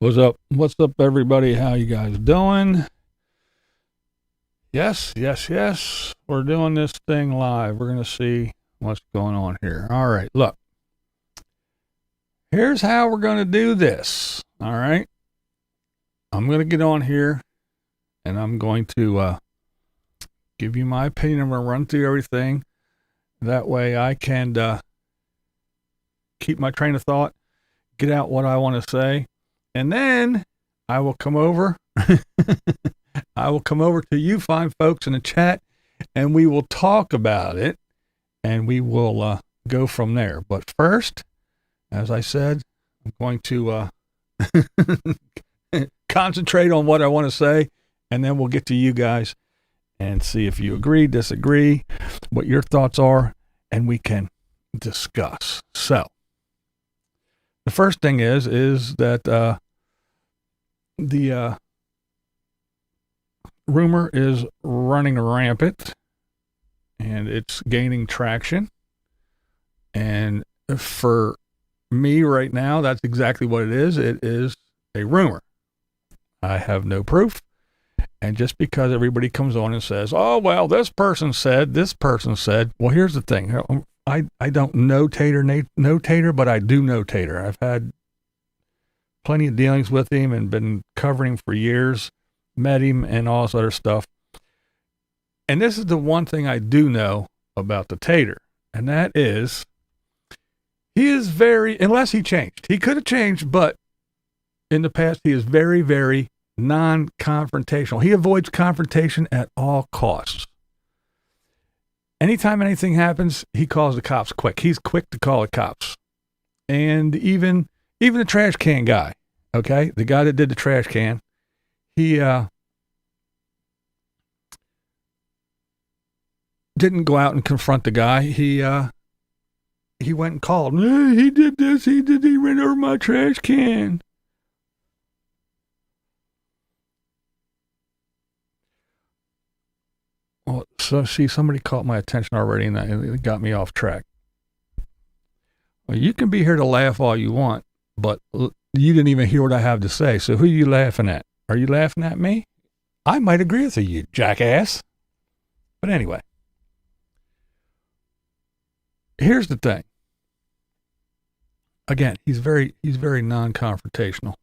What's up? What's up, everybody? How you guys doing? Yes. We're doing this thing live. We're going to see what's going on here. All right, look. Here's how we're going to do this. All right. I'm going to get on here, and I'm going to give you my opinion. I'm going to run through everything. That way I can keep my train of thought, get out what I want to say. And then I will come over. I will come over to you fine folks in the chat, and we will talk about it, and we will go from there. But first, as I said, I'm going to concentrate on what I want to say, and then we'll get to you guys and see if you agree, disagree, what your thoughts are, and we can discuss. So, the first thing is that the rumor is running rampant, and it's gaining traction. And for me right now, that's exactly what it is. It is a rumor. I have no proof. And just because everybody comes on and says, oh, well, this person said, well, here's the thing. I don't know Tater, but I do know Tater. I've had plenty of dealings with him and been covering him for years, met him and all this other stuff. And this is the one thing I do know about the Tater, and that is he is very, unless he changed. He could have changed, but in the past he is very, very non-confrontational. He avoids confrontation at all costs. Anytime anything happens, he calls the cops quick. He's quick to call the cops. And even the trash can guy, okay? The guy that did the trash can, he didn't go out and confront the guy. He went and called. Hey, he did this. He ran over my trash can. Well, so see, somebody caught my attention already, and it got me off track. Well, you can be here to laugh all you want, but you didn't even hear what I have to say. So who are you laughing at? Are you laughing at me? I might agree with you, jackass. But anyway, here's the thing. Again, he's very non-confrontational.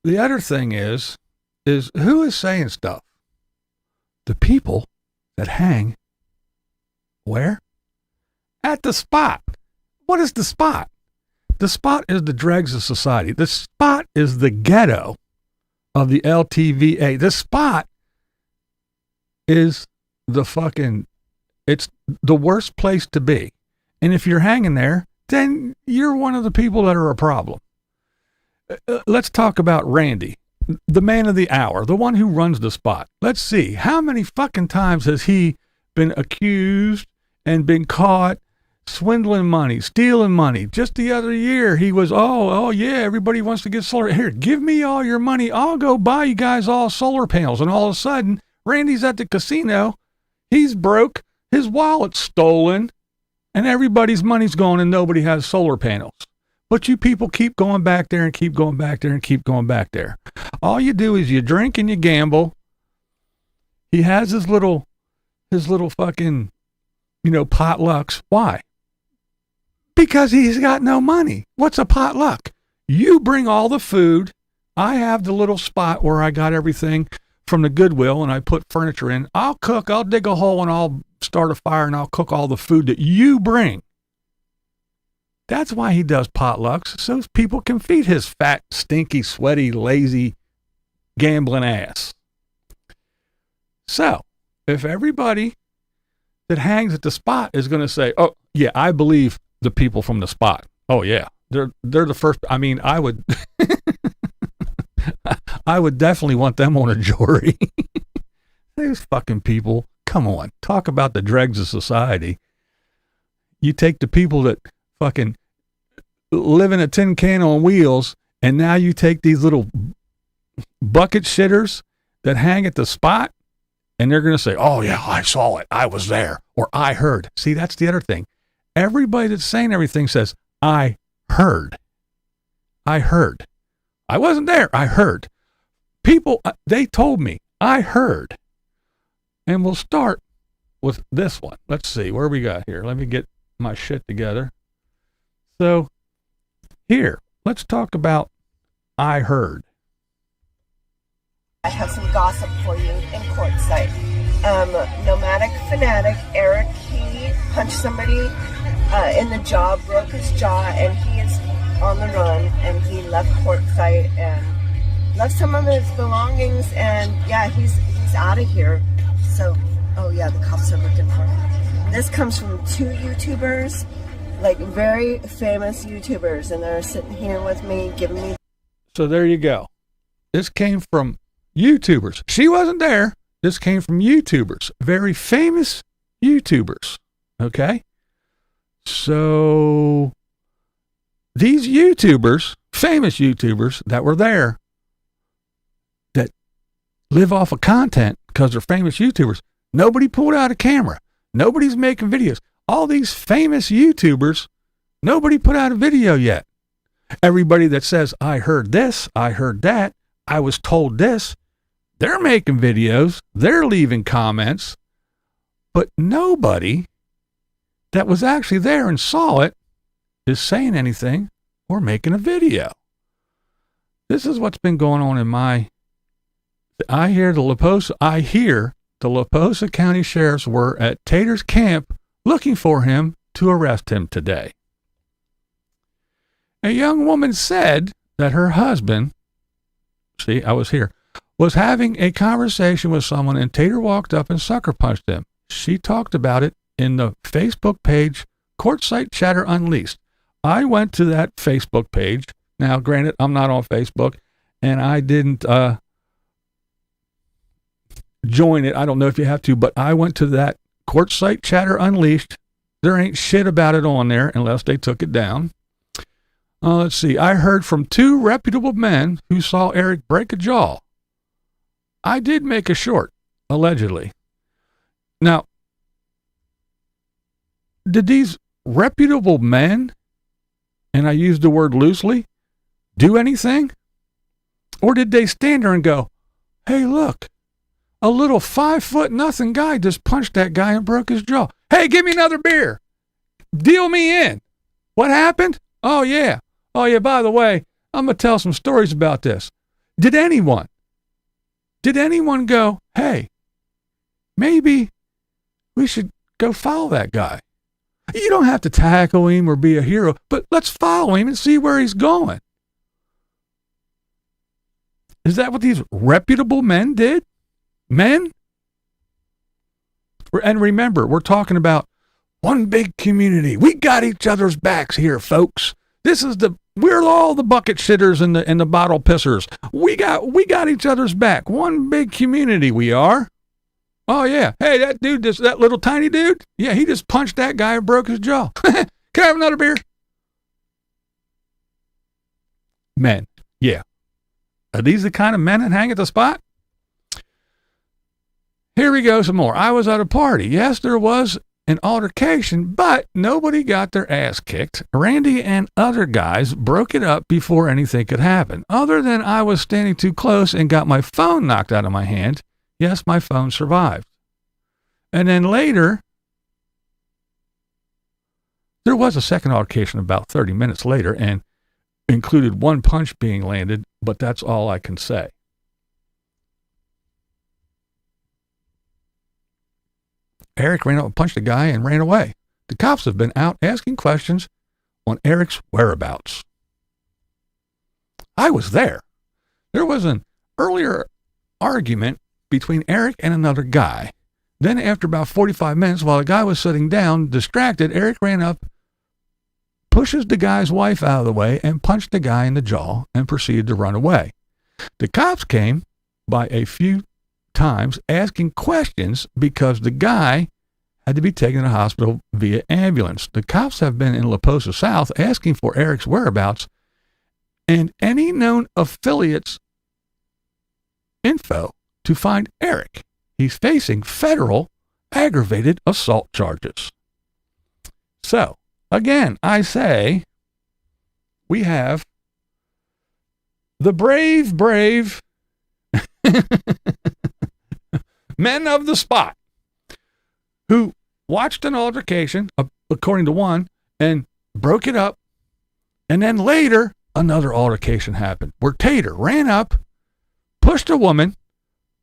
The other thing is who is saying stuff? The people that hang where? At the spot. What is the spot? The spot is the dregs of society. The spot is the ghetto of the LTVA. The spot is it's the worst place to be. And if you're hanging there, then you're one of the people that are a problem. Let's talk about Randy, the man of the hour, the one who runs the spot. Let's see, how many fucking times has he been accused and been caught swindling money, stealing money? Just the other year, he was, oh yeah, everybody wants to get solar. Here, give me all your money. I'll go buy you guys all solar panels. And all of a sudden, Randy's at the casino. He's broke. His wallet's stolen. And everybody's money's gone and nobody has solar panels. But you people keep going back there and keep going back there and keep going back there. All you do is you drink and you gamble. He has his little fucking, potlucks. Why? Because he's got no money. What's a potluck? You bring all the food. I have the little spot where I got everything from the Goodwill and I put furniture in. I'll cook, I'll dig a hole and I'll start a fire and I'll cook all the food that you bring. That's why he does potlucks, so people can feed his fat, stinky, sweaty, lazy, gambling ass. So, if everybody that hangs at the spot is going to say, oh, yeah, I believe the people from the spot. Oh, yeah, they're the first. I mean, I would definitely want them on a jury. These fucking people, come on, talk about the dregs of society. You take the people that fucking live in a tin can on wheels, and now you take these little bucket shitters that hang at the spot, and they're going to say, oh yeah, I saw it, I was there, or I heard. See, that's the other thing. Everybody that's saying everything says, I heard. I heard. I wasn't there. I heard. People, they told me. I heard. And we'll start with this one. Let's see where we got here. Let me get my shit together. So here, let's talk about I heard. I have some gossip for you in Quartzsite. Nomadic Fanatic, Eric, he punched somebody in the jaw, broke his jaw, and he is on the run, and he left Quartzsite and left some of his belongings, and yeah, he's out of here. So, oh yeah, the cops are looking for him. This comes from 2 YouTubers, like very famous YouTubers, and they're sitting here with me, giving me. So there you go. This came from YouTubers. She wasn't there. This came from YouTubers, very famous YouTubers. Okay. So these YouTubers, famous YouTubers that were there, that live off of content because they're famous YouTubers, nobody pulled out a camera. Nobody's making videos. All these famous YouTubers, nobody put out a video yet. Everybody that says, I heard this, I heard that, I was told this, they're making videos, they're leaving comments, but nobody that was actually there and saw it is saying anything or making a video. This is what's been going on in I hear the La Posa County Sheriffs were at Tater's camp looking for him to arrest him today. A young woman said that her husband, see, I was here, was having a conversation with someone, and Tater walked up and sucker punched him. She talked about it in the Facebook page, Quartzsite Chatter Unleashed. I went to that Facebook page. Now, granted, I'm not on Facebook, and I didn't join it. I don't know if you have to, but I went to that Quartzsite Chatter Unleashed. There ain't shit about it on there unless they took it down. Let's see. I heard from 2 reputable men who saw Eric break a jaw. I did make a short, allegedly. Now, did these reputable men, and I use the word loosely, do anything? Or did they stand there and go, hey, look, a little 5'0" guy just punched that guy and broke his jaw. Hey, give me another beer. Deal me in. What happened? Oh, yeah, by the way, I'm going to tell some stories about this. Did anyone go, hey, maybe we should go follow that guy? You don't have to tackle him or be a hero, but let's follow him and see where he's going. Is that what these reputable men did? Men? And remember, we're talking about one big community. We got each other's backs here, folks. We're all the bucket shitters and the bottle pissers. We got each other's back. One big community we are. Oh yeah. Hey, that dude, that little tiny dude, yeah, he just punched that guy and broke his jaw. Can I have another beer? Men. Yeah. Are these the kind of men that hang at the spot? Here we go some more. I was at a party. Yes, there was an altercation, but nobody got their ass kicked. Randy and other guys broke it up before anything could happen. Other than I was standing too close and got my phone knocked out of my hand. Yes, my phone survived. And then later, there was a second altercation about 30 minutes later and included one punch being landed, but that's all I can say. Eric ran up and punched a guy and ran away. The cops have been out asking questions on Eric's whereabouts. I was there. There was an earlier argument between Eric and another guy. Then after about 45 minutes, while the guy was sitting down, distracted, Eric ran up, pushes the guy's wife out of the way, and punched the guy in the jaw and proceeded to run away. The cops came by a few times asking questions because the guy had to be taken to the hospital via ambulance. The cops have been in La Posa South asking for Eric's whereabouts and any known affiliates' info to find Eric. He's facing federal aggravated assault charges. So, again, I say we have the brave men of the spot who watched an altercation, according to one, and broke it up. And then later, another altercation happened where Tater ran up, pushed a woman,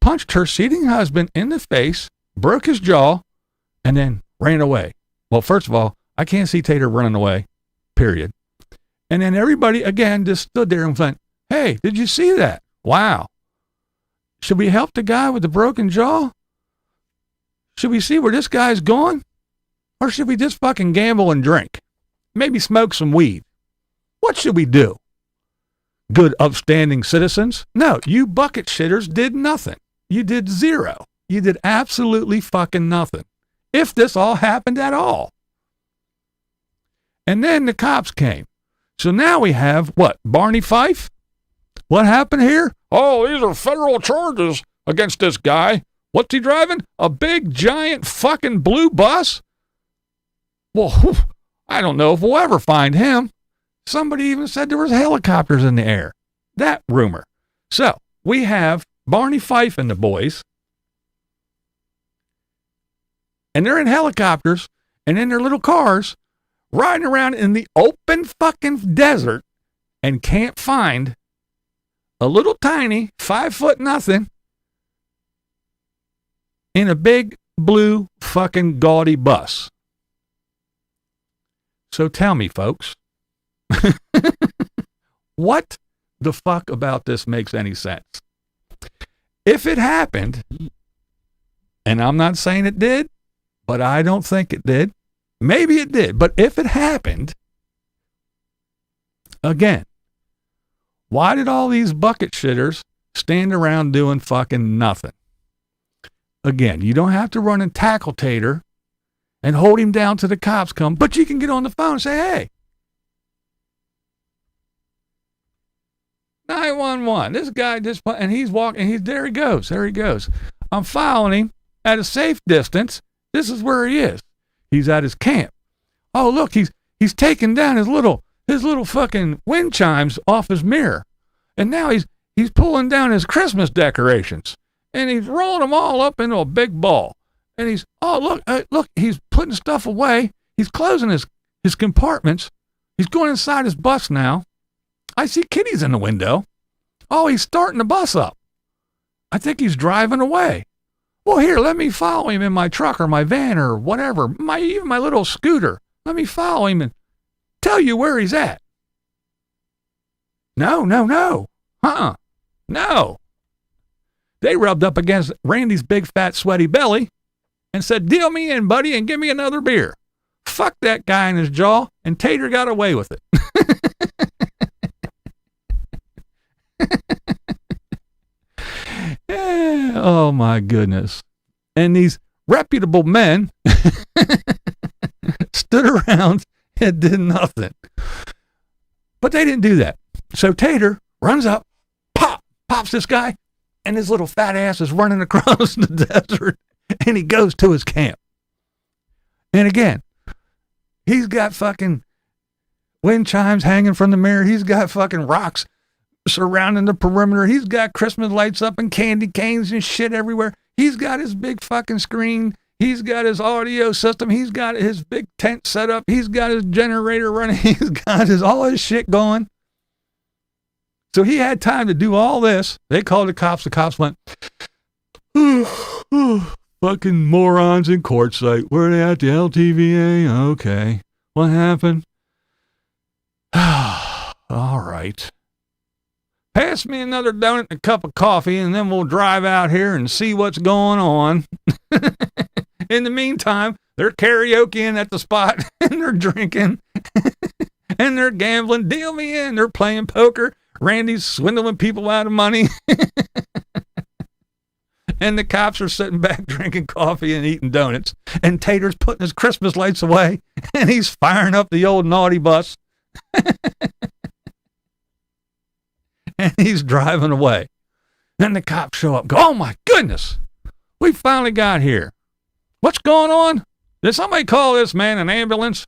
punched her seating husband in the face, broke his jaw, and then ran away. Well, first of all, I can't see Tater running away, period. And then everybody, again, just stood there and went, hey, did you see that? Wow. Should we help the guy with the broken jaw? Should we see where this guy's going? Or should we just fucking gamble and drink? Maybe smoke some weed? What should we do? Good, upstanding citizens? No, you bucket shitters did nothing. You did zero. You did absolutely fucking nothing. If this all happened at all. And then the cops came. So now we have, what, Barney Fife? What happened here? Oh, these are federal charges against this guy. What's he driving? A big, giant, fucking blue bus? Well, I don't know if we'll ever find him. Somebody even said there was helicopters in the air. That rumor. So, we have Barney Fife and the boys. And they're in helicopters and in their little cars riding around in the open fucking desert and can't find a little tiny 5 foot nothing in a big blue fucking gaudy bus. So tell me, folks, what the fuck about this makes any sense? If it happened, and I'm not saying it did, but I don't think it did. Maybe it did, but if it happened, again, why did all these bucket shitters stand around doing fucking nothing? Again, you don't have to run and tackle Tater and hold him down till the cops come, but you can get on the phone and say, hey, 911, this guy just, and he's walking, there he goes. I'm following him at a safe distance. This is where he is. He's at his camp. Oh, look, he's taking down his little fucking wind chimes off his mirror. And now he's pulling down his Christmas decorations. And he's rolling them all up into a big ball. And look, he's putting stuff away. He's closing his compartments. He's going inside his bus now. I see kitties in the window. Oh, he's starting the bus up. I think he's driving away. Well, here, let me follow him in my truck or my van or whatever, even my little scooter. Let me follow him and tell you where he's at. No. No. They rubbed up against Randy's big, fat, sweaty belly and said, deal me in, buddy, and give me another beer. Fuck that guy in his jaw, and Tater got away with it. Oh, my goodness. And these reputable men stood around and did nothing. But they didn't do that. So Tater runs up, pops this guy, and his little fat ass is running across the desert, and he goes to his camp. And again, he's got fucking wind chimes hanging from the mirror. He's got fucking rocks surrounding the perimeter. He's got Christmas lights up and candy canes and shit everywhere. He's got his big fucking screen. He's got his audio system. He's got his big tent set up. He's got his generator running. He's got all his shit going. So he had time to do all this. They called the cops. The cops went, fucking morons in quartzsite. Where are they at? The LTVA? Okay. What happened? All right. Pass me another donut and a cup of coffee, and then we'll drive out here and see what's going on. In the meantime, they're karaokeing at the spot, and they're drinking, and they're gambling. Deal me in. They're playing poker. Randy's swindling people out of money. And the cops are sitting back drinking coffee and eating donuts. And Tater's putting his Christmas lights away, and he's firing up the old naughty bus. And he's driving away. Then the cops show up and go, oh my goodness, we finally got here. What's going on? Did somebody call this man an ambulance?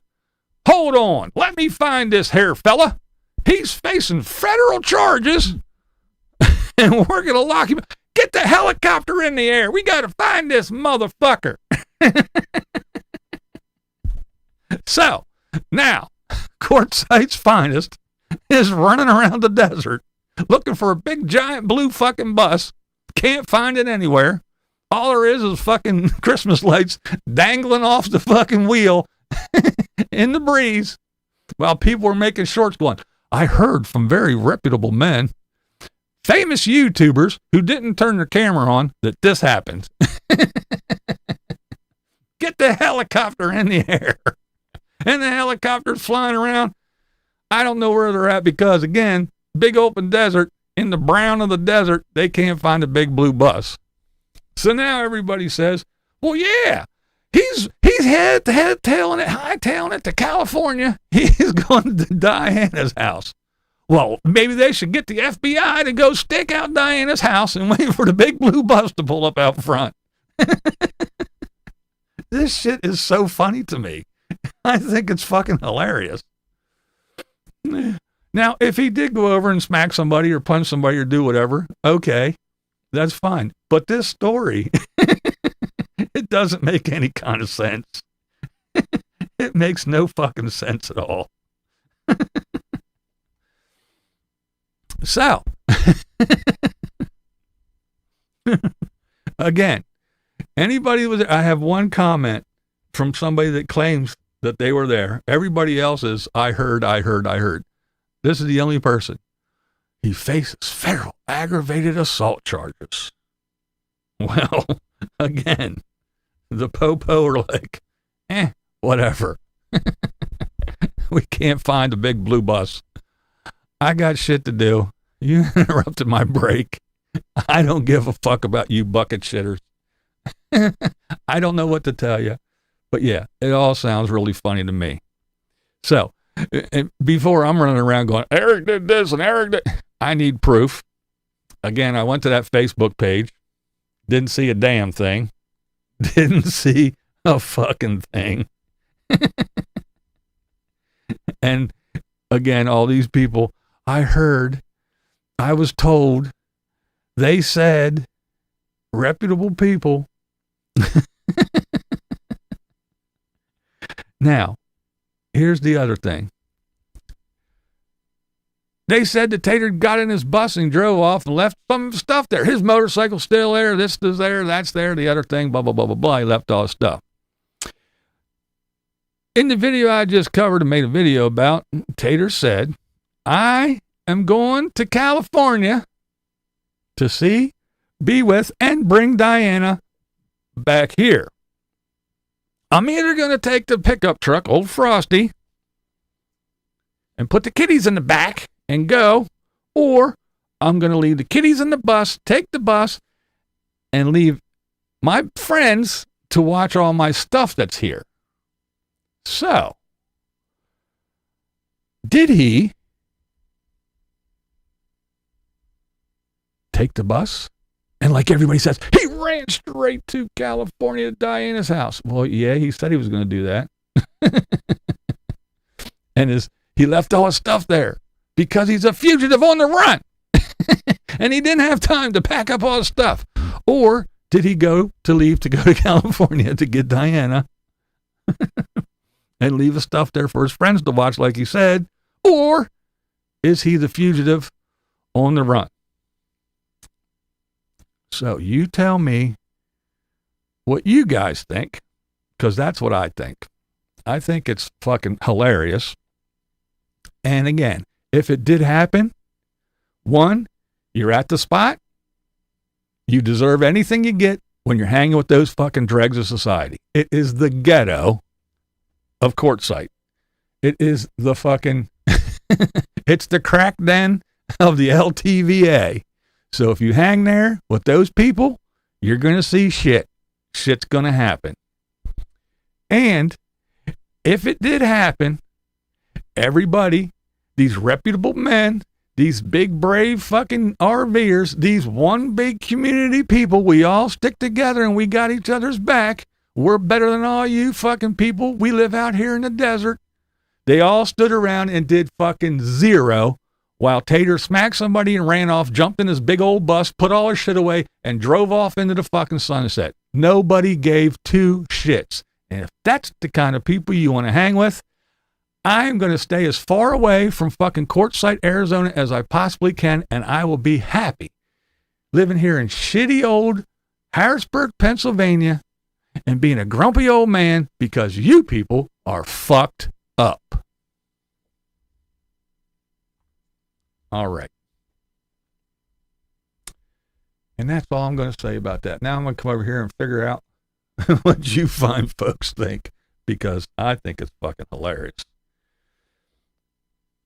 Hold on, let me find this here fella. He's facing federal charges and we're going to lock him. Get the helicopter in the air. We got to find this motherfucker. So, now, Quartzsite's finest is running around the desert looking for a big, giant, blue fucking bus. Can't find it anywhere. All there is fucking Christmas lights dangling off the fucking wheel in the breeze while people were making shorts going, I heard from very reputable men, famous YouTubers who didn't turn their camera on, that this happened. Get the helicopter in the air. And the helicopter's flying around. I don't know where they're at because, again, big open desert, in the brown of the desert, they can't find a big blue bus. So now everybody says, well, yeah, he's hightailing it to California. He's going to Diana's house. Well, maybe they should get the FBI to go stake out Diana's house and wait for the big blue bus to pull up out front. This shit is so funny to me. I think it's fucking hilarious. Now, if he did go over and smack somebody or punch somebody or do whatever, okay, that's fine. But this story, it doesn't make any kind of sense. It makes no fucking sense at all. So, again, anybody was there, I have one comment from somebody that claims that they were there. Everybody else is, I heard. This is the only person. He faces federal aggravated assault charges. Well, again, the po-po are like, whatever. We can't find a big blue bus. I got shit to do. You interrupted my break. I don't give a fuck about you bucket shitters. I don't know what to tell you. But yeah, it all sounds really funny to me. So, before I'm running around going, Eric did this and Eric did, I need proof. Again, I went to that Facebook page. Didn't see a damn thing. Didn't see a fucking thing. And again, all these people, I heard, I was told, they said, reputable people. Now, here's the other thing. They said that Tater got in his bus and drove off and left some stuff there. His motorcycle's still there. This is there. That's there. The other thing, blah, blah, blah, blah, blah. He left all his stuff. In the video I just covered and made a video about, Tater said, I am going to California to see, be with, and bring Diana back here. I'm either going to take the pickup truck, old Frosty, and put the kiddies in the back and go, or I'm going to leave the kiddies in the bus, take the bus, and leave my friends to watch all my stuff that's here. So, did he take the bus? And like everybody says, he ran straight to California to Diana's house. Well, yeah, he said he was going to do that. And he left all his stuff there because he's a fugitive on the run. And he didn't have time to pack up all his stuff. Or did he leave to go to California to get Diana and leave his stuff there for his friends to watch like he said? Or is he the fugitive on the run? So you tell me what you guys think, because that's what I think. I think it's fucking hilarious. And again, if it did happen, one, you're at the spot. You deserve anything you get when you're hanging with those fucking dregs of society. It is the ghetto of Quartzsite. It is the fucking, it's the crack den of the LTVA. So if you hang there with those people, you're going to see shit. Shit's going to happen. And if it did happen, everybody, these reputable men, these big, brave fucking RVers, these one big community people, we all stick together and we got each other's back. We're better than all you fucking people. We live out here in the desert. They all stood around and did fucking zero while Tater smacked somebody and ran off, jumped in his big old bus, put all his shit away, and drove off into the fucking sunset. Nobody gave two shits. And if that's the kind of people you want to hang with, I'm going to stay as far away from fucking Quartzsite, Arizona as I possibly can, and I will be happy living here in shitty old Harrisburg, Pennsylvania, and being a grumpy old man because you people are fucked up. All right. And that's all I'm going to say about that. Now I'm going to come over here and figure out what you fine folks think, because I think it's fucking hilarious.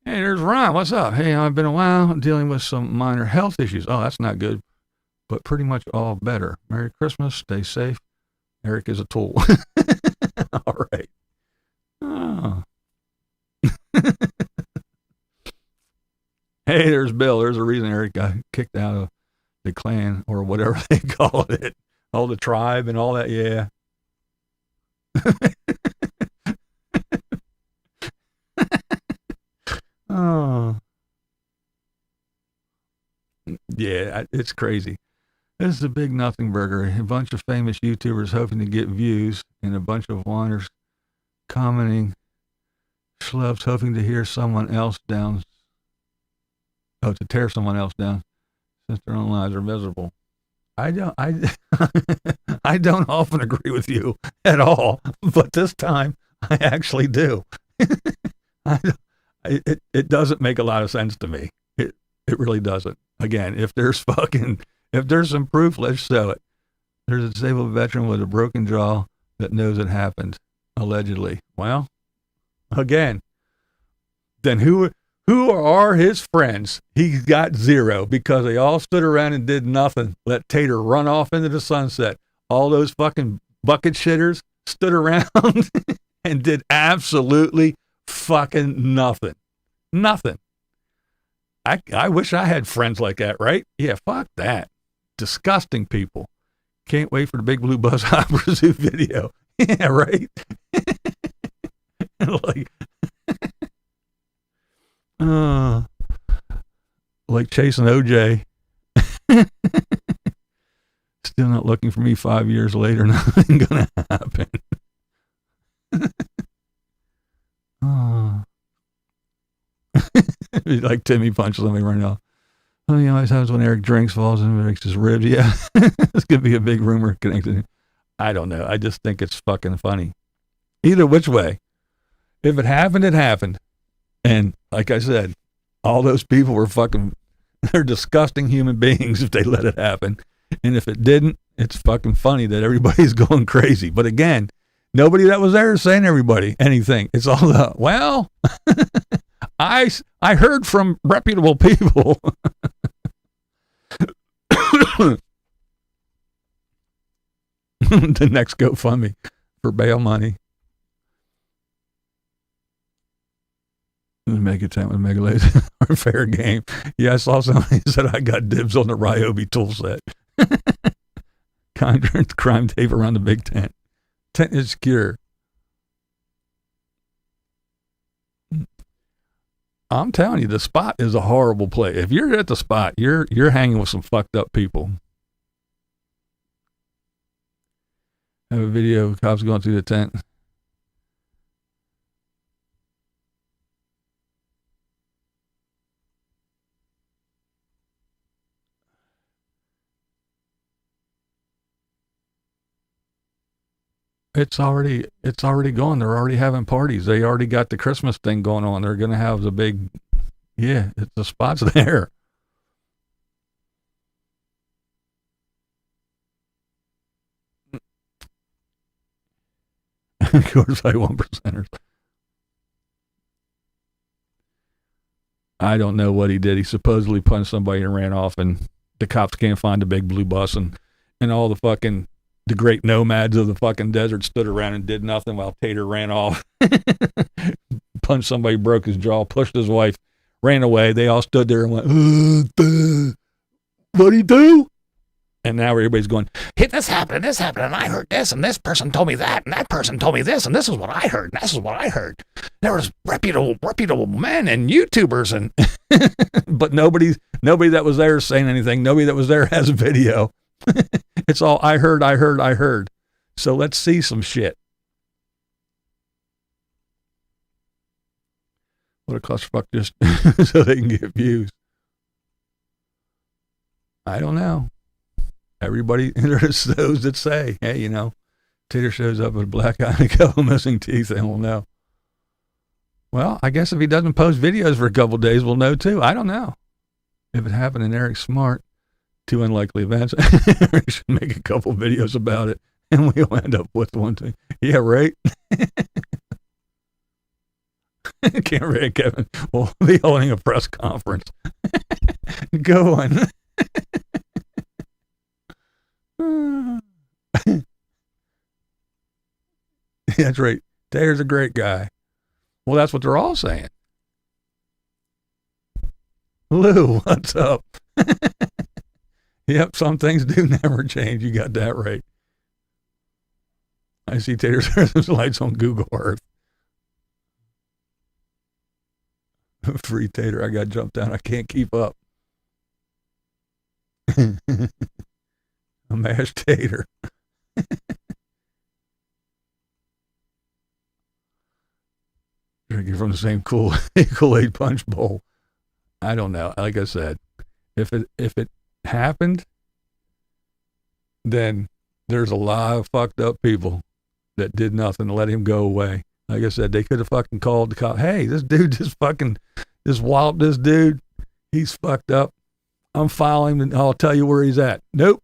Hey, there's Ron. What's up? Hey, I've been a while dealing with some minor health issues. Oh, that's not good, but pretty much all better. Merry Christmas. Stay safe. Eric is a tool. All right. Oh. Hey, there's Bill. There's a reason Eric got kicked out of the clan or whatever they call it. All the tribe and all that. Yeah. Oh. Yeah, it's crazy. This is a big nothing burger. A bunch of famous YouTubers hoping to get views, and a bunch of whiners commenting, schlubs hoping to hear someone else down. Oh, to tear someone else down, since their own lives are miserable. I don't often agree with you at all, but this time I actually do. It doesn't make a lot of sense to me. It really doesn't. Again, if there's some proof, let's show it. There's a disabled veteran with a broken jaw that knows it happened, allegedly. Well, again, then who are his friends? He got zero because they all stood around and did nothing. Let Tater run off into the sunset. All those fucking bucket shitters stood around and did absolutely fucking nothing. Nothing. I wish I had friends like that, right? Yeah, fuck that. Disgusting people. Can't wait for the Big Blue Bus Opera Zoo video. Yeah, right? Like chasing OJ. Still not looking for me 5 years later. Nothing gonna happen. Like Timmy punched somebody running off. Oh, you know, always happens when Eric drinks, falls and breaks his ribs. Yeah, this could be a big rumor connected. I don't know. I just think it's fucking funny. Either which way, if it happened, it happened. And like I said, all those people were they're disgusting human beings if they let it happen. And if it didn't, it's fucking funny that everybody's going crazy. But again, nobody that was there is saying anything. It's all the, well, I heard from reputable people. The next GoFundMe for bail money. Mega Time with Mega Laser are fair game. Yeah, I saw somebody said I got dibs on the Ryobi tool set. Crime tape around the big tent. Tent is secure. I'm telling you, the spot is a horrible place. If you're at the spot, you're hanging with some fucked up people. I have a video of cops going through the tent. It's already going. They're already having parties. They already got the Christmas thing going on. They're going to have the big, yeah, the spot's there. Of course, I 1%ers. I don't know what he did. He supposedly punched somebody and ran off, and the cops can't find the big blue bus, and all the great nomads of the fucking desert stood around and did nothing while Tater ran off. Punched somebody, broke his jaw, pushed his wife, ran away. They all stood there and went, what'd he do? And now everybody's going, hey, this happened, and I heard this, and this person told me that, and that person told me this, and this is what I heard, and this is what I heard. There was reputable men and YouTubers, and but nobody that was there is saying anything. Nobody that was there has a video. It's all I heard. So let's see some shit. What a clusterfuck, just so they can get views. I don't know. Everybody, there's those that say, hey, you know, Tater shows up with a black eye and a couple missing teeth, and we'll know. Well, I guess if he doesn't post videos for a couple days, we'll know too. I don't know. If it happened in Eric Smart, 2 unlikely events, we should make a couple videos about it, and we'll end up with one thing. Yeah, right? Can't read, Kevin. We'll be holding a press conference. Go on. That's right. Tater's a great guy. Well, that's what they're all saying. Lou, what's up? Yep, some things do never change. You got that right. I see Tater's lights on Google Earth. Free Tater, I got jumped down. I can't keep up. A mashed tater. Drinking from the same Kool-Aid punch bowl. I don't know. Like I said, if it happened, then there's a lot of fucked up people that did nothing to let him go away. Like I said, they could have fucking called the cop. Hey, this dude just walloped this dude. He's fucked up. I'm filing him and I'll tell you where he's at. Nope.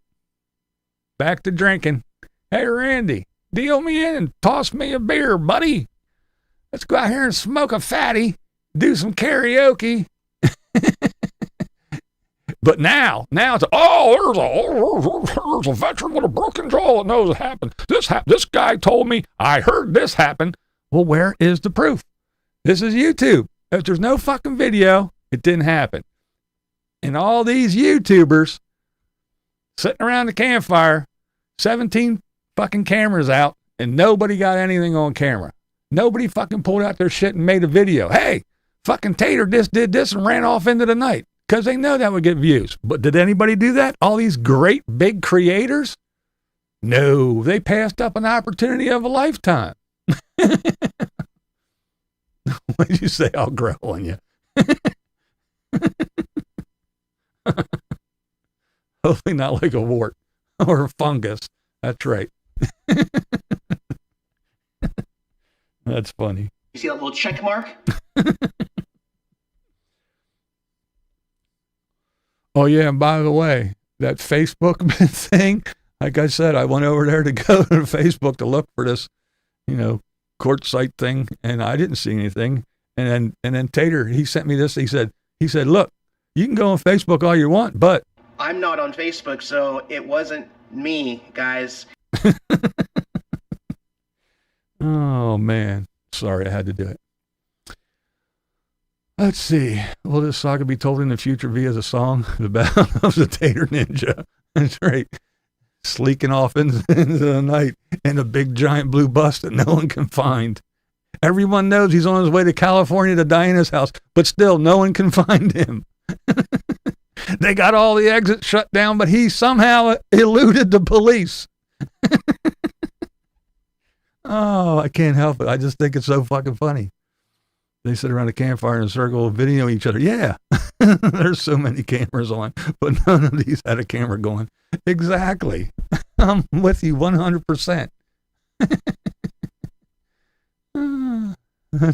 Back to drinking. Hey, Randy, deal me in and toss me a beer, buddy. Let's go out here and smoke a fatty, do some karaoke. But now it's, there's a veteran with a broken jaw that knows it happened. This guy told me, I heard this happen. Well, where is the proof? This is YouTube. If there's no fucking video, it didn't happen. And all these YouTubers sitting around the campfire, 17 fucking cameras out, and nobody got anything on camera. Nobody fucking pulled out their shit and made a video. Hey, fucking Tater just did this and ran off into the night, because they know that would get views. But did anybody do that? All these great big creators? No, they passed up an opportunity of a lifetime. What did you say? I'll grow on you. Hopefully not like a wart or a fungus. That's right. That's funny. You see that little check mark? Oh, yeah, and by the way, that Facebook thing, like I said, I went over there to go to Facebook to look for this, court site thing, and I didn't see anything. And then Tater, he sent me this. He said, look, you can go on Facebook all you want, but I'm not on Facebook, so it wasn't me, guys. Oh, man. Sorry, I had to do it. Let's see. Will this saga be told in the future via the song, The Battle of the Tater Ninja? That's right. Sleeking off into the night in a big giant blue bus that no one can find. Everyone knows he's on his way to California to Diana's house, but still no one can find him. They got all the exits shut down, but he somehow eluded the police. Oh, I can't help it. I just think it's so fucking funny. They sit around a campfire in a circle, video each other. Yeah, there's so many cameras on, but none of these had a camera going. Exactly. I'm with you 100%.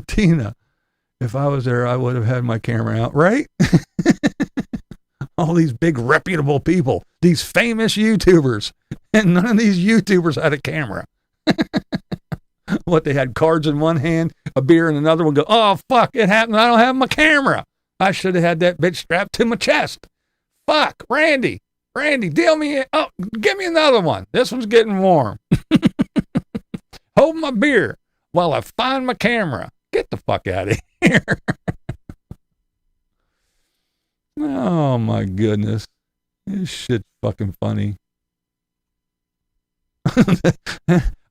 Tina, if I was there, I would have had my camera out, right? All these big reputable people, these famous YouTubers, and none of these YouTubers had a camera. What, they had cards in one hand, a beer in another one, go, oh, fuck, it happened. I don't have my camera. I should have had that bitch strapped to my chest. Fuck, Randy, deal me in. Oh, give me another one. This one's getting warm. Hold my beer while I find my camera. Get the fuck out of here. Oh, my goodness. This shit's fucking funny.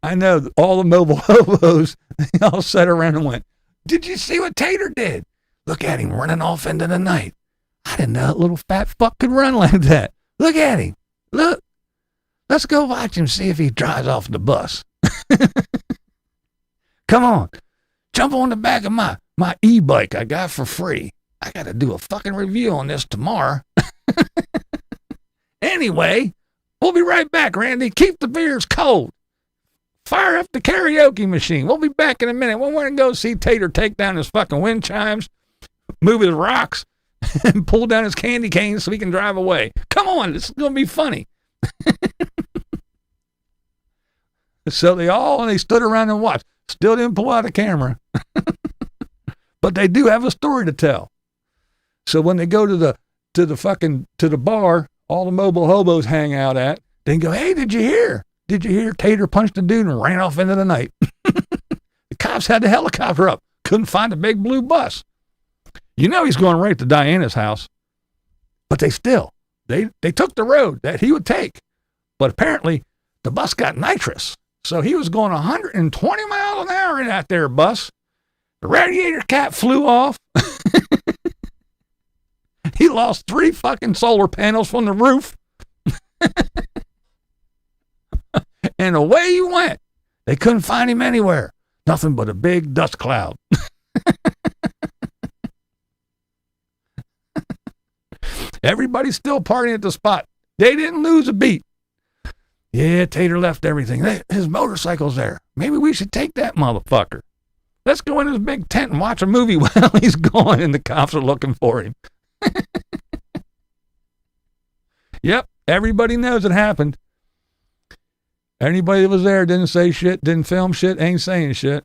I know all the mobile hobos, they all sat around and went, did you see what Tater did? Look at him running off into the night. I didn't know that little fat fuck could run like that. Look at him. Look. Let's go watch him, see if he drives off the bus. Come on. Jump on the back of my e-bike I got for free. I got to do a fucking review on this tomorrow. Anyway, we'll be right back, Randy. Keep the beers cold. Fire up the karaoke machine. We'll be back in a minute. We want to go see Tater take down his fucking wind chimes, move his rocks, and pull down his candy canes so he can drive away. Come on, this is going to be funny. So they stood around and watched. Still didn't pull out a camera. But they do have a story to tell. So when they go to the bar, all the mobile hobos hang out at, they go, hey, did you hear? Did you hear Tater punched a dude and ran off into the night? The cops had the helicopter up. Couldn't find a big blue bus. You know he's going right to Diana's house. But they took the road that he would take. But apparently the bus got nitrous. So he was going 120 miles an hour in that there bus. The radiator cap flew off. He lost 3 fucking solar panels from the roof. And away he went. They couldn't find him anywhere. Nothing but a big dust cloud. Everybody's still partying at the spot. They didn't lose a beat. Yeah, Tater left everything. His motorcycle's there. Maybe we should take that motherfucker. Let's go in his big tent and watch a movie while he's gone and the cops are looking for him. Yep, everybody knows it happened. Anybody that was there didn't say shit, didn't film shit, ain't saying shit.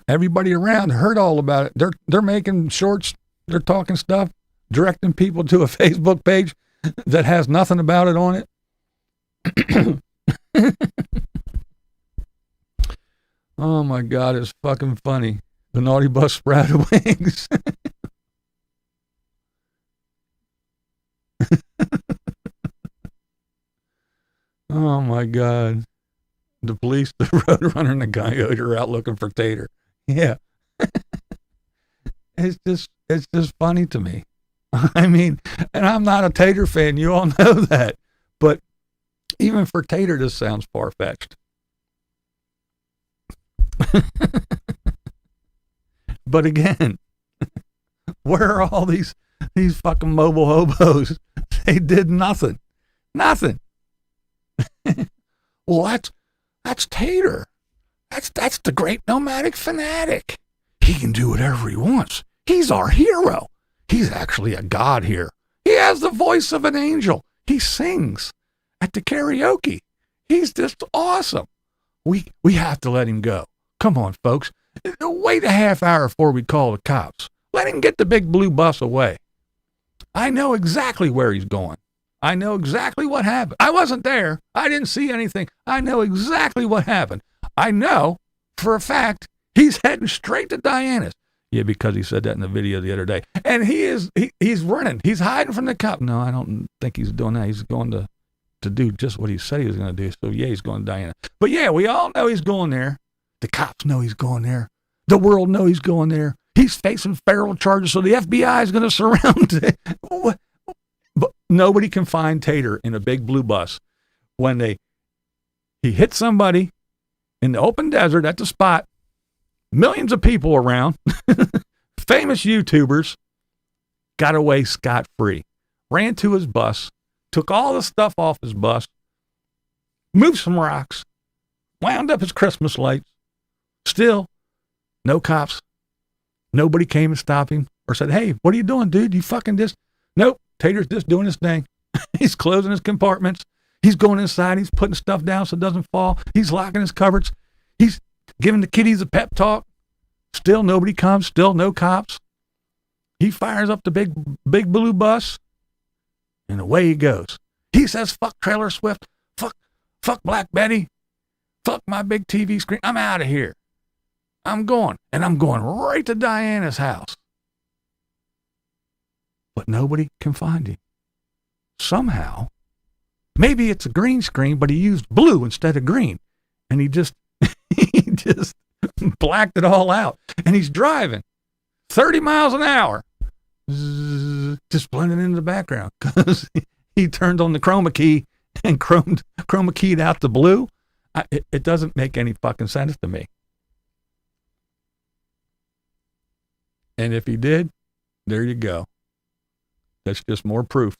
Everybody around heard all about it. They're making shorts, they're talking stuff, directing people to a Facebook page that has nothing about it on it. Oh my God, it's fucking funny. The naughty bus sprouted wings. Oh my God. The police, the roadrunner, and the coyote are out looking for Tater. Yeah. It's just funny to me. I mean, and I'm not a Tater fan. You all know that. But even for Tater, this sounds far-fetched. But again, where are all these fucking mobile hobos? They did nothing. Nothing. Well, that's Tater. That's the great nomadic fanatic. He can do whatever he wants. He's our hero. He's actually a god here. He has the voice of an angel. He sings at the karaoke. He's just awesome. We have to let him go. Come on, folks. Wait a half hour before we call the cops. Let him get the big blue bus away. I know exactly where he's going. I know exactly what happened. I wasn't there. I didn't see anything. I know exactly what happened. I know for a fact he's heading straight to Diana's. Yeah, because he said that in the video the other day. And he's running. He's hiding from the cop. No, I don't think he's doing that. He's going to do just what he said he was going to do. So yeah, he's going to Diana. But yeah, we all know he's going there. The cops know he's going there. The world know he's going there. He's facing federal charges, so the FBI is going to surround it. But nobody can find Tater in a big blue bus when he hit somebody in the open desert at the spot, millions of people around, famous YouTubers, got away scot-free, ran to his bus, took all the stuff off his bus, moved some rocks, wound up his Christmas lights. Still, no cops. Nobody came and stopped him or said, hey, what are you doing, dude? You fucking just... Nope. Tater's just doing his thing. He's closing his compartments. He's going inside. He's putting stuff down so it doesn't fall. He's locking his cupboards. He's giving the kiddies a pep talk. Still nobody comes. Still no cops. He fires up the big blue bus, and away he goes. He says, fuck Taylor Swift. Fuck Black Betty. Fuck my big TV screen. I'm out of here. I'm going. And I'm going right to Diana's house. But nobody can find him. Somehow, maybe it's a green screen, but he used blue instead of green. And he just blacked it all out. And he's driving 30 miles an hour, just blending into the background because he turned on the chroma key and chroma keyed out the blue. It doesn't make any fucking sense to me. And if he did, there you go. That's just more proof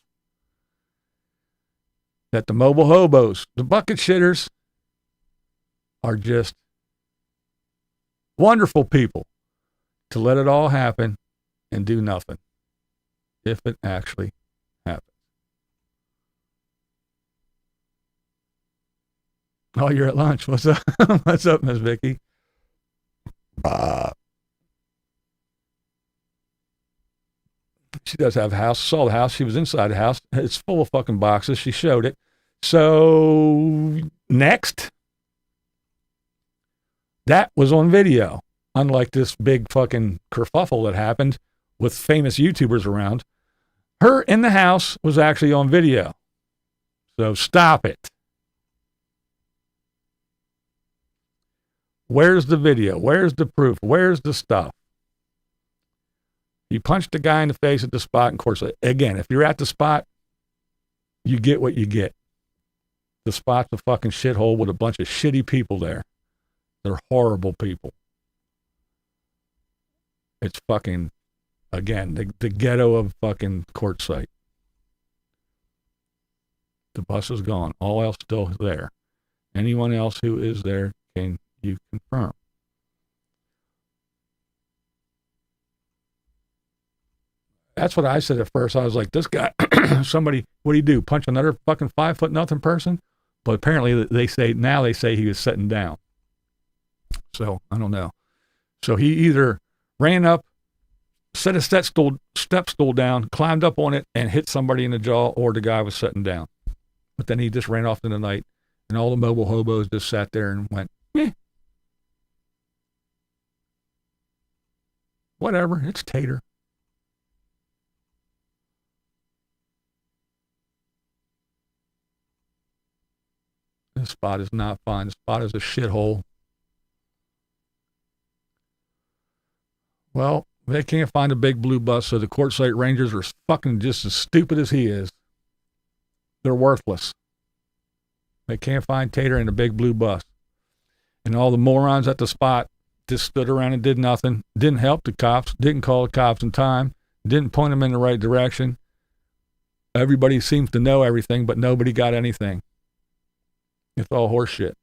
that the mobile hobos, the bucket shitters, are just wonderful people to let it all happen and do nothing if it actually happens. Oh, you're at lunch. What's up? What's up, Miss Vicky? She does have a house. Saw the house. She was inside the house. It's full of fucking boxes. She showed it. So next, that was on video. Unlike this big fucking kerfuffle that happened with famous YouTubers around, her in the house was actually on video. So stop it. Where's the video? Where's the proof? Where's the stuff? You punched a guy in the face at the spot. And of course, again, if you're at the spot, you get what you get. The spot's a fucking shithole with a bunch of shitty people there. They're horrible people. It's fucking, again, the ghetto of fucking Quartzsite. The bus is gone. All else still there. Anyone else who is there, can you confirm? That's what I said at first. I was like, this guy, somebody, what do you do? Punch another fucking 5'0" person? But apparently they say he was sitting down. So I don't know. So he either ran up, set a step stool down, climbed up on it and hit somebody in the jaw, or the guy was sitting down. But then he just ran off in the night and all the mobile hobos just sat there and went, whatever, it's Tater. This spot is not fine. The spot is a shithole. Well, they can't find a big blue bus, so the Quartzsite Rangers are fucking just as stupid as he is. They're worthless. They can't find Tater in a big blue bus. And all the morons at the spot just stood around and did nothing. Didn't help the cops. Didn't call the cops in time. Didn't point them in the right direction. Everybody seems to know everything, but nobody got anything. It's all horseshit.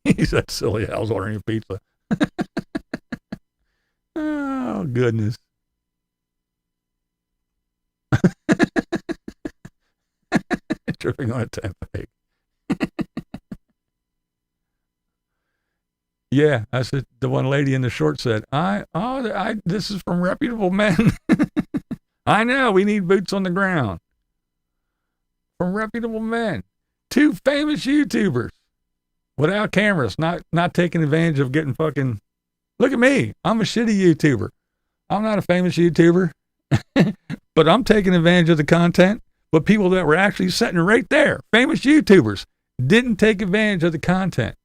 He said, silly Al's ordering pizza. Oh, goodness. Tripping on a tempeh. Yeah, I said, the one lady in the short said, this is from reputable men. I know, we need boots on the ground. From reputable men. 2 famous YouTubers without cameras, not taking advantage of getting fucking, look at me, I'm a shitty YouTuber. I'm not a famous YouTuber, but I'm taking advantage of the content. But people that were actually sitting right there, famous YouTubers, didn't take advantage of the content.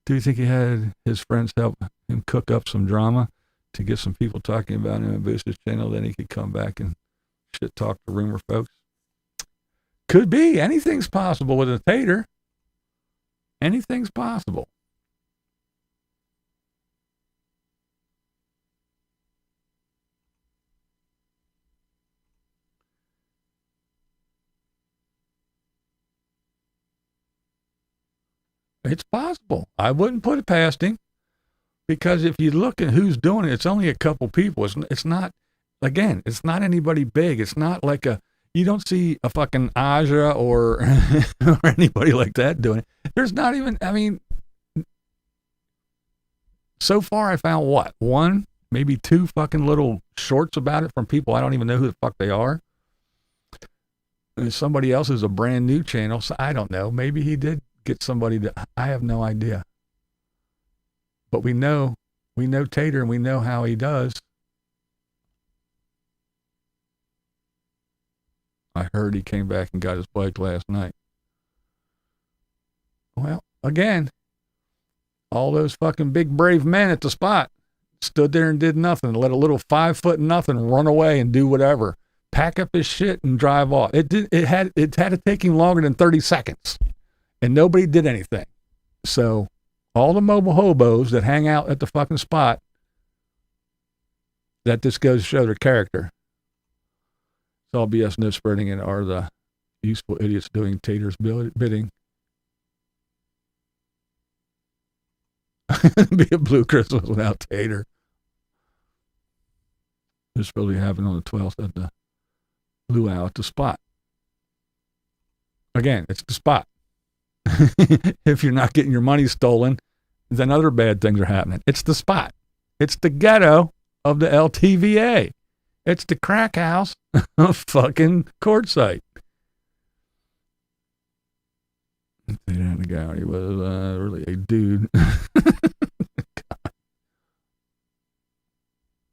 Do you think he had his friends help him cook up some drama to get some people talking about him and boost his channel? Then he could come back and shit talk to rumor folks. Could be. Anything's possible with a Tater. Anything's possible. It's possible. I wouldn't put it past him, because if you look at who's doing it, it's only a couple people. It's not, again, it's not anybody big. It's not like you don't see a fucking Aja or anybody like that doing it. There's not even, I mean, so far I found what? 1, maybe 2 fucking little shorts about it from people I don't even know who the fuck they are. And somebody else is a brand new channel, so I don't know. Maybe he did get somebody that, I have no idea. But we know Tater, and we know how he does. I heard he came back and got his bike last night. Well, again, all those fucking big brave men at the spot stood there and did nothing. Let a little 5 foot nothing run away and do whatever. Pack up his shit and drive off. It had to take him longer than 30 seconds. And nobody did anything. So all the mobile hobos that hang out at the fucking spot, that just goes to show their character. It's all BS, no spreading it, are the useful idiots doing Tater's bidding. Be a blue Christmas without Tater. This really happened on the 12th at the luau at the spot. Again, it's the spot. If you're not getting your money stolen, then other bad things are happening. It's the spot. It's the ghetto of the LTVA. It's the crack house of fucking Quartzsite. The guy, he was really a dude.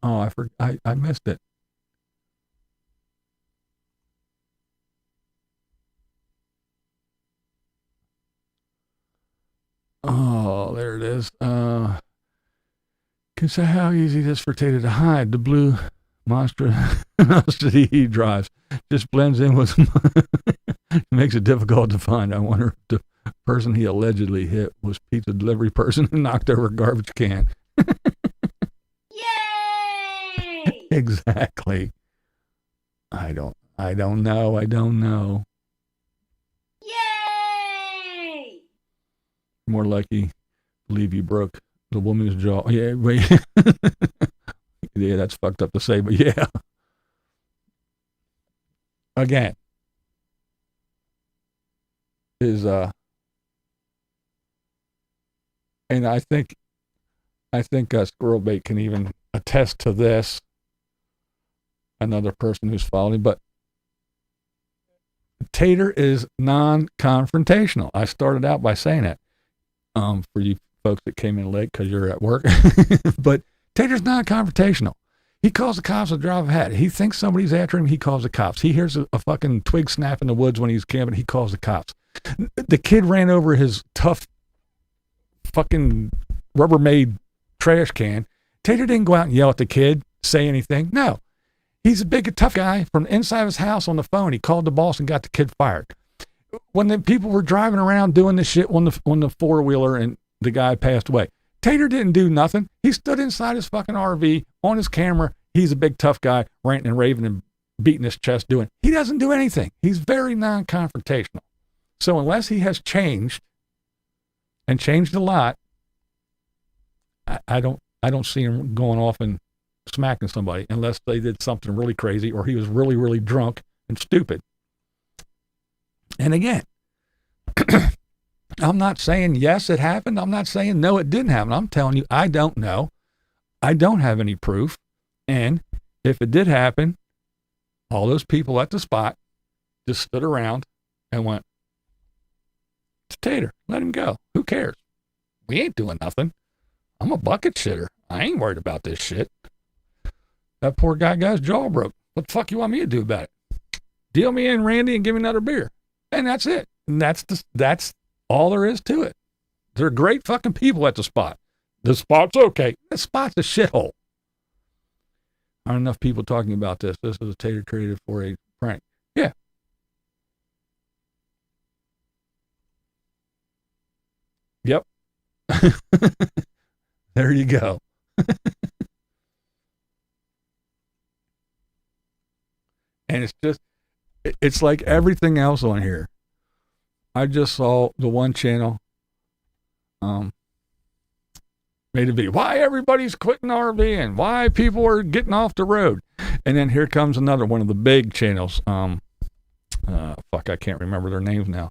Oh, I missed it. Oh, there it is. Consider how easy it is for Tater to hide. The blue monstrosity he drives just blends in with makes it difficult to find. I wonder if the person he allegedly hit was pizza delivery person who knocked over a garbage can. Yay! Exactly. I don't know. Yay! More likely believe you broke the woman's jaw. Yeah, wait. Yeah, that's fucked up to say, but yeah. Again, is and I think Squirrel Bait can even attest to this. Another person who's following, but Tater is non-confrontational. I started out by saying that for you folks that came in late because you're at work. But Tater's non-confrontational. He calls the cops a drop of a hat. He thinks somebody's after him. He calls the cops. He hears a fucking twig snap in the woods when he's camping. He calls the cops. The kid ran over his tough fucking Rubbermaid trash can. Tater didn't go out and yell at the kid, say anything. No. He's a big, tough guy from the inside of his house on the phone. He called the boss and got the kid fired. When the people were driving around doing this shit on the four-wheeler and the guy passed away, Tater didn't do nothing. He stood inside his fucking RV on his camera. He's a big, tough guy, ranting and raving and beating his chest doing. He doesn't do anything. He's very non-confrontational. So unless he has changed and changed a lot, I don't see him going off and smacking somebody unless they did something really crazy or he was really, really drunk and stupid. And again, I'm not saying yes, it happened. I'm not saying no, it didn't happen. I'm telling you, I don't know. I don't have any proof. And if it did happen, all those people at the spot just stood around and went, it's Tater, let him go. Who cares? We ain't doing nothing. I'm a bucket shitter. I ain't worried about this shit. That poor guy got his jaw broke. What the fuck you want me to do about it? Deal me in, Randy, and give me another beer. And that's it. And that's all there is to it. They're great fucking people at the spot. The spot's okay. The spot's a shithole. Aren't enough people talking about this. This is a Tater created for a prank. Yeah. Yep. There you go. And it's like everything else on here. I just saw the one channel made a video. Why everybody's quitting RVing? Why people are getting off the road? And then here comes another one of the big channels. Fuck, I can't remember their names now.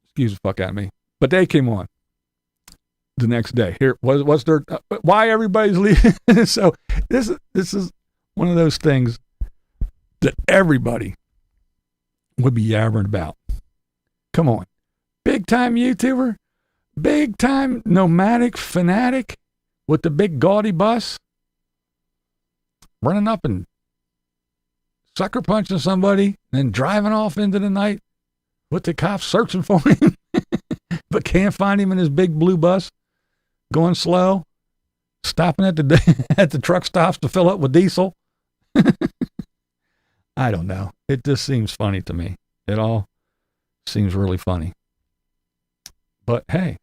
Excuse the fuck out of me. But they came on the next day. Here, what's their, why everybody's leaving? So this is one of those things that everybody would be yabbering about. Come on. Big time YouTuber, Big time nomadic fanatic with the big gaudy bus running up and sucker punching somebody and then driving off into the night with the cops searching for him but can't find him in his big blue bus, going slow, stopping at the truck stops to fill up with diesel. I don't know. It just seems funny to me. It all seems really funny. But hey,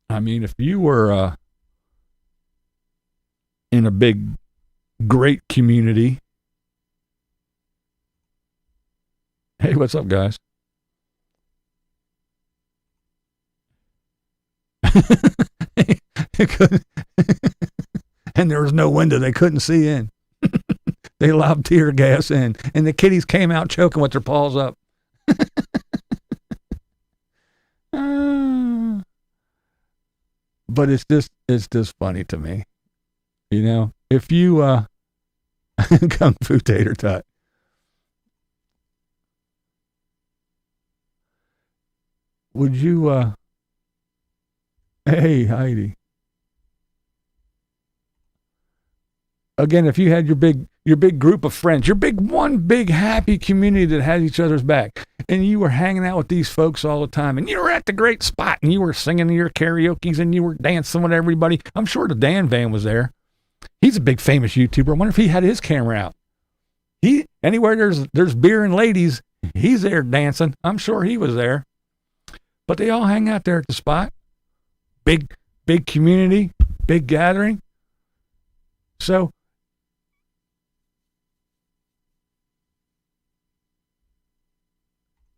I mean, if you were in a big, great community. Hey, what's up, guys? And there was no window. They couldn't see in. They lobbed tear gas in. And the kiddies came out choking with their paws up. But it's just funny to me. You know, if you Kung Fu Tater Tot. Would you hey Heidi. Again, if you had your big group of friends, your one big happy community that had each other's back, and you were hanging out with these folks all the time, and you were at the great spot, and you were singing your karaoke's, and you were dancing with everybody. I'm sure the Dan Van was there. He's a big famous YouTuber. I wonder if he had his camera out. Anywhere there's beer and ladies, he's there dancing. I'm sure he was there. But they all hang out there at the spot. Big community, big gathering. So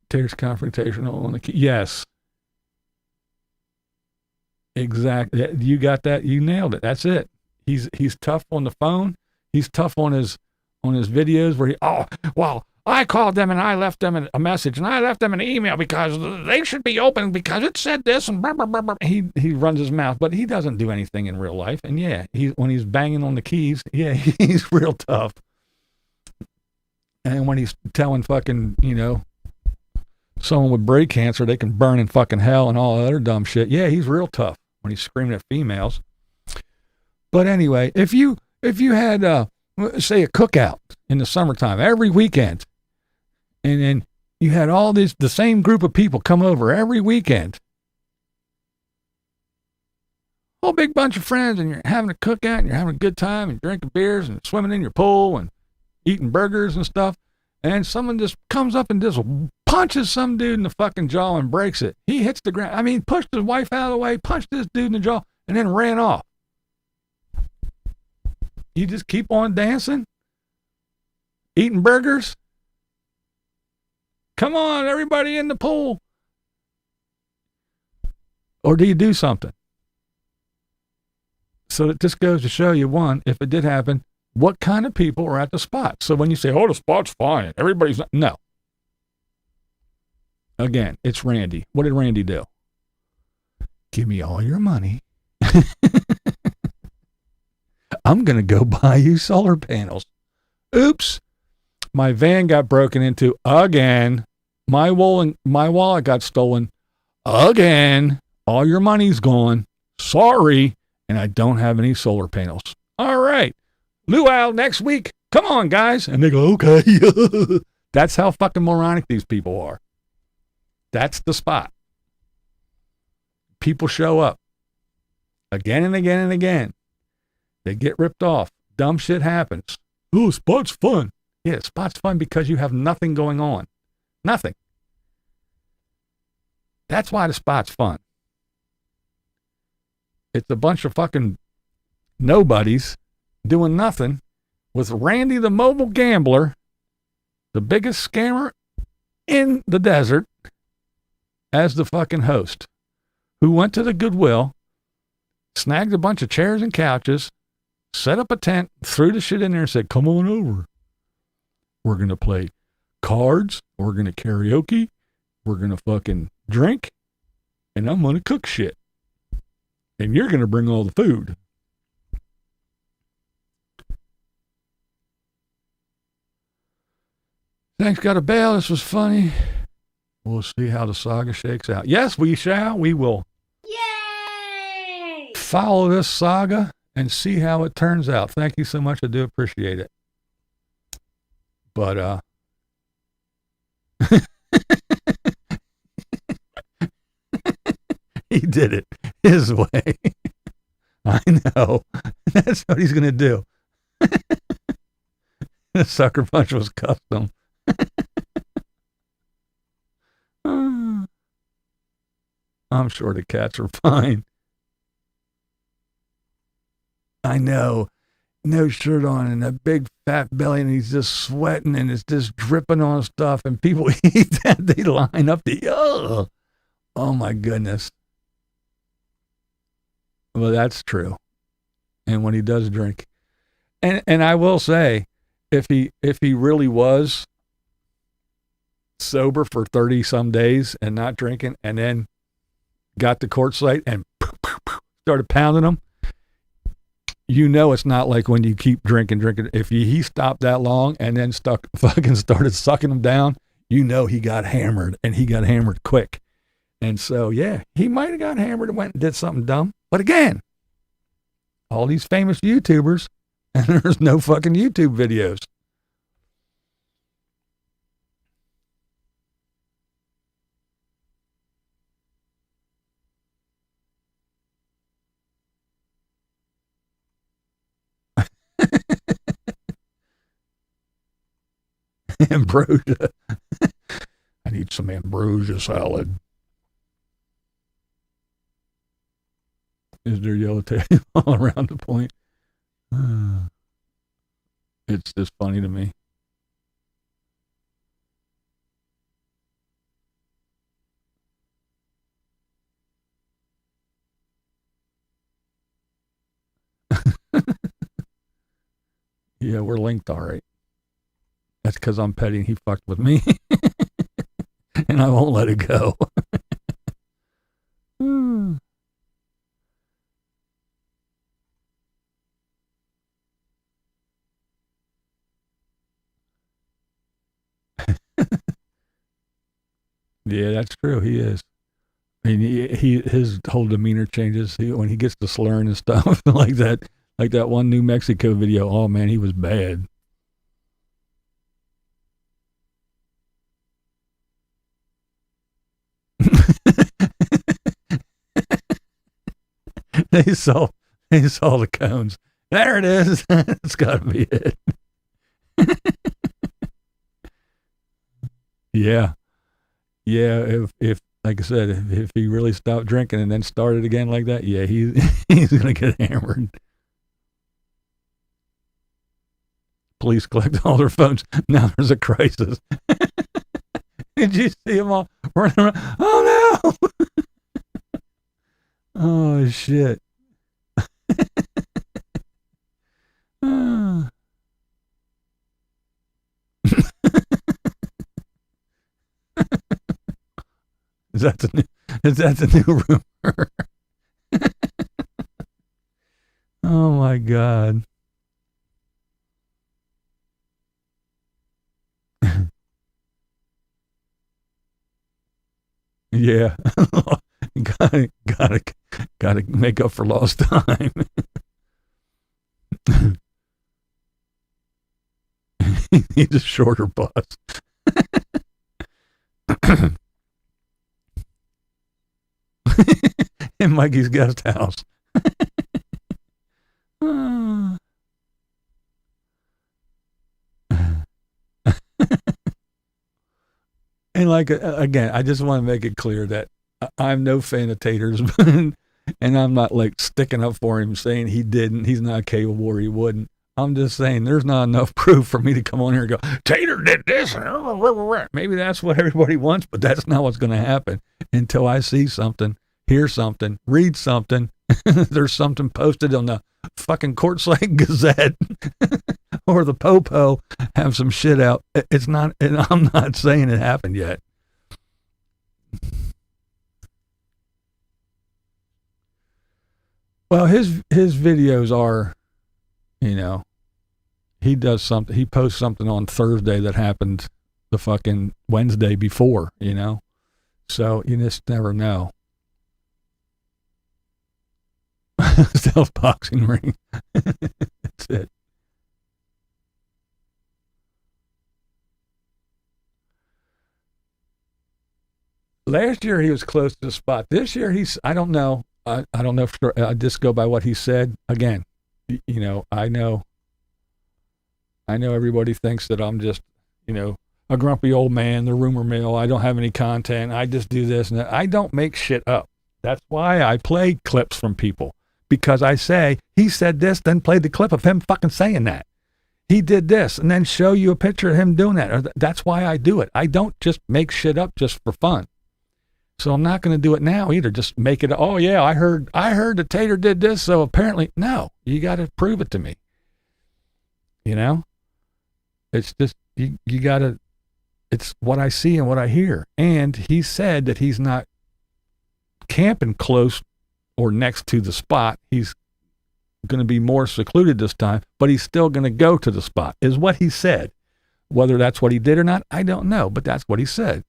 Tater's confrontational on the key. Yes. Exactly. You got that. You nailed it. That's it. He's tough on the phone. He's tough on his videos where I called them and I left them a message and I left them an email because they should be open because it said this and blah, blah, blah, blah. He runs his mouth, but he doesn't do anything in real life. And yeah, when he's banging on the keys, yeah, he's real tough. And when he's telling fucking, someone with brain cancer, they can burn in fucking hell and all other dumb shit. Yeah, he's real tough when he's screaming at females. But anyway, if you had, say, a cookout in the summertime every weekend, and then you had the same group of people come over every weekend, whole big bunch of friends, and you're having a cookout, and you're having a good time, and drinking beers, and swimming in your pool, and eating burgers and stuff, and someone just comes up and just punches some dude in the fucking jaw and breaks it. He hits the ground. I mean, pushed his wife out of the way, punched this dude in the jaw, and then ran off. You just keep on dancing, eating burgers. Come on, everybody in the pool. Or do you do something? So it just goes to show you, one, if it did happen, what kind of people are at the spot. So when you say, the spot's fine, everybody's not, no. Again, it's Randy. What did Randy do? Give me all your money. I'm going to go buy you solar panels. Oops. My van got broken into again. My wallet got stolen again. All your money's gone. Sorry. And I don't have any solar panels. All right. Luau next week. Come on, guys. And they go, okay. That's how fucking moronic these people are. That's the spot. People show up again and again and again. They get ripped off. Dumb shit happens. Oh, spot's fun. Yeah, spot's fun because you have nothing going on. Nothing. That's why the spot's fun. It's a bunch of fucking nobodies doing nothing with Randy the mobile gambler, the biggest scammer in the desert, as the fucking host, who went to the Goodwill, snagged a bunch of chairs and couches, set up a tent, threw the shit in there and said, come on over. We're going to play cards. We're going to karaoke. We're going to fucking drink. And I'm going to cook shit. And you're going to bring all the food. Thanks, got a bail. This was funny. We'll see how the saga shakes out. Yes, we shall. We will Yay! follow this saga and see how it turns out. Thank you so much. I do appreciate it. But, he did it his way. I know. That's what he's going to do. The sucker punch was custom. I'm sure the cats are fine. I know. No shirt on and a big fat belly, and he's just sweating and it's just dripping on stuff, and people eat that. They line up to, oh my goodness. Well, that's true. And when he does drink, and I will say, if he really was sober for 30 some days and not drinking, and then got to quartzite and started pounding them, you know it's not like when you keep drinking. If he stopped that long and then started sucking them down, you know he got hammered, and he got hammered quick. And so, yeah, he might have got hammered and went and did something dumb. But again, all these famous YouTubers, and there's no fucking YouTube videos. Ambrosia. I need some ambrosia salad. Is there yellowtail all around the point? It's just funny to me. Yeah, we're linked all right. That's because I'm petty and he fucked with me. And I won't let it go. Yeah, that's true. He is. I mean, his whole demeanor changes when he gets to slurring and stuff like that. Like that one New Mexico video. Oh man, he was bad. They saw the cones. There it is. It's got to be it. Yeah. Yeah, if like I said, if he really stopped drinking and then started again like that, yeah, he's gonna get hammered. Police collect all their phones. Now there's a crisis. Did you see them all running around? Oh no! Oh shit! Is that the new rumor? Oh my God. Yeah. gotta make up for lost time. He needs a shorter bus. In Mikey's guest house. And like, again, I just want to make it clear that I'm no fan of Taters, and I'm not like sticking up for him saying he didn't, he's not capable or he wouldn't. I'm just saying there's not enough proof for me to come on here and go, Tater did this. Maybe that's what everybody wants, but that's not what's going to happen until I see something, hear something, read something. There's something posted on the fucking Quartzite Gazette or the Popo, have some shit out. It's not, and I'm not saying it happened yet. Well, his videos are, you know, he does something, he posts something on Thursday that happened the fucking Wednesday before, you know? So you just never know. Stealth boxing ring. That's it. Last year he was close to the spot. This year I don't know. I don't know. I just go by what he said. Again, you know, I know everybody thinks that I'm just, you know, a grumpy old man, the rumor mill. I don't have any content. I just do this and that. I don't make shit up. That's why I play clips from people, because I say, he said this, then play the clip of him fucking saying that. He did this, and then show you a picture of him doing that. That's why I do it. I don't just make shit up just for fun. So I'm not going to do it now either. Just make it, oh yeah, I heard that Tater did this, so apparently, no, you got to prove it to me. You know? It's just, you got to, it's what I see and what I hear. And he said that he's not camping close or next to the spot. He's going to be more secluded this time, but he's still going to go to the spot, is what he said. Whether that's what he did or not, I don't know, but that's what he said.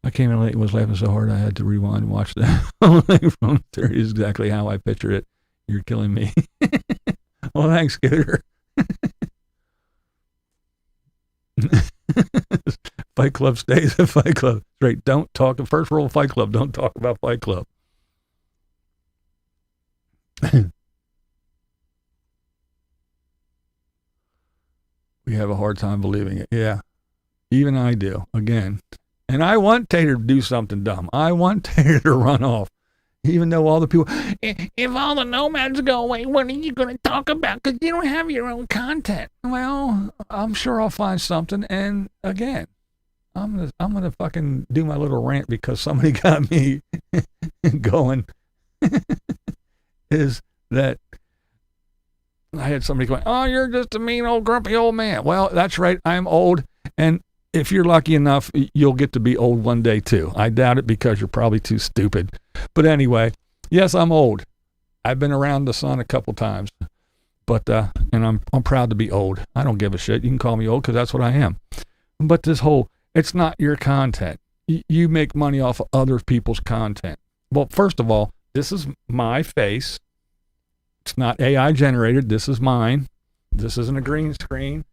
I came in late and was laughing so hard I had to rewind and watch that whole thing from there. Is exactly how I pictured it. You're killing me. Well, thanks, Scooter. Fight Club stays at Fight Club. Straight. Don't talk. The first rule of Fight Club, don't talk about Fight Club. We have a hard time believing it. Yeah. Even I do. Again. And I want Tater to do something dumb. I want Tater to run off. Even though all the people, if all the nomads go away, what are you going to talk about? Because you don't have your own content. Well, I'm sure I'll find something. And again, I'm gonna fucking do my little rant because somebody got me going. Is that I had somebody going, oh, you're just a mean old grumpy old man. Well, that's right. I'm old. And if you're lucky enough, you'll get to be old one day too. I doubt it because you're probably too stupid. But anyway, yes, I'm old. I've been around the sun a couple times, but and I'm proud to be old. I don't give a shit. You can call me old because that's what I am. But this whole, it's not your content. You make money off of other people's content. Well, first of all, this is my face. It's not AI generated. This is mine. This isn't a green screen.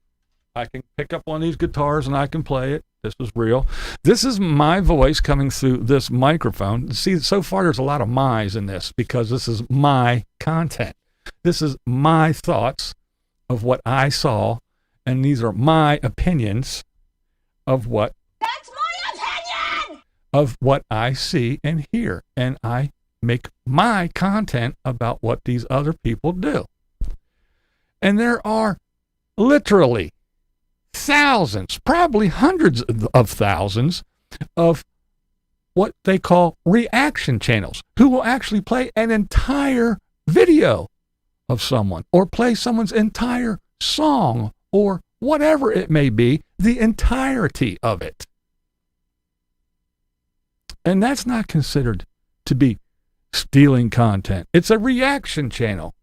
I can pick up one of these guitars and I can play it. This is real. This is my voice coming through this microphone. See, so far there's a lot of my's in this because this is my content. This is my thoughts of what I saw, and these are my opinions of what. That's my opinion! Of what I see and hear, and I make my content about what these other people do. And there are literally thousands, probably hundreds of thousands of what they call reaction channels who will actually play an entire video of someone or play someone's entire song or whatever it may be, the entirety of it. And that's not considered to be stealing content. It's a reaction channel.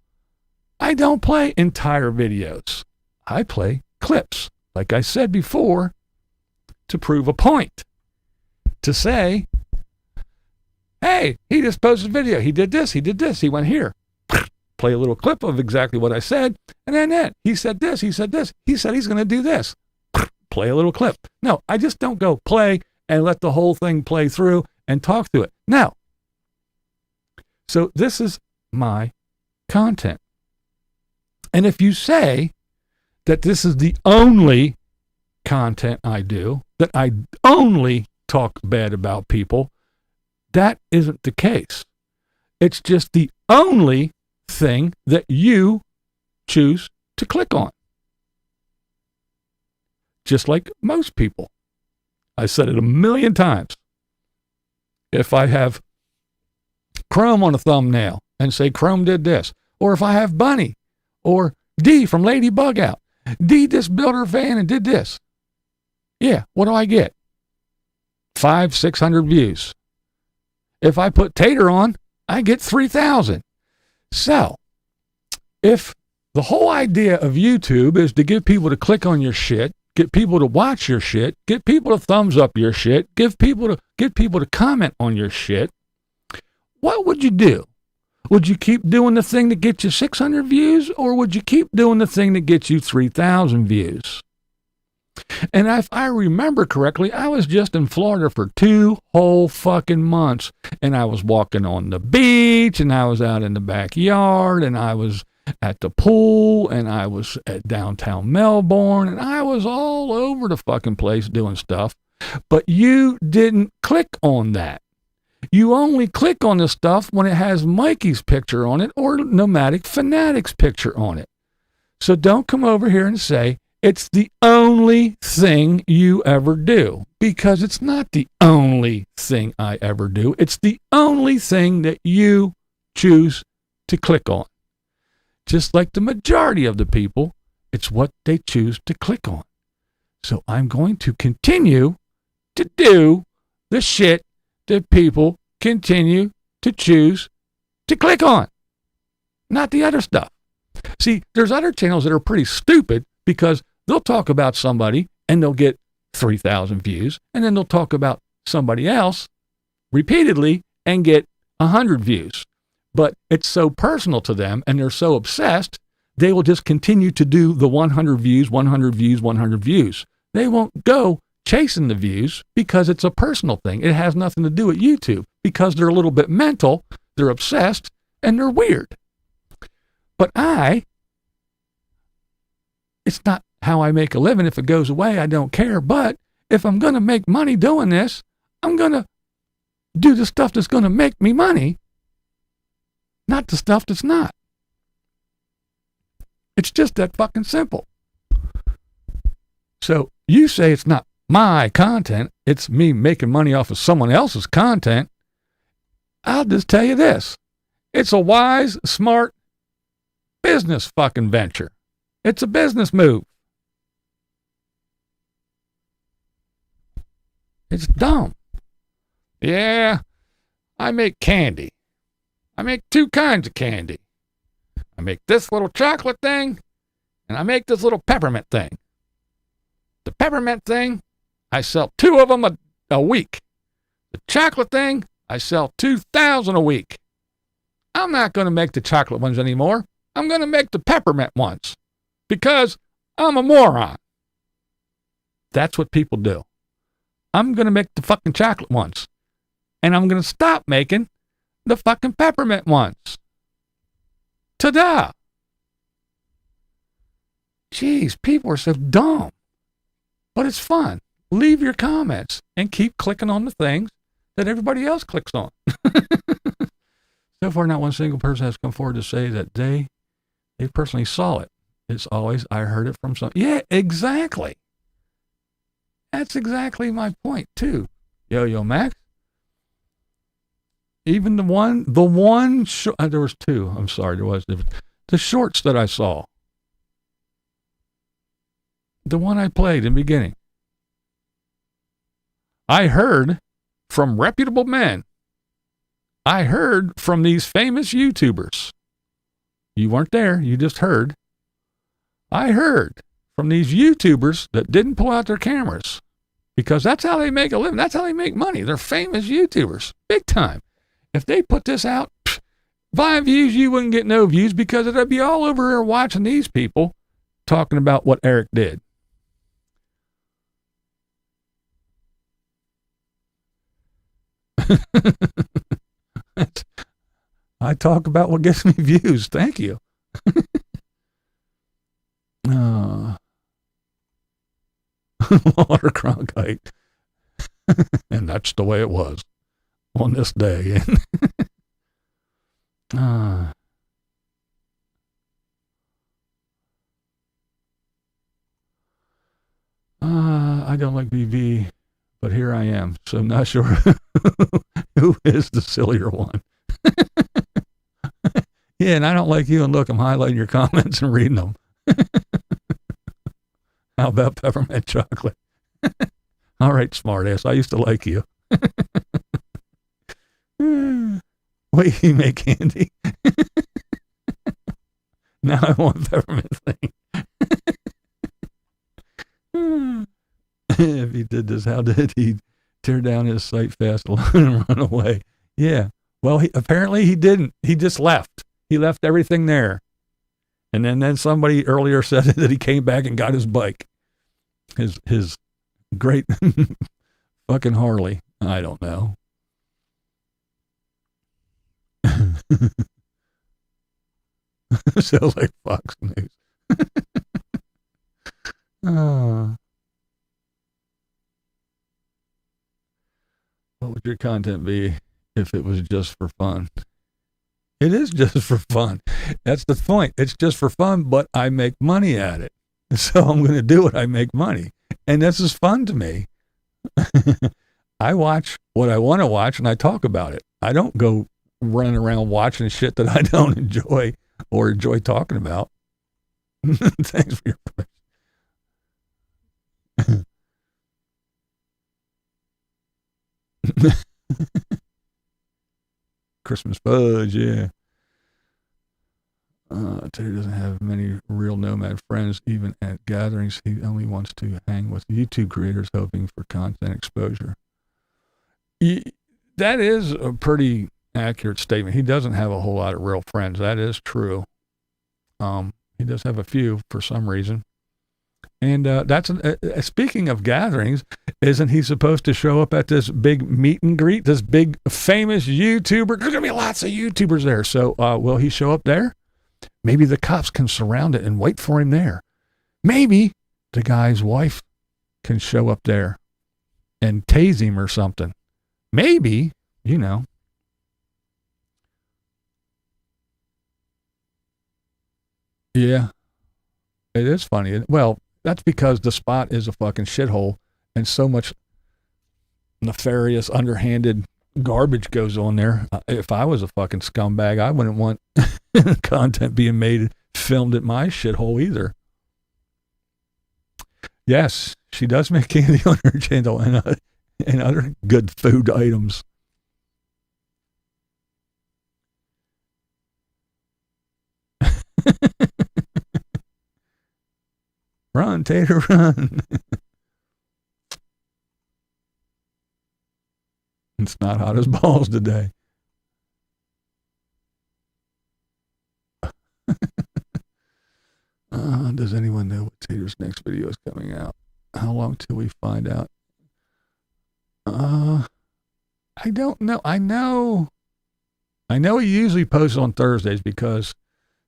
I don't play entire videos. I play clips. Like I said before, to prove a point. To say, hey, he just posted a video. He did this. He did this. He went here. Play a little clip of exactly what I said. And then that. He said this. He said this. He said he's going to do this. Play a little clip. No, I just don't go play and let the whole thing play through and talk through it. No. So this is my content. And if you say that this is the only content I do, that I only talk bad about people, that isn't the case. It's just the only thing that you choose to click on. Just like most people. I said it a million times. If I have Chrome on a thumbnail and say Chrome did this, or if I have Bunny or D from Ladybug out, D this builder fan and did this. Yeah, what do I get? 500-600 views. If I put Tater on, I get 3,000. So, if the whole idea of YouTube is to get people to click on your shit, get people to watch your shit, get people to thumbs up your shit, get people to comment on your shit, what would you do? Would you keep doing the thing that gets you 600 views, or would you keep doing the thing that gets you 3,000 views? And if I remember correctly, I was just in Florida for 2 whole fucking months, and I was walking on the beach, and I was out in the backyard, and I was at the pool, and I was at downtown Melbourne, and I was all over the fucking place doing stuff. But you didn't click on that. You only click on the stuff when it has Mikey's picture on it or Nomadic Fanatic's picture on it. So don't come over here and say it's the only thing you ever do, because it's not the only thing I ever do. It's the only thing that you choose to click on. Just like the majority of the people, it's what they choose to click on. So I'm going to continue to do the shit that people continue to choose to click on, not the other stuff. See, there's other channels that are pretty stupid, because they'll talk about somebody and they'll get 3,000 views, and then they'll talk about somebody else repeatedly and get 100 views. But it's so personal to them, and they're so obsessed, they will just continue to do the 100 views, 100 views, 100 views. They won't go chasing the views because it's a personal thing. It has nothing to do with YouTube, because they're a little bit mental, they're obsessed, and they're weird. But it's not how I make a living. If it goes away, I don't care. But if I'm going to make money doing this, I'm going to do the stuff that's going to make me money, not the stuff that's not. It's just that fucking simple. So you say it's not my content, it's me making money off of someone else's content. I'll just tell you this. It's a wise, smart business fucking venture. It's a business move. It's dumb. Yeah, I make candy. I make 2 kinds of candy. I make this little chocolate thing, and I make this little peppermint thing. The peppermint thing, I sell 2 of them a week. The chocolate thing, I sell 2,000 a week. I'm not going to make the chocolate ones anymore. I'm going to make the peppermint ones, because I'm a moron. That's what people do. I'm going to make the fucking chocolate ones, and I'm going to stop making the fucking peppermint ones. Ta-da! Jeez, people are so dumb. But it's fun. Leave your comments and keep clicking on the things that everybody else clicks on. So far, not one single person has come forward to say that they personally saw it. It's always, I heard it from some. Yeah, exactly. That's exactly my point, too. Yo, Max. Even there was 2. I'm sorry, there was. The shorts that I saw. The one I played in the beginning. I heard from reputable men. I heard from these famous YouTubers. You weren't there, you just heard. I heard from these YouTubers that didn't pull out their cameras, because that's how they make a living. That's how they make money. They're famous YouTubers, big time. If they put this out, BlindViews, you wouldn't get no views, because it'd be all over here watching these people talking about what Eric did. I talk about what gets me views. Thank you. Water Cronkite. And that's the way it was on this day. I don't like BV, but here I am. So I'm not sure who is the sillier one. Yeah, and I don't like you. And look, I'm highlighting your comments and reading them. How about peppermint chocolate? All right, smartass. I used to like you. Wait, you make candy? Now I want peppermint thing. If he did this, how did he tear down his site fast alone and run away? Yeah. Well, apparently he didn't. He just left. He left everything there. And then somebody earlier said that he came back and got his bike. His great fucking Harley. I don't know. Sounds like Fox News. What would your content be if it was just for fun? It is just for fun. That's the point. It's just for fun, but I make money at it. So I'm going to do it. I make money. And this is fun to me. I watch what I want to watch and I talk about it. I don't go running around watching shit that I don't enjoy or enjoy talking about. Thanks for your permission. Christmas fudge, yeah. Terry doesn't have many real nomad friends, even at gatherings. He only wants to hang with YouTube creators hoping for content exposure. That is a pretty accurate statement. He doesn't have a whole lot of real friends. That is true. He does have a few for some reason. And that's speaking of gatherings, isn't he supposed to show up at this big meet and greet, this big famous YouTuber? There's going to be lots of YouTubers there. So will he show up there? Maybe the cops can surround it and wait for him there. Maybe the guy's wife can show up there and tase him or something. Maybe, you know. Yeah, it is funny. Well, that's because the spot is a fucking shithole and so much nefarious, underhanded garbage goes on there. If I was a fucking scumbag, I wouldn't want content being made, filmed at my shithole either. Yes, she does make candy on her channel and other good food items. Run, Tater, run. It's not hot as balls today. Does anyone know what Tater's next video is coming out? How long till we find out? I don't know. I know he usually posts on Thursdays because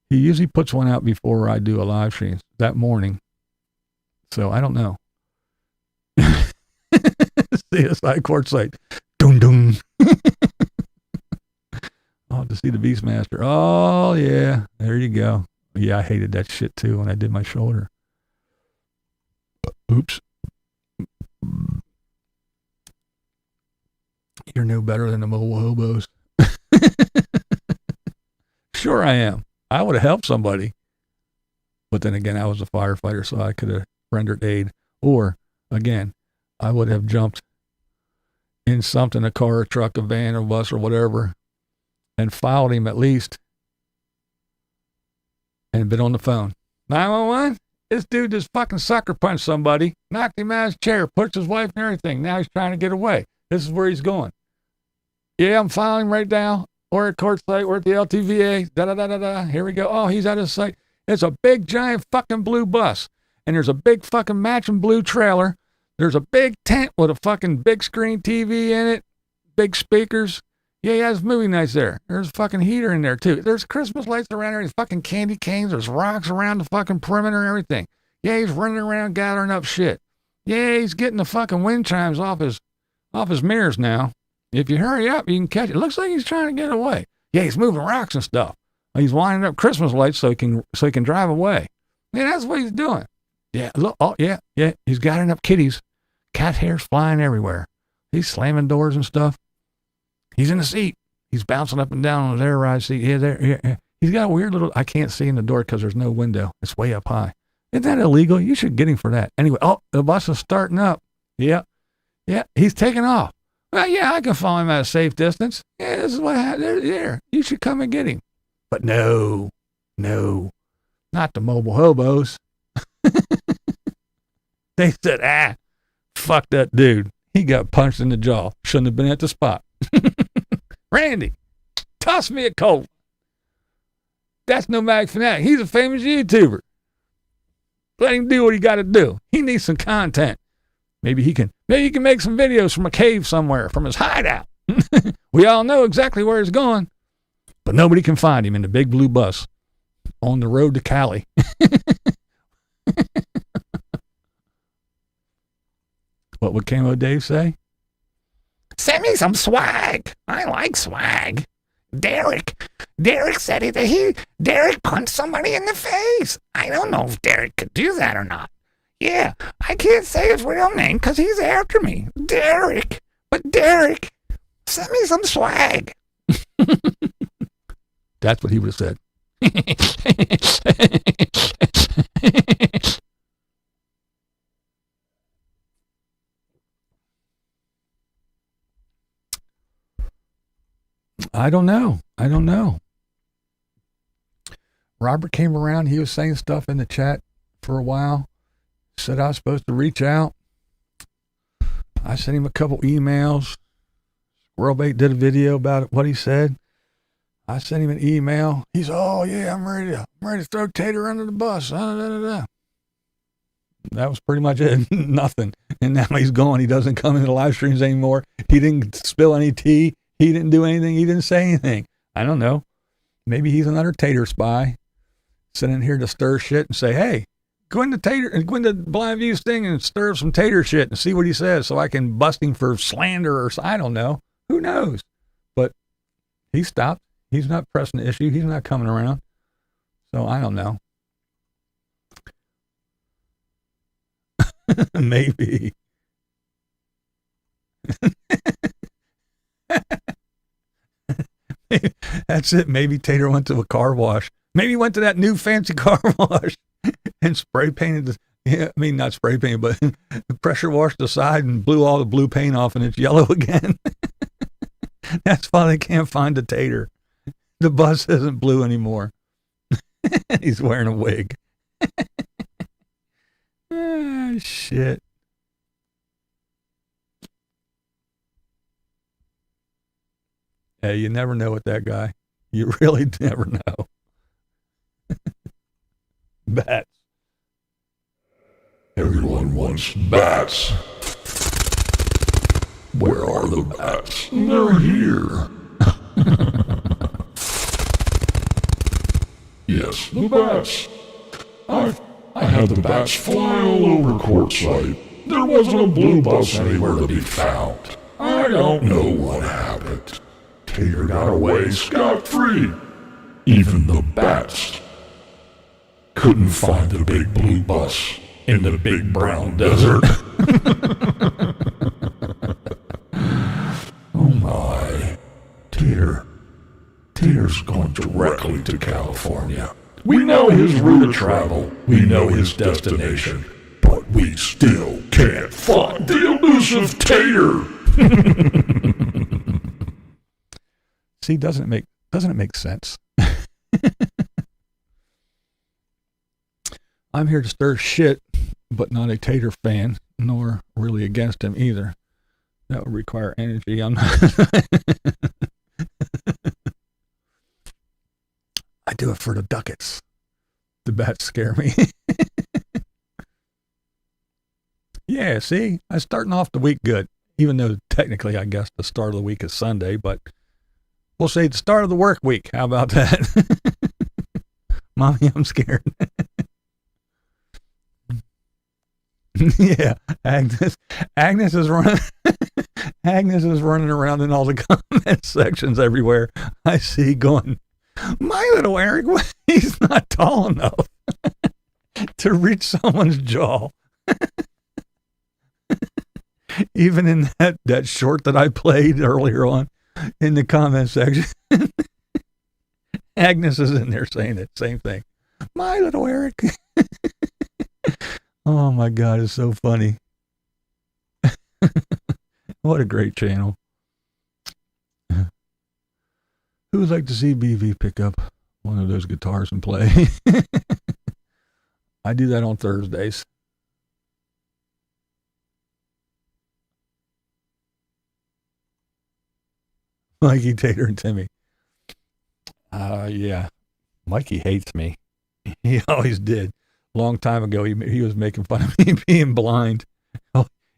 he usually puts one out before I do a live stream that morning. So I don't know. CSI Quartzite. Dun dun. Oh, to see the Beastmaster. Oh yeah, there you go. Yeah, I hated that shit too when I did my shoulder. Oops. You're no better than the mobile hobos. Sure I am. I would have helped somebody. But then again, I was a firefighter, so I could have rendered aid. Or, again, I would have jumped in something, a car, a truck, a van, a bus, or whatever, and filed him at least, and been on the phone. 911? This dude just fucking sucker punched somebody, knocked him out of his chair, pushed his wife and everything. Now he's trying to get away. This is where he's going. Yeah, I'm filing right now. We're at court site. We're at the LTVA. Da-da-da-da-da. Here we go. Oh, he's at his site. It's a big, giant fucking blue bus. And there's a big fucking matching blue trailer. There's a big tent with a fucking big screen TV in it. Big speakers. Yeah, he has movie nights there. There's a fucking heater in there, too. There's Christmas lights around there. There's fucking candy canes. There's rocks around the fucking perimeter and everything. Yeah, he's running around gathering up shit. Yeah, he's getting the fucking wind chimes off his mirrors now. If you hurry up, you can catch it. Looks like he's trying to get away. Yeah, he's moving rocks and stuff. He's winding up Christmas lights so he can drive away. Yeah, that's what he's doing. Yeah, look. Oh, yeah. He's gathering up kitties. Cat hair's flying everywhere. He's slamming doors and stuff. He's in the seat. He's bouncing up and down on his air ride seat. Yeah, there. Yeah. He's got a weird little. I can't see in the door because there's no window. It's way up high. Isn't that illegal? You should get him for that. Anyway, the bus is starting up. Yeah. He's taking off. Well, yeah, I can follow him at a safe distance. Yeah, this is what happened. There. You should come and get him. But no, not the mobile hobos. They said, fuck that dude. He got punched in the jaw. Shouldn't have been at the spot. Randy, toss me a cold. That's Nomadic Fanatic. He's a famous YouTuber. Let him do what he got to do. He needs some content. Maybe he can make some videos from a cave somewhere, from his hideout. We all know exactly where he's going, but nobody can find him in the big blue bus on the road to Cali. What would Camo Dave say? Send me some swag. I like swag. Derek said Derek punched somebody in the face. I don't know if Derek could do that or not. Yeah, I can't say his real name because he's after me. Derek, send me some swag. That's what he would have said. I don't know. Robert came around. He was saying stuff in the chat for a while. Said I was supposed to reach out. I sent him a couple emails. Squirrelbait did a video about what he said. I sent him an email. He's, oh yeah, I'm ready to throw Tater under the bus. That was pretty much it. Nothing. And now he's gone. He doesn't come into the live streams anymore. He didn't spill any tea. He didn't do anything. He didn't say anything. I don't know. Maybe he's another Tater spy sitting here to stir shit and say, hey, go into BlindViews thing and stir some Tater shit and see what he says so I can bust him for slander or I don't know. Who knows? But he stopped. He's not pressing the issue. He's not coming around. So I don't know. Maybe. That's it. Maybe Tater went to a car wash. Maybe he went to that new fancy car wash and spray painted not spray painted, but pressure washed the side and blew all the blue paint off and it's yellow again. That's why they can't find the Tater. The bus isn't blue anymore. He's wearing a wig. Shit. Hey, you never know with that guy. You really never know. Bats. Everyone wants bats. Where are the bats? They're here. Yes, the bats. I had the bats fly all over Quartzsite. There wasn't a blue bus anywhere to be found. I don't know what happened. Tater got away scot-free. Even the bats couldn't find the big blue bus in the big brown desert. Oh my. Tater's gone directly to California. We know his route of travel. We know his destination. But we still can't find the elusive Tater. See, doesn't it make sense? I'm here to stir shit, but not a Tater fan, nor really against him either. That would require energy. I'm not. I do it for the ducats. The bats scare me. Yeah, see, I'm starting off the week good, even though technically I guess the start of the week is Sunday, but we'll say the start of the work week. How about that? Mommy, I'm scared. Yeah, Agnes is running. Agnes is running around in all the comment sections everywhere. I see going, my little Eric, he's not tall enough to reach someone's jaw. Even in that short that I played earlier on in the comment section, Agnes is in there saying it, same thing. My little Eric. Oh my God, it's so funny. What a great channel. Who would like to see BV pick up one of those guitars and play? I do that on Thursdays. Mikey, Tater, and Timmy. Yeah. Mikey hates me. He always did. Long time ago, he was making fun of me being blind.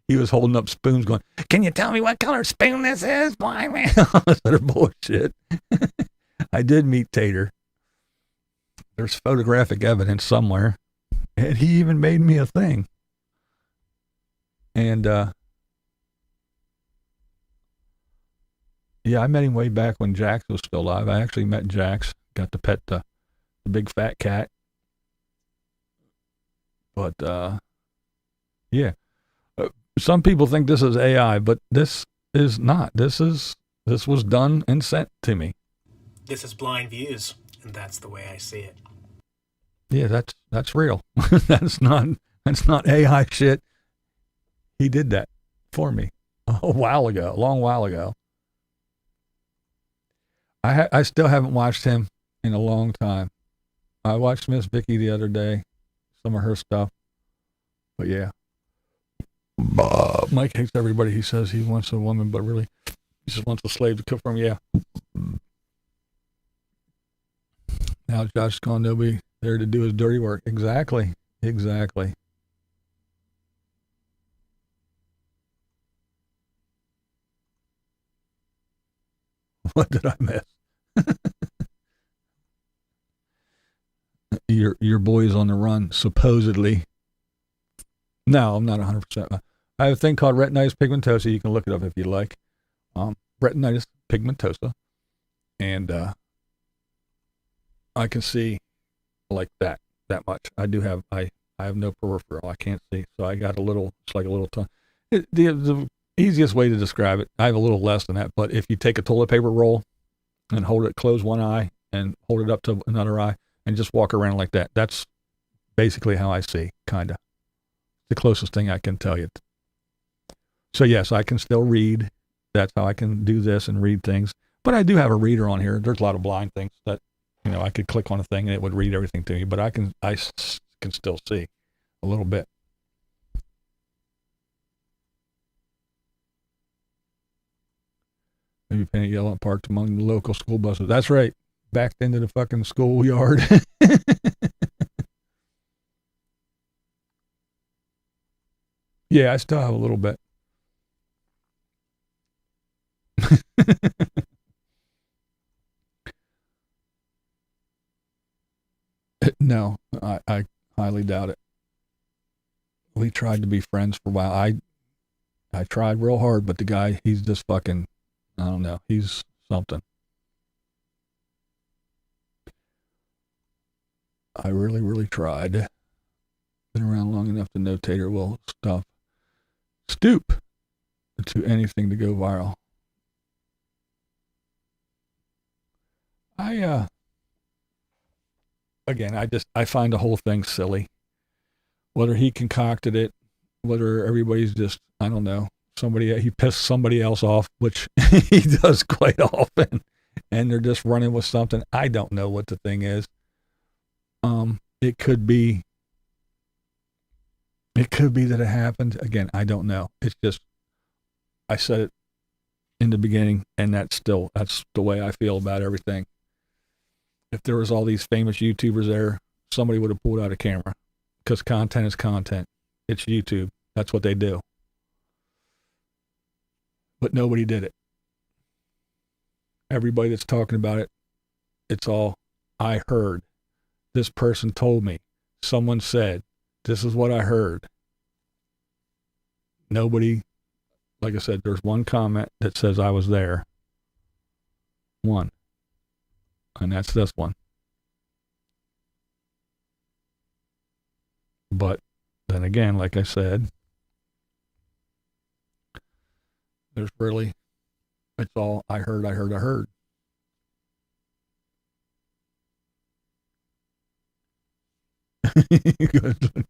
He was holding up spoons going, "Can you tell me what color spoon this is, blind man?" All this other bullshit. I did meet Tater. There's photographic evidence somewhere. And he even made me a thing. And, yeah, I met him way back when Jax was still alive. I actually met Jax. Got to pet the big fat cat. But, yeah. Some people think this is AI, but this is not. This was done and sent to me. This is BlindViews, and that's the way I see it. Yeah, that's real. That's not AI shit. He did that for me a long while ago. I still haven't watched him in a long time. I watched Miss Vicky the other day, some of her stuff. But yeah. Mike hates everybody. He says he wants a woman, but really he just wants a slave to cook for him. Yeah. Now Josh's gone, nobody there to do his dirty work. Exactly. What did I miss? Your boy's on the run, supposedly. No, I'm not 100%. I have a thing called retinitis pigmentosa. You can look it up if you like. Retinitis pigmentosa. And I can see like that much. I have no peripheral. I can't see. So I got it's like a little tongue. The easiest way to describe it, I have a little less than that, but if you take a toilet paper roll and close one eye and hold it up to another eye and just walk around like that, that's basically how I see, kind of. The closest thing I can tell you. So yes, I can still read. That's how I can do this and read things. But I do have a reader on here. There's a lot of blind things that, I could click on a thing and it would read everything to me, but I can still see a little bit. Maybe painted yellow parked among the local school buses. That's right. Backed into the fucking schoolyard. Yeah, I still have a little bit. No, I highly doubt it. We tried to be friends for a while. I tried real hard, but the guy, he's just fucking, I don't know. He's something. I really, really tried. Been around long enough to know Tater will stoop to anything to go viral. I find the whole thing silly. Whether he concocted it, whether everybody's just, I don't know, he pissed somebody else off, which he does quite often, and they're just running with something. I don't know what the thing is. It could be that it happened. Again, I don't know. It's just, I said it in the beginning, and that's the way I feel about everything. If there was all these famous YouTubers there, somebody would have pulled out a camera, because content is content. It's YouTube. That's what they do. But nobody did it. Everybody that's talking about it, it's all, I heard. This person told me. Someone said. This is what I heard. Nobody, like I said, there's one comment that says I was there. One. And that's this one. But then again, like I said, it's all I heard. Good.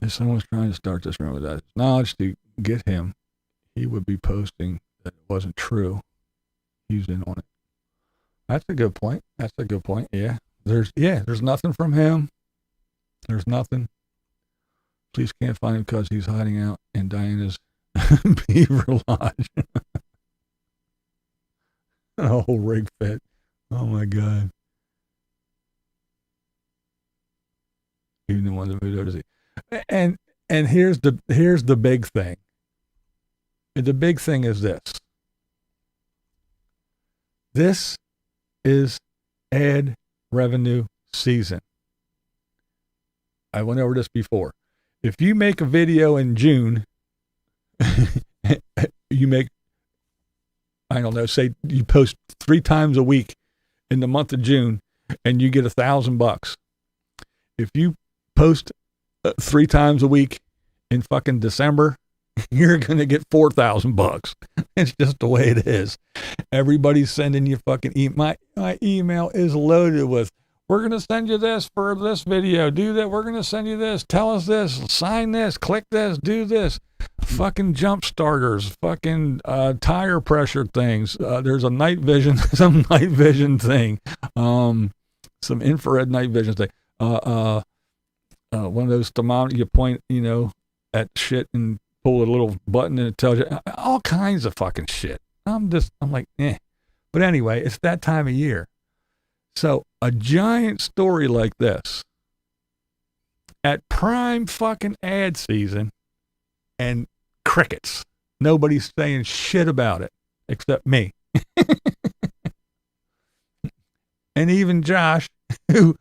If someone's trying to start this room with that knowledge to get him, he would be posting that it wasn't true. He's in on it. That's a good point. Yeah. There's nothing from him. There's nothing. Police can't find him because he's hiding out in Diana's beaver lodge. A whole rig fit. Oh my God. Even the one that moved over to see. And here's the big thing. The big thing is this. This is ad revenue season. I went over this before. If you make a video in June, you make, I don't know, say you post 3 times a week in the month of June and you get $1,000. If you post 3 times a week in fucking December, you're going to get $4,000. It's just the way it is. Everybody's sending you fucking my email is loaded with, we're going to send you this for this video. Do that. We're going to send you this. Tell us this. Sign this. Click this. Do this. Fucking jump starters. Fucking tire pressure things. There's a night vision, some night vision thing. Some infrared night vision thing. One of those thermometers you point, at shit and pull a little button and it tells you all kinds of fucking shit. I'm like, eh. But anyway, it's that time of year. So a giant story like this at prime fucking ad season and crickets. Nobody's saying shit about it except me. And even Josh, who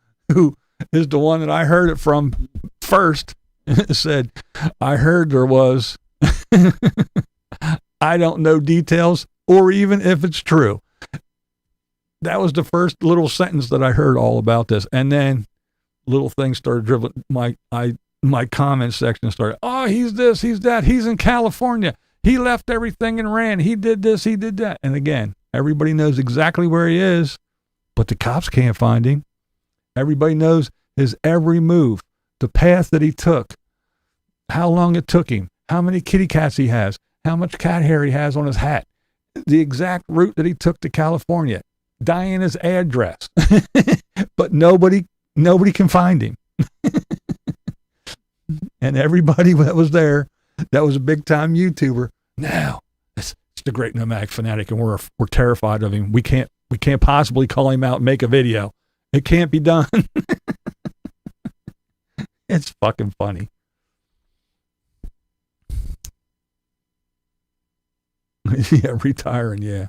is the one that I heard it from first, said, I heard there was, I don't know details or even if it's true. That was the first little sentence that I heard all about this. And then little things started dribbling. My comment section started, oh, he's this, he's that. He's in California. He left everything and ran. He did this, he did that. And again, everybody knows exactly where he is, but the cops can't find him. Everybody knows his every move, the path that he took, how long it took him, how many kitty cats he has, how much cat hair he has on his hat, the exact route that he took to California, Diana's address. But nobody can find him. And everybody that was there, that was a big time YouTuber. Now it's the great Nomadic Fanatic, and we're terrified of him. We can't possibly call him out and make a video. It can't be done. It's fucking funny. Yeah, retiring, yeah.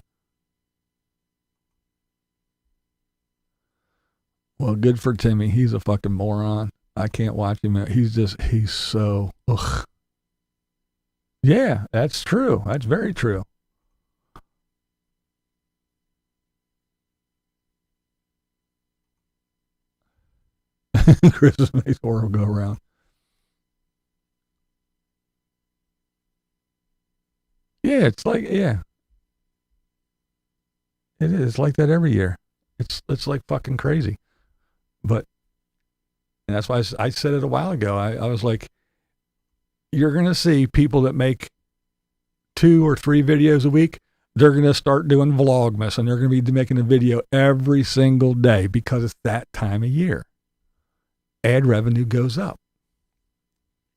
Well, good for Timmy. He's a fucking moron. I can't watch him. He's so, ugh. Yeah, that's true. That's very true. Christmas makes the world go around. Yeah, it's like, yeah. It is. It's like that every year. It's like fucking crazy. But, and that's why I said it a while ago. I was like, you're going to see people that make 2 or 3 videos a week. They're going to start doing Vlogmas, and they're going to be making a video every single day because it's that time of year. Ad revenue goes up.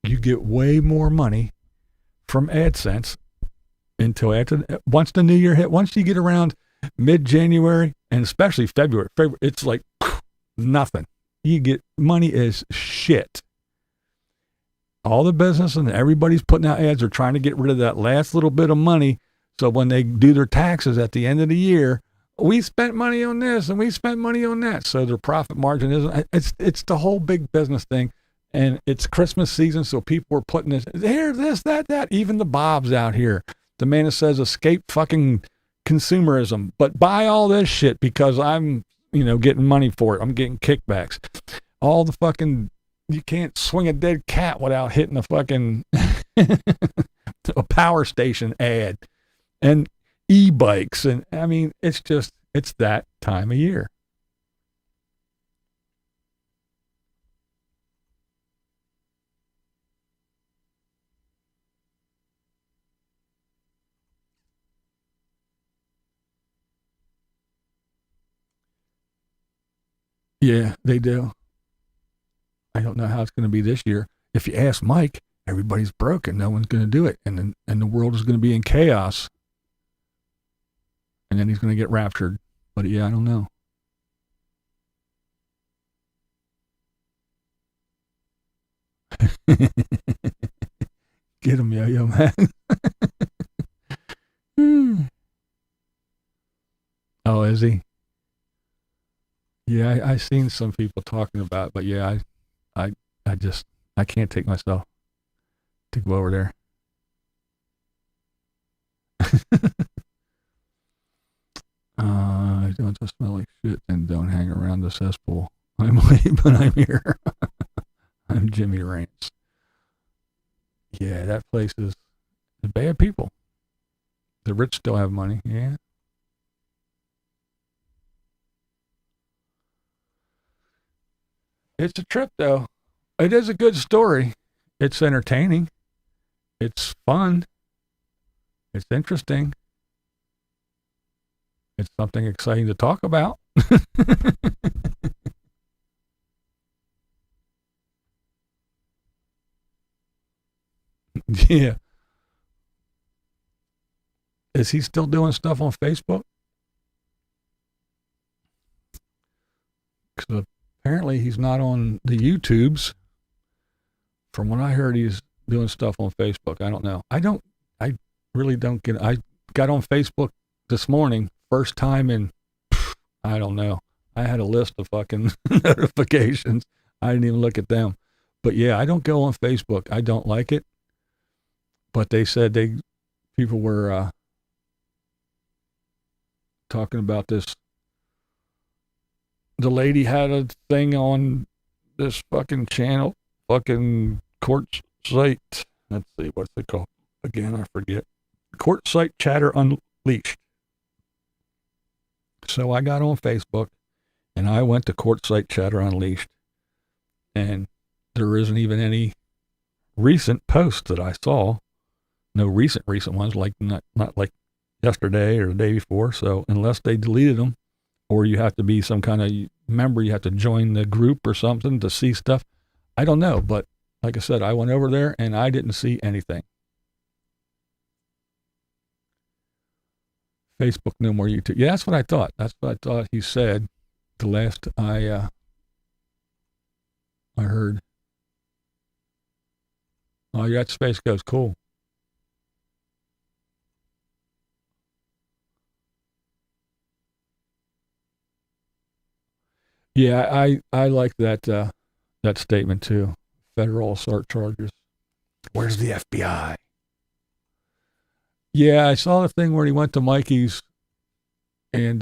You get way more money from AdSense until once the new year hit. Once you get around mid-January and especially February, it's like nothing. You get money as shit. All the business and everybody's putting out ads are trying to get rid of that last little bit of money. So when they do their taxes at the end of the year, we spent money on this and we spent money on that. So their profit margin isn't, it's the whole big business thing. And it's Christmas season. So people are putting this, here, this, that, even the Bob's out here. The man that says escape fucking consumerism, but buy all this shit because I'm, getting money for it. I'm getting kickbacks. All the fucking, you can't swing a dead cat without hitting a fucking a power station ad and e-bikes. And I mean, it's that time of year. Yeah, they do. I don't know how it's going to be this year. if you ask Mike, everybody's broken. No one's going to do it. And the world is going to be in chaos. And then he's going to get raptured. But yeah, I don't know. Get him, yo-yo, man. Oh, is he? Yeah, I seen some people talking about it, but yeah, I can't take myself to go over there. I don't just smell like shit and don't hang around the cesspool. I'm late, but I'm here. I'm Jimmy Rants. Yeah, that place is bad people. The rich still have money, yeah. It's a trip, though. It is a good story. It's entertaining. It's fun. It's interesting. It's something exciting to talk about. Yeah. Is he still doing stuff on Facebook? Because apparently he's not on the YouTubes. From what I heard, he's doing stuff on Facebook. I don't know. I really don't get it. I got on Facebook this morning, first time in, I don't know. I had a list of fucking notifications. I didn't even look at them. But yeah, I don't go on Facebook. I don't like it. But they said people were talking about this. The lady had a thing on this fucking channel, fucking court site. Let's see, what's it called? Again, I forget. Court site chatter unleashed. So I got on Facebook and I went to court site chatter unleashed, and there isn't even any recent posts that I saw. No recent ones, like not like yesterday or the day before. So unless they deleted them, or you have to be some kind of member, you have to join the group or something to see stuff. I don't know, but like I said, I went over there and I didn't see anything. Facebook, no more YouTube. Yeah, that's what I thought. That's what I thought he said the last I heard. Oh, you're at Space Coast. Cool. Yeah, I like that statement too. Federal assault charges. Where's the FBI? Yeah, I saw the thing where he went to Mikey's and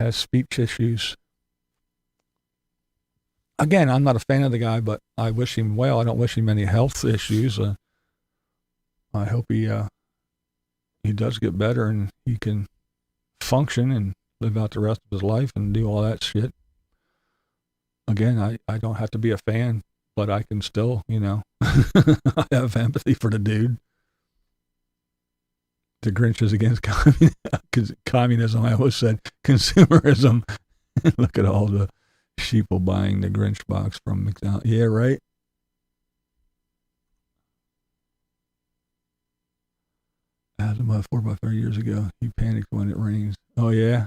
has speech issues. Again, I'm not a fan of the guy, but I wish him well. I don't wish him any health issues. I hope he does get better and he can function and live out the rest of his life and do all that shit. Again, I don't have to be a fan, but I can still, I have empathy for the dude. The Grinch is against communism. I always said consumerism. Look at all the sheeple buying the Grinch box from McDonald's. Yeah, right. Asthma 4x30 years ago. He panicked when it rains. Oh, yeah.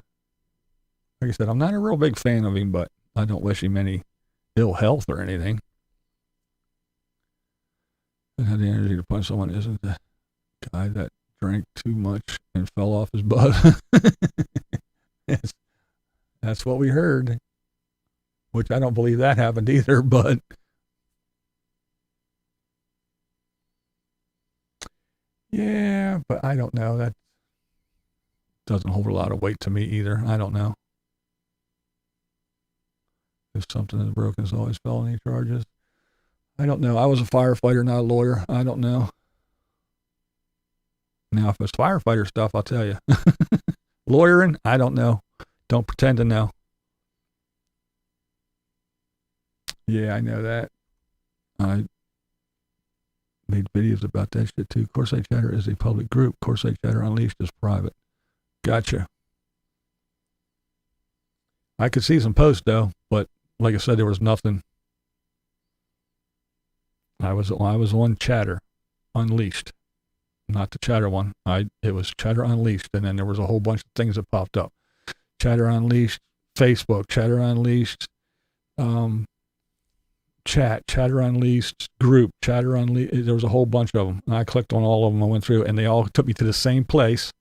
Like I said, I'm not a real big fan of him, but I don't wish him any ill health or anything. And had the energy to punch someone isn't the guy that drank too much and fell off his butt. That's what we heard. Which I don't believe that happened either, but yeah, but I don't know. That doesn't hold a lot of weight to me either. I don't know. If something is broken, it's always felony charges. I don't know. I was a firefighter, not a lawyer. I don't know. Now, if it's firefighter stuff, I'll tell you. Lawyering, I don't know. Don't pretend to know. Yeah, I know that. I made videos about that shit too. Courtside Chatter is a public group. Courtside Chatter Unleashed is private. Gotcha. I could see some posts though, but like I said, there was nothing I was on Chatter Unleashed, not the Chatter one. It was Chatter Unleashed, and then there was a whole bunch of things that popped up. Chatter Unleashed, Facebook, Chatter Unleashed, Chatter Unleashed, group, Chatter Unleashed. There was a whole bunch of them. And I clicked on all of them. I went through, and they all took me to the same place.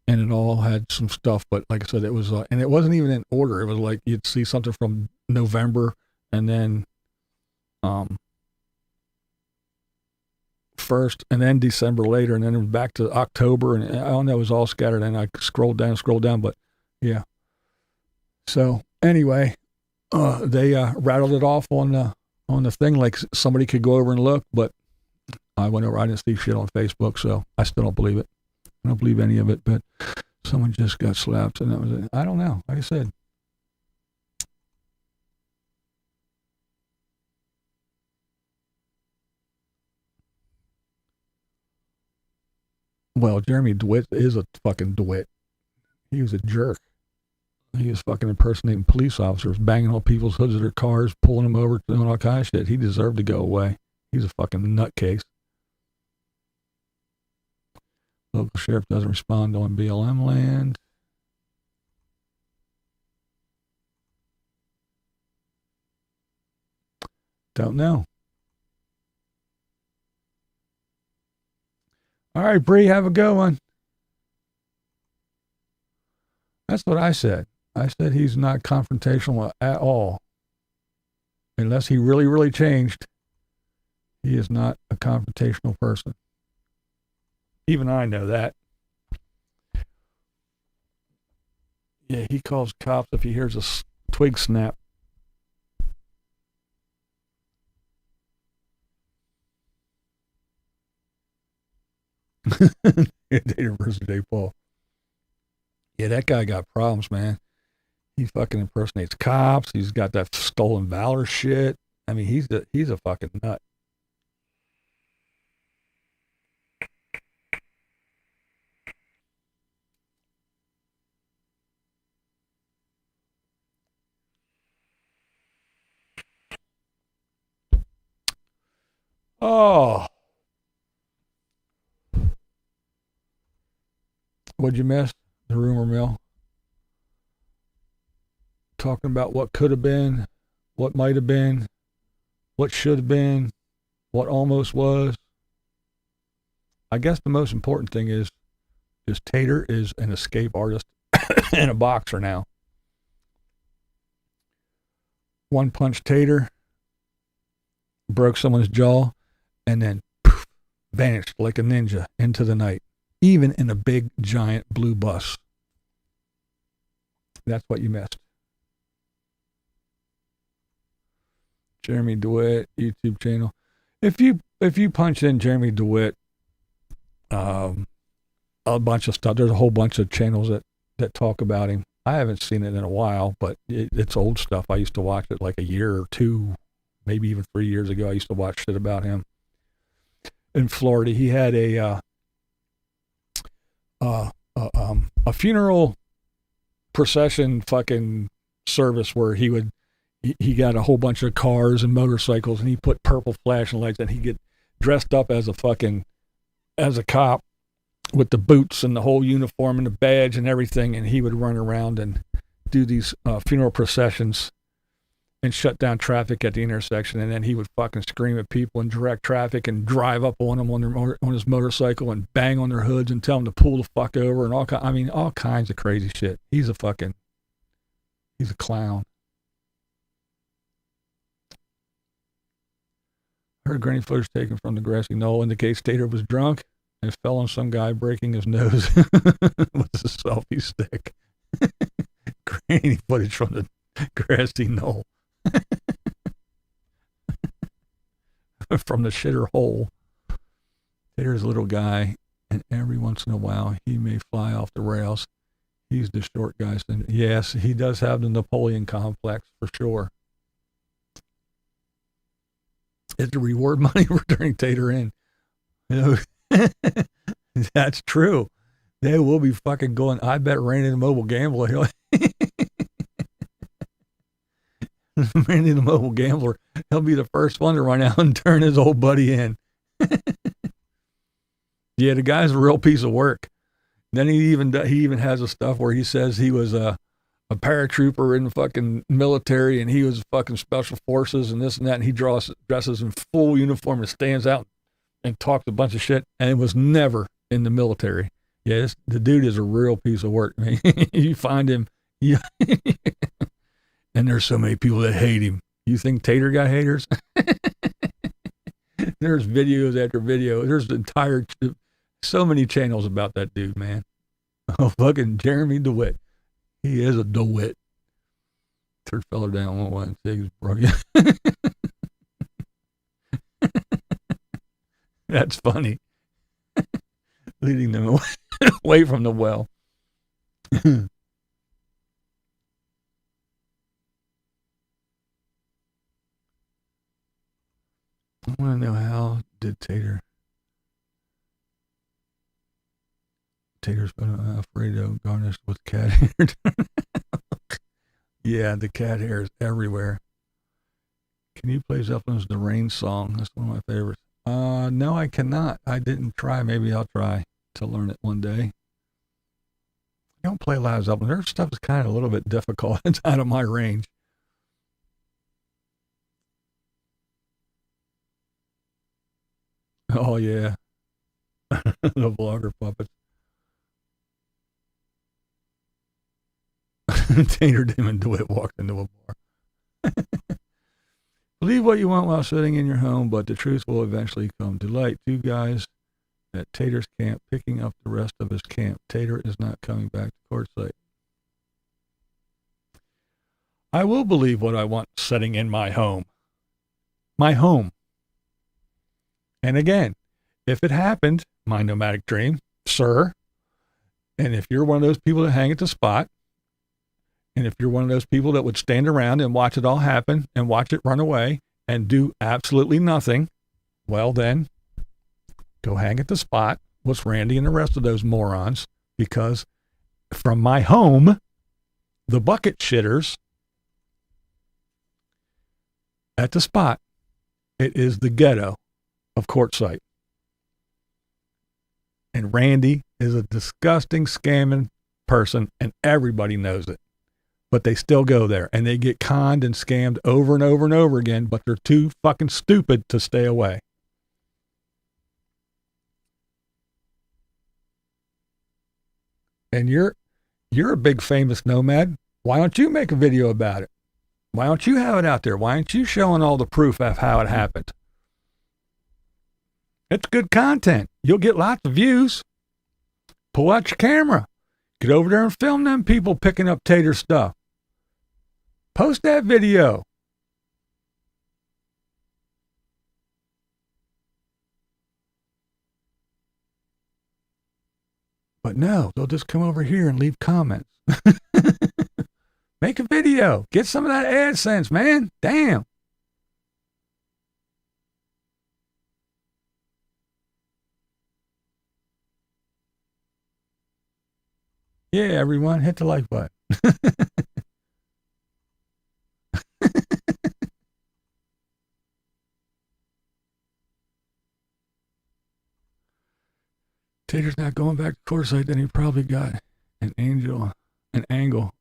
And it all had some stuff, but like I said, it was, and it wasn't even in order. It was like you'd see something from November, and then first, and then December later, and then it was back to October, and I don't know, it was all scattered. And I scrolled down, but yeah. So anyway, they rattled it off on the thing, like somebody could go over and look, but I went over. I didn't see shit on Facebook, so I still don't believe it. I don't believe any of it, but someone just got slapped, and that was it. I don't know. Like I said, well, Jeremy DeWitt is a fucking DeWitt. He was a jerk. He was fucking impersonating police officers, banging on people's hoods of their cars, pulling them over, doing all kind of shit. He deserved to go away. He's a fucking nutcase. Local sheriff doesn't respond on BLM land. Don't know. All right, Bree, have a good one. That's what I said. I said he's not confrontational at all. Unless he really, really changed, he is not a confrontational person. Even I know that. Yeah, he calls cops if he hears a twig snap. Data versus J. Paul. Yeah, that guy got problems, man. He fucking impersonates cops. He's got that stolen valor shit. I mean, he's a fucking nut. Oh. What'd you miss? The rumor mill. Talking about what could have been, what might have been, what should have been, what almost was. I guess the most important thing is Tater is an escape artist and a boxer now. One punch Tater, broke someone's jaw, and then poof, vanished like a ninja into the night, even in a big, giant blue bus. That's what you missed. Jeremy DeWitt YouTube channel. If you punch in Jeremy DeWitt, a bunch of stuff. There's a whole bunch of channels that talk about him. I haven't seen it in a while, but it's old stuff. I used to watch it like a year or two, maybe even 3 years ago. I used to watch shit about him. In Florida, he had a funeral procession fucking service where he got a whole bunch of cars and motorcycles, and he put purple flashing lights, and he'd get dressed up as a cop with the boots and the whole uniform and the badge and everything, and he would run around and do these funeral processions and shut down traffic at the intersection, and then he would fucking scream at people and direct traffic and drive up on them on his motorcycle and bang on their hoods and tell them to pull the fuck over and all kinds of crazy shit. He's a clown. Heard grainy footage taken from the grassy knoll indicates Tater was drunk and fell on some guy breaking his nose with a selfie stick. Grainy footage from the grassy knoll. From the shitter hole. Tater's a little guy, and every once in a while he may fly off the rails. He's the short guy. Yes, he does have the Napoleon complex for sure. It's the reward money for turning Tater in. You know, that's true. They will be fucking going. I bet Rain and Mobile Gamble. Randy the mobile gambler, he'll be the first one to run out and turn his old buddy in. Yeah, the guy's a real piece of work. Then he even has a stuff where he says he was a paratrooper in the fucking military and he was fucking special forces and this and that, and he dresses in full uniform and stands out and talks a bunch of shit, and it was never in the military. Yeah, the dude is a real piece of work, man. You find him, and there's so many people that hate him. You think Tater got haters? There's videos after video. There's so many channels about that dude, man. Oh, fucking Jeremy DeWitt. He is a DeWitt. Third fella down, one one six, bro. That's funny. Leading them away from the well. I want to know, how did Tater's been Alfredo garnished with cat hair. Yeah, the cat hair is everywhere. Can you play Zeppelin's The Rain song? That's one of my favorites. No, I cannot. I didn't try. Maybe I'll try to learn it one day. I don't play a lot of Zeppelin. Their stuff is kind of a little bit difficult. It's out of my range. Oh, yeah. The vlogger puppets. Tater Damon DeWitt walked into a bar. Believe what you want while sitting in your home, but the truth will eventually come to light. Two guys at Tater's camp picking up the rest of his camp. Tater is not coming back to Quartzsite. I will believe what I want sitting in my home. My home. And again, if it happened, my nomadic dream, sir, and if you're one of those people that hang at the spot, and if you're one of those people that would stand around and watch it all happen and watch it run away and do absolutely nothing, well then, go hang at the spot with Randy and the rest of those morons, because from my home, the bucket shitters at the spot, it is the ghetto of Quartzsite. And Randy is a disgusting, scamming person, and everybody knows it. But they still go there, and they get conned and scammed over and over and over again, but they're too fucking stupid to stay away. And you're a big famous nomad. Why don't you make a video about it? Why don't you have it out there? Why aren't you showing all the proof of how it happened? It's good content. You'll get lots of views. Pull out your camera. Get over there and film them people picking up Tater stuff. Post that video. But no, they'll just come over here and leave comments. Make a video. Get some of that AdSense, man. Damn. Yeah, everyone, hit the like button. Tater's not going back to Quartzsite, then he probably got an angle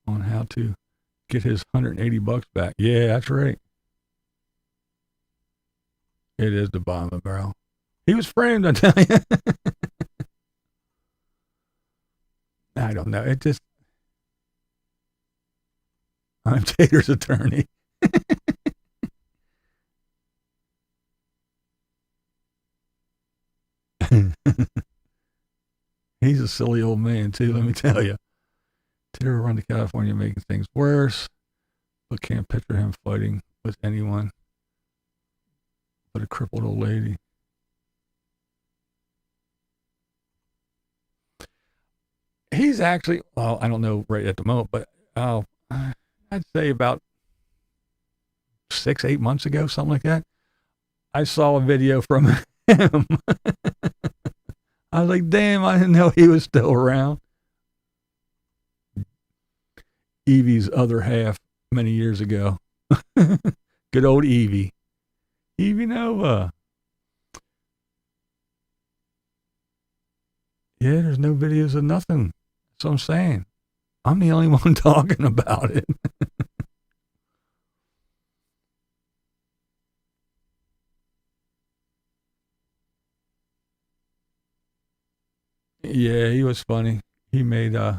on how to get his $180 back. Yeah, that's right. It is the bottom of the barrel. He was framed, I tell you. I don't know. It just, I'm Tater's attorney. He's a silly old man too, let me tell you. Tater run to California making things worse, but can't picture him fighting with anyone but a crippled old lady. He's actually, well, I don't know right at the moment, but I'd say about 6-8 months ago, something like that, I saw a video from him. I was like, damn, I didn't know he was still around. Evie's other half many years ago. Good old Evie. Evie Nova. Yeah, there's no videos of nothing. That's what I'm saying. I'm the only one talking about it. Yeah, he was funny. He made oh,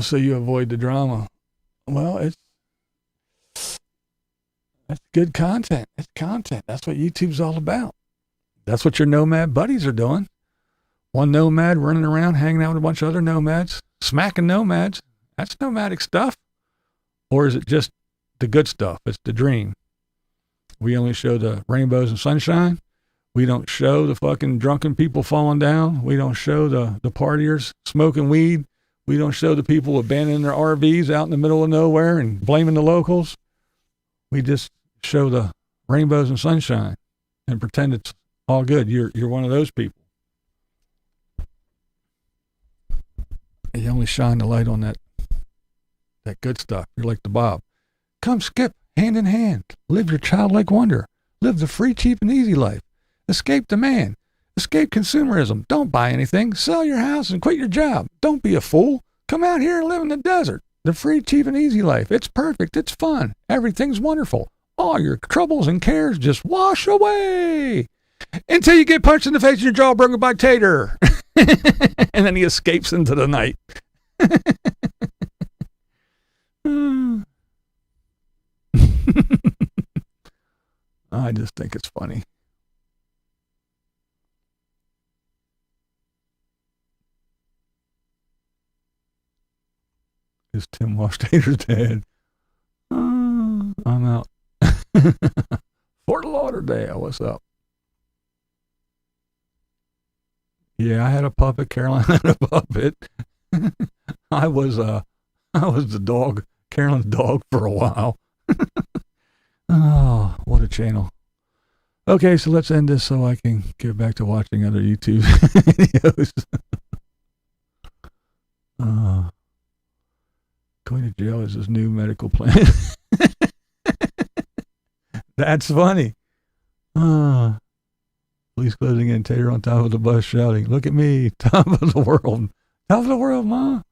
so you avoid the drama. Well, it's good content. It's content. That's what YouTube's all about. That's what your nomad buddies are doing. One nomad running around, hanging out with a bunch of other nomads, smacking nomads. That's nomadic stuff. Or is it just the good stuff? It's the dream. We only show the rainbows and sunshine. We don't show the fucking drunken people falling down. We don't show the partiers smoking weed. We don't show the people abandoning their RVs out in the middle of nowhere and blaming the locals. We just show the rainbows and sunshine and pretend it's all good. You're one of those people. You only shine the light on that good stuff. You're like the Bob. Come skip hand in hand. Live your childlike wonder. Live the free, cheap, and easy life. Escape demand. Escape consumerism. Don't buy anything. Sell your house and quit your job. Don't be a fool. Come out here and live in the desert. The free, cheap, and easy life. It's perfect. It's fun. Everything's wonderful. All your troubles and cares just wash away until you get punched in the face and your jaw broken by Tater. And then he escapes into the night. I just think it's funny. Is Tim Washtater's dad? I'm out. Fort Lauderdale, what's up? Yeah, I had a puppet. Caroline had a puppet. I was the dog, Caroline's dog for a while. Oh, what a channel. Okay, so let's end this so I can get back to watching other YouTube videos. Going to jail is his new medical plan. That's funny. Police closing in, Tater on top of the bus shouting, "Look at me, top of the world. Top of the world, Ma."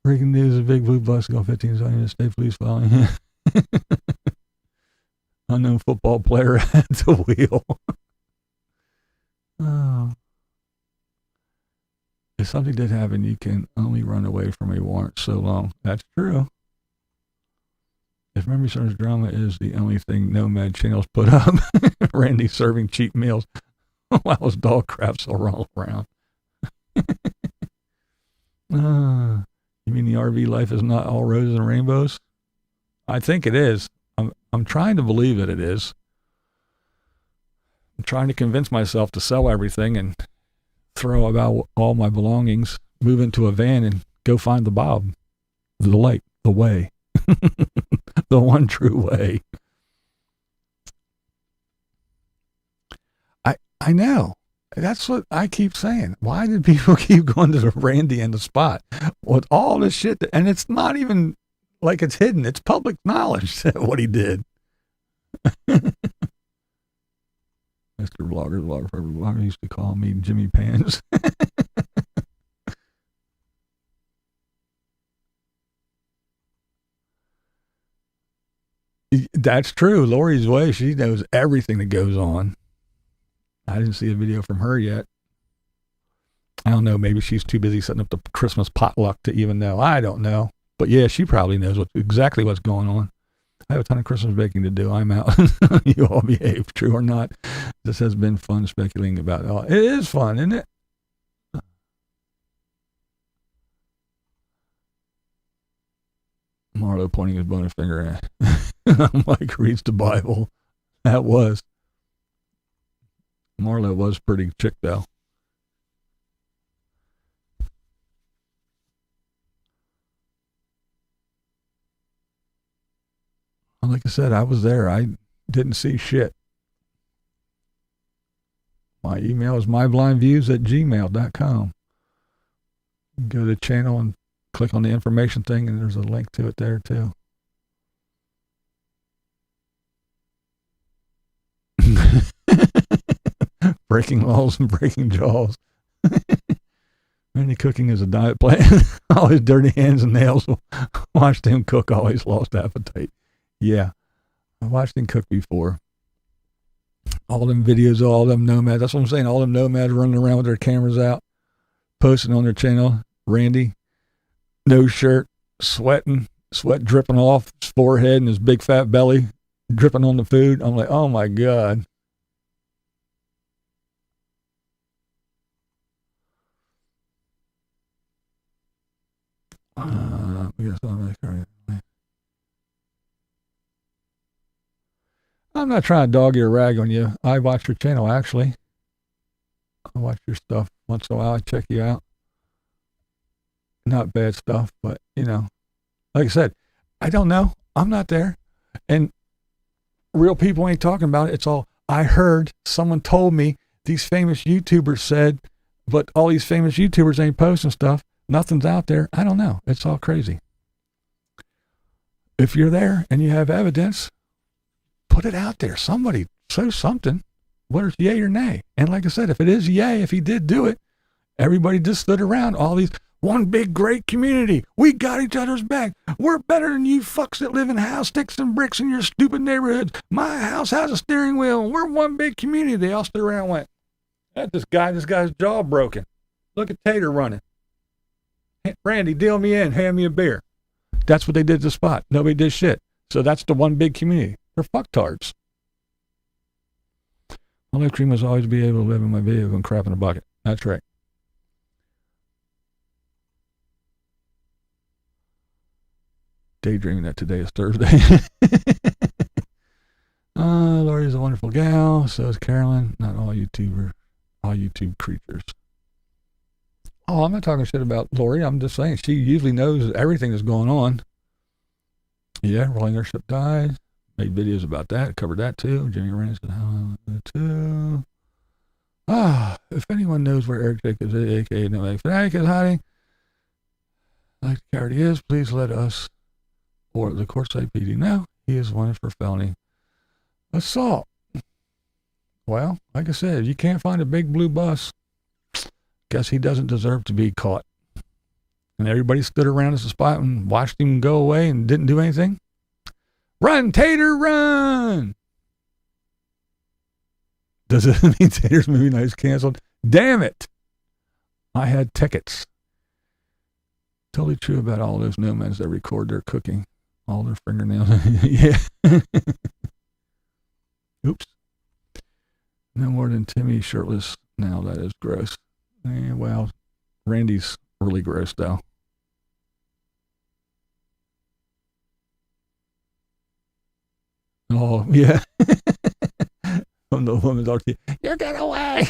Breaking news, a big blue bus going 15 seconds, the state police following him. Unknown football player at the wheel. Oh. If something did happen, you can only run away from a warrant so long. That's true. If memory serves, drama is the only thing nomad channels put up. Randy serving cheap meals while his dog craps all around. You mean the RV life is not all roses and rainbows? I think it is. I'm trying to believe that it is. I'm trying to convince myself to sell everything and throw about all my belongings, move into a van and go find the Bob, the light, the way, the one true way. I know. That's what I keep saying. Why did people keep going to the Randy and the Spot with all this shit? And it's not even like it's hidden. It's public knowledge what he did. Mr. Blogger used to call me Jimmy Pants. That's true. Lori's way, she knows everything that goes on. I didn't see a video from her yet. I don't know. Maybe she's too busy setting up the Christmas potluck to even know. I don't know. But yeah, she probably knows exactly what's going on. I have a ton of Christmas baking to do. I'm out. You all behave, true or not. This has been fun speculating about it. It is fun, isn't it? Marlo pointing his bony finger at Mike reads the Bible. That was. Marlo was pretty chick, though. Like I said, I was there. I didn't see shit. My email is myblindviews@gmail.com. Go to the channel and click on the information thing, and there's a link to it there too. Breaking laws and breaking jaws. Any cooking is a diet plan. All his dirty hands and nails will watch him cook. Always lost appetite. Yeah, I watched him cook before. All them videos, all them nomads. That's what I'm saying. All them nomads running around with their cameras out, posting on their channel. Randy, no shirt, sweating, sweat dripping off his forehead and his big fat belly, dripping on the food. I'm like, oh my God. I'm not trying to dog you or rag on you. I watch your channel, actually. I watch your stuff once in a while. I check you out. Not bad stuff, but, you know, like I said, I don't know. I'm not there. And real people ain't talking about it. It's all, I heard, someone told me, these famous YouTubers said, but all these famous YouTubers ain't posting stuff. Nothing's out there. I don't know. It's all crazy. If you're there and you have evidence, put it out there. Somebody say something, whether it's yay or nay. And like I said, if it is yay, if he did do it, everybody just stood around. All these, one big great community. We got each other's back. We're better than you fucks that live in house sticks and bricks in your stupid neighborhoods. My house has a steering wheel. We're one big community. They all stood around and went, this guy's jaw broken. Look at Tater running. Hey, Randy, deal me in. Hand me a beer. That's what they did to the spot. Nobody did shit. So that's the one big community. They're fucktards. My life dream was always be able to live in my vehicle and crap in a bucket. That's right. Daydreaming that today is Thursday. Lori's a wonderful gal. So is Carolyn. Not all YouTube creatures. Oh, I'm not talking shit about Lori. I'm just saying she usually knows everything that's going on. Yeah, rolling airship died. Made videos about that. Covered that too. Jimmy Rennie said how too. If anyone knows where Eric Jacobs, aka Nomadic Fanatic, is hiding, like the coward he is, please let us or the courtside PD know. He is wanted for felony assault. Well, like I said, you can't find a big blue bus. Guess he doesn't deserve to be caught. And everybody stood around at the spot and watched him go away and didn't do anything. Run, Tater, run! Does it mean Tater's movie night is canceled? Damn it! I had tickets. Totally true about all those nomads that record their cooking. All their fingernails. Yeah. Oops. No more than Timmy shirtless now. That is gross. Well, Randy's really gross, though. Oh, yeah. From the woman's RT. You get away!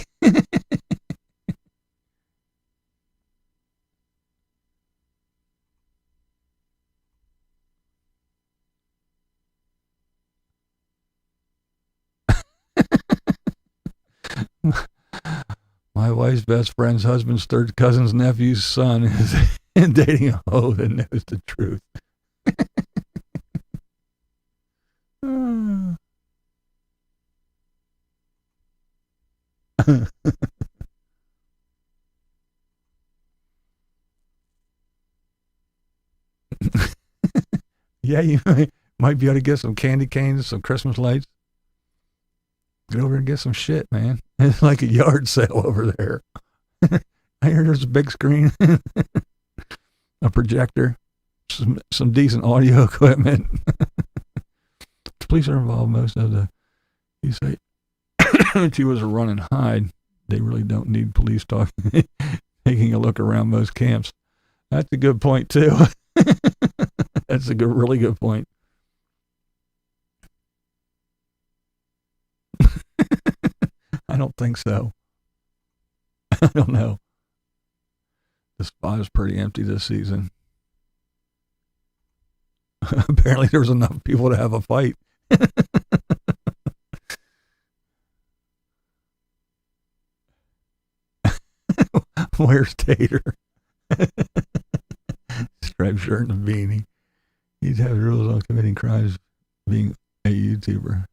My wife's best friend's husband's third cousin's nephew's son is dating a hoe that knows the truth. Yeah, you might be able to get some candy canes, some Christmas lights. Get over and get some shit, man. It's like a yard sale over there. I hear there's a big screen, a projector, some decent audio equipment. The police are involved most of the, you say, she was a run and hide. They really don't need police talking, taking a look around most camps. That's a good point, too. That's a really good point. I don't think so. I don't know. The spot is pretty empty this season. Apparently there was enough people to have a fight. Where's Tater? Striped shirt and a beanie. He'd have rules on committing crimes being a YouTuber.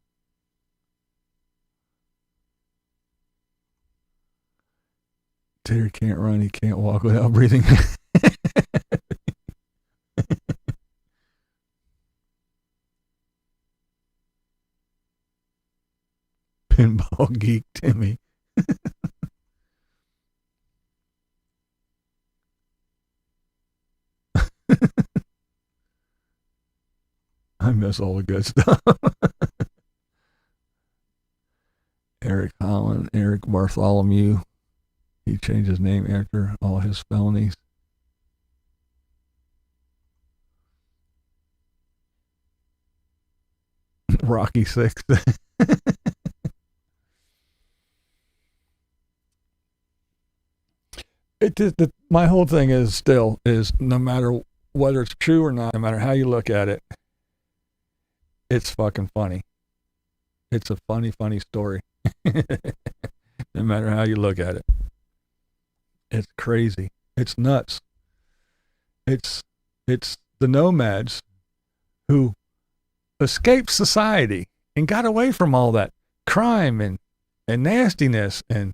Tater can't run, he can't walk without breathing. Pinball geek Timmy. I miss all the good stuff. Eric Holland, Eric Bartholomew. He changed his name after all his felonies. Rocky Six. My whole thing is no matter whether it's true or not, no matter how you look at it, it's fucking funny. It's a funny story. No matter how you look at it. It's crazy. It's nuts. It's the nomads who escaped society and got away from all that crime and nastiness and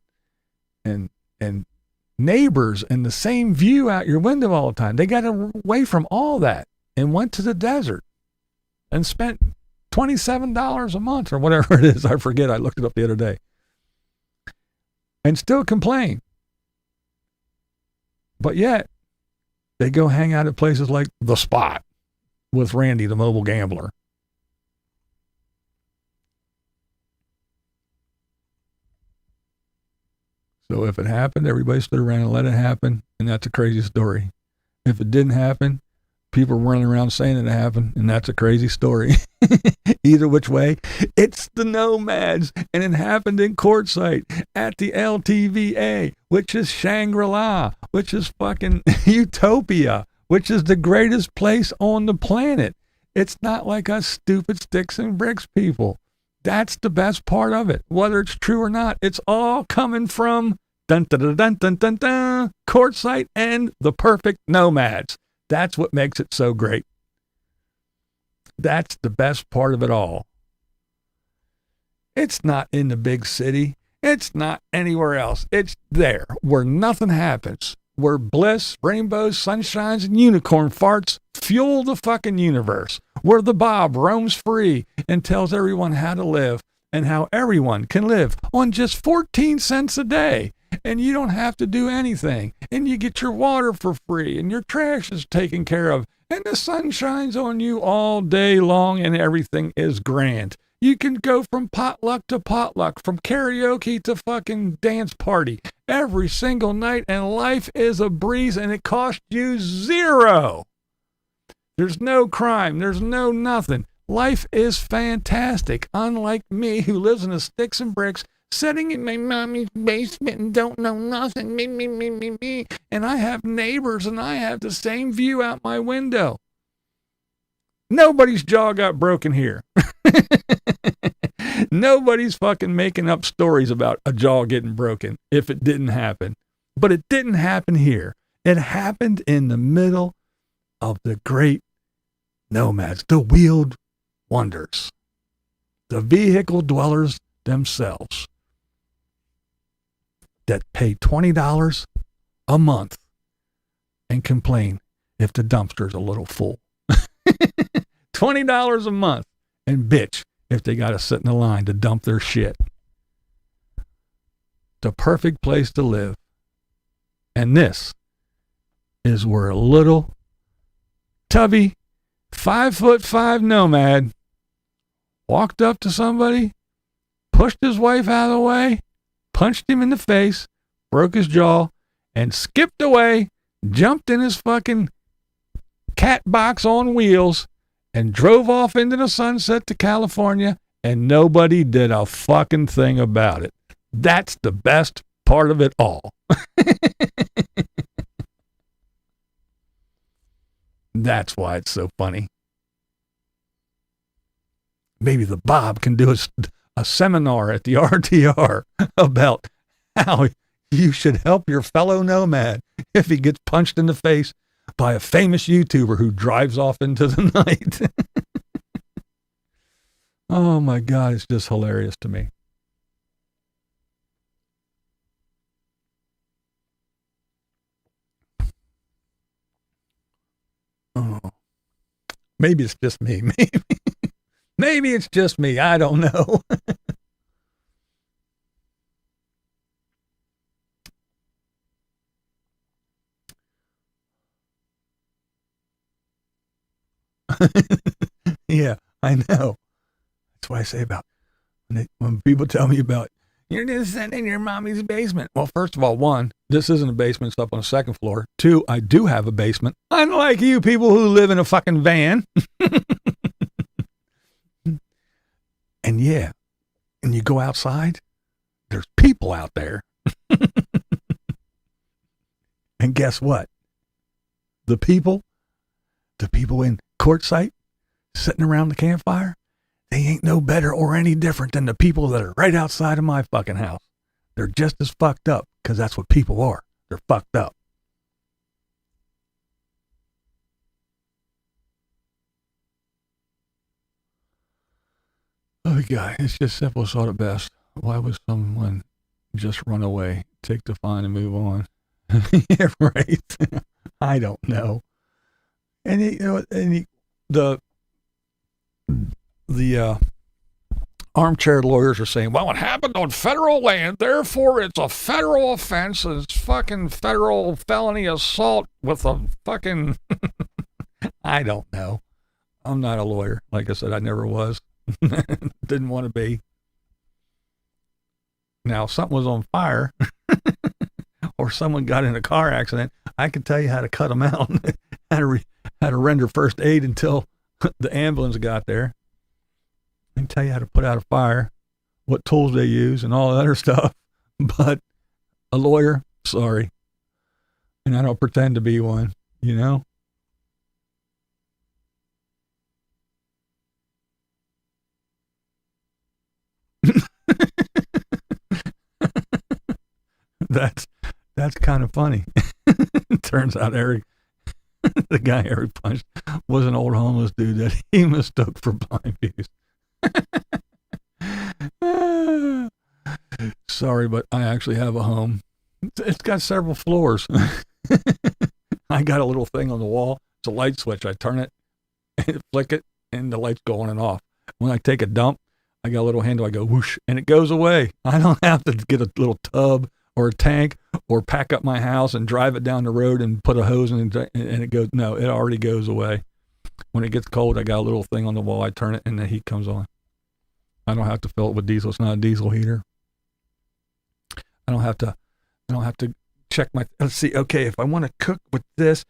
neighbors and the same view out your window all the time. They got away from all that and went to the desert and spent $27 a month or whatever it is. I forget. I looked it up the other day. And still complain. But yet, they go hang out at places like The Spot with Randy, the mobile gambler. So if it happened, everybody stood around and let it happen, and that's a crazy story. If it didn't happen, people running around saying it happened, and that's a crazy story. Either which way, it's the nomads, and it happened in Quartzsite at the LTVA, which is Shangri-La, which is fucking Utopia, which is the greatest place on the planet. It's not like us stupid sticks and bricks people. That's the best part of it. Whether it's true or not, it's all coming from Quartzsite and the perfect nomads. That's what makes it so great. That's the best part of it all. It's not in the big city. It's not anywhere else. It's there where nothing happens. Where bliss, rainbows, sunshines, and unicorn farts fuel the fucking universe. Where the Bob roams free and tells everyone how to live and how everyone can live on just 14 cents a day. And you don't have to do anything. And you get your water for free and your trash is taken care of. And the sun shines on you all day long and everything is grand. You can go from potluck to potluck, from karaoke to fucking dance party every single night, and life is a breeze and it costs you zero. There's no crime. There's no nothing. Life is fantastic. Unlike me, who lives in the sticks and bricks, sitting in my mommy's basement and don't know nothing. Me. And I have neighbors and I have the same view out my window. Nobody's jaw got broken here. Nobody's fucking making up stories about a jaw getting broken if it didn't happen. But it didn't happen here. It happened in the middle of the great nomads, the wheeled wonders, the vehicle dwellers themselves that pay $20 a month and complain if the dumpster's a little full. $20 a month and bitch if they got to sit in a line to dump their shit. The perfect place to live. And this is where a little tubby 5'5" nomad walked up to somebody, pushed his wife out of the way, punched him in the face, broke his jaw, and skipped away, jumped in his fucking cat box on wheels, and drove off into the sunset to California, and nobody did a fucking thing about it. That's the best part of it all. That's why it's so funny. Maybe the Bob can do a seminar at the RTR about how You should help your fellow nomad if he gets punched in the face by a famous YouTuber who drives off into the night. Oh my God, it's just hilarious to me. Oh, maybe it's just me. Maybe it's just me. I don't know. Yeah, I know. That's what I say about when people tell me about, you're just sitting in your mommy's basement. Well, first of all, one, this isn't a basement, it's up on the second floor. Two, I do have a basement. Unlike you people who live in a fucking van. And yeah, and you go outside, there's people out there. And guess what? The people in Quartzsite sitting around the campfire, they ain't no better or any different than the people that are right outside of my fucking house. They're just as fucked up, because that's what people are. They're fucked up. Oh, God, it's just simple as thought at best. Why would someone just run away, take the fine, and move on? Yeah, right. I don't know. And the armchair lawyers are saying, well, it happened on federal land, therefore it's a federal offense. It's fucking federal felony assault with a fucking... I don't know. I'm not a lawyer. Like I said, I never was. Didn't want to be. Now, if something was on fire or someone got in a car accident, I could tell you how to cut them out, how to render first aid until the ambulance got there. I can tell you how to put out a fire, what tools they use, and all that other stuff. But a lawyer, sorry. And I don't pretend to be one, you know? That's kind of funny. Turns out Eric, the guy Eric punched, was an old homeless dude that he mistook for BlindViews. Sorry, but I actually have a home. It's got several floors. I got a little thing on the wall. It's a light switch. I turn it, and flick it, and the lights go on and off. When I take a dump, I got a little handle. I go whoosh, and it goes away. I don't have to get a little tub or a tank or pack up my house and drive it down the road and put a hose in and it goes. No, it already goes away. When it gets cold, I got a little thing on the wall. I turn it and the heat comes on. I don't have to fill it with diesel. It's not a diesel heater. I don't have to check my, let's see. Okay. If I want to cook with this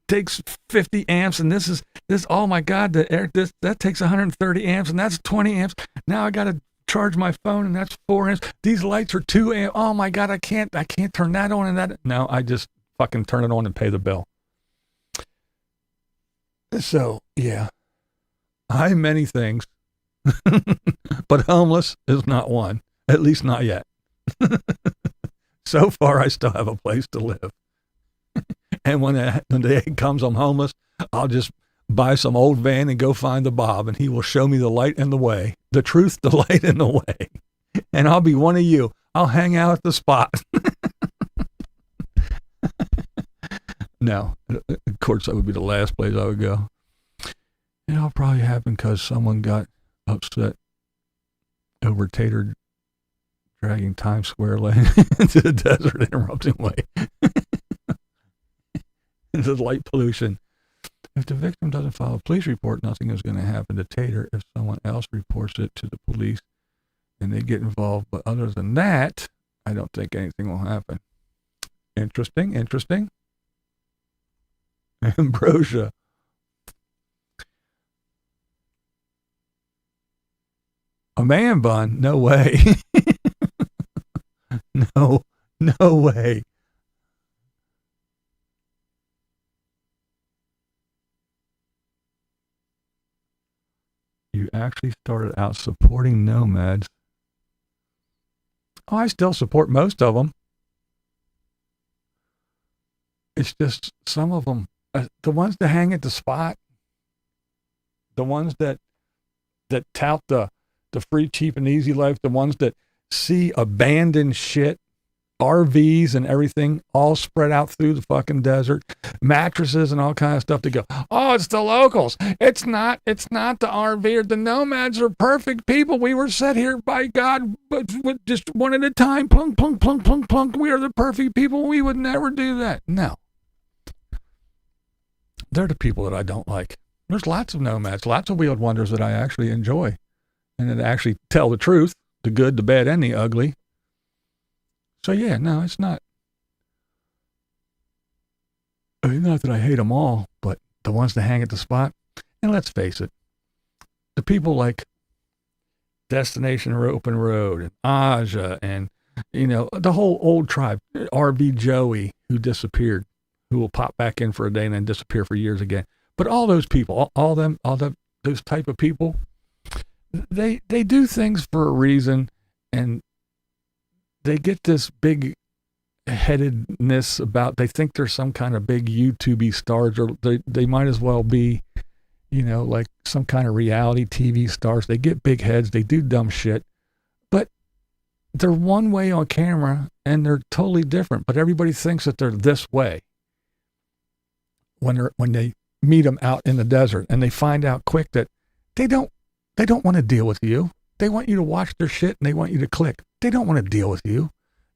takes 50 amps and this, oh my God, that takes 130 amps and that's 20 amps. Now I got to charge my phone and that's 4 amps. These lights are 2 amps. Oh my God, I can't turn that on and that. No, I just fucking turn it on and pay the bill. So yeah, I'm many things, but homeless is not one, at least not yet. So far, I still have a place to live. And when the day comes I'm homeless, I'll just buy some old van and go find the Bob, and he will show me the light and the way, the truth, the light, and the way. And I'll be one of you. I'll hang out at the spot. No, of course, that would be the last place I would go. It'll probably happen because someone got upset over Tater dragging Times Square lane into the desert, interrupting way. Into light pollution. If the victim doesn't file a police report, nothing is going to happen to Tater if someone else reports it to the police and they get involved. But other than that, I don't think anything will happen. Interesting. Ambrosia. A man bun? No way. No way. You actually started out supporting nomads Oh, I still support most of them. It's just some of them, the ones that hang at the spot, the ones that tout the free, cheap, and easy life, the ones that see abandoned shit, RVs and everything all spread out through the fucking desert, mattresses and all kinds of stuff to go, oh, it's the locals. It's not the RV. The nomads are perfect people. We were set here by God, but with just one at a time. Plunk, plunk, plunk, plunk, plunk. We are the perfect people. We would never do that. No. They're the people that I don't like. There's lots of nomads, lots of Weird Wonders that I actually enjoy and that actually tell the truth, the good, the bad, and the ugly. So yeah, no, it's not that I hate them all, but the ones that hang at the spot, and let's face it, the people like Destination Open Road and Aja and, the whole old tribe, RV Joey, who disappeared, who will pop back in for a day and then disappear for years again. But all those people, those type of people, they do things for a reason, and they get this big headedness about, they think they're some kind of big YouTube stars, or they might as well be, like some kind of reality TV stars. They get big heads, they do dumb shit, but they're one way on camera and they're totally different, but everybody thinks that they're this way when they meet them out in the desert, and they find out quick that they don't want to deal with you. They want you to watch their shit and they want you to click. They don't want to deal with you.